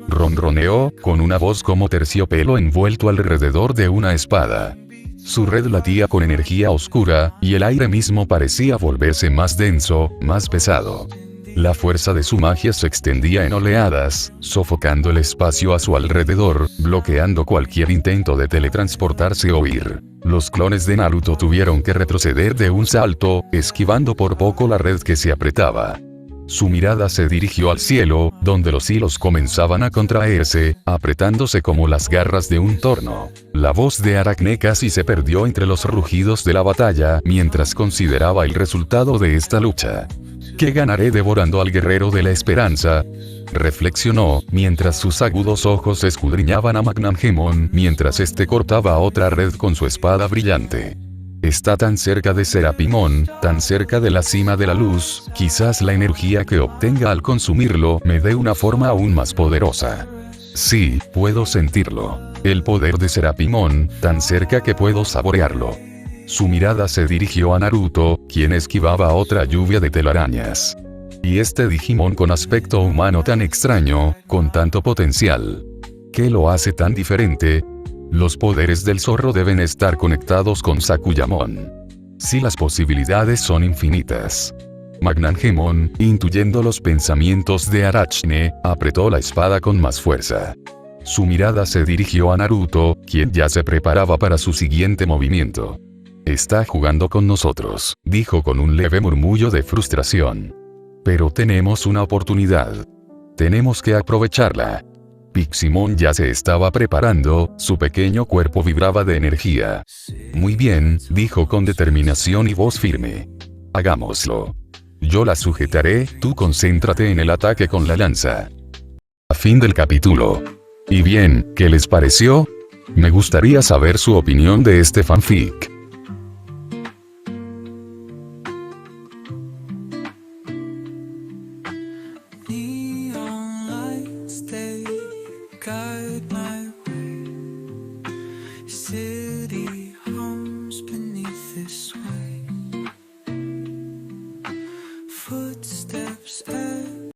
ronroneó, con una voz como terciopelo envuelto alrededor de una espada. Su red latía con energía oscura, y el aire mismo parecía volverse más denso, más pesado. La fuerza de su magia se extendía en oleadas, sofocando el espacio a su alrededor, bloqueando cualquier intento de teletransportarse o huir. Los clones de Naruto tuvieron que retroceder de un salto, esquivando por poco la red que se apretaba. Su mirada se dirigió al cielo, donde los hilos comenzaban a contraerse, apretándose como las garras de un torno. La voz de Arachne casi se perdió entre los rugidos de la batalla mientras consideraba el resultado de esta lucha. «¿Qué ganaré devorando al guerrero de la esperanza?», reflexionó, mientras sus agudos ojos escudriñaban a Magnangemon mientras este cortaba otra red con su espada brillante. «Está tan cerca de Serapimon, tan cerca de la cima de la luz, quizás la energía que obtenga al consumirlo me dé una forma aún más poderosa. Sí, puedo sentirlo. El poder de Serapimon, tan cerca que puedo saborearlo». Su mirada se dirigió a Naruto, quien esquivaba otra lluvia de telarañas. «Y este Digimon con aspecto humano tan extraño, con tanto potencial. ¿Qué lo hace tan diferente?». Los poderes del zorro deben estar conectados con Sakuyamon. Sí, las posibilidades son infinitas. Magnangemon, intuyendo los pensamientos de Arachne, apretó la espada con más fuerza. Su mirada se dirigió a Naruto, quien ya se preparaba para su siguiente movimiento. Está jugando con nosotros, dijo con un leve murmullo de frustración. Pero tenemos una oportunidad. Tenemos que aprovecharla. Piximon ya se estaba preparando, su pequeño cuerpo vibraba de energía. Muy bien, dijo con determinación y voz firme. Hagámoslo. Yo la sujetaré, tú concéntrate en el ataque con la lanza. A fin del capítulo. Y bien, ¿qué les pareció? Me gustaría saber su opinión de este fanfic. Neon lights, they guide my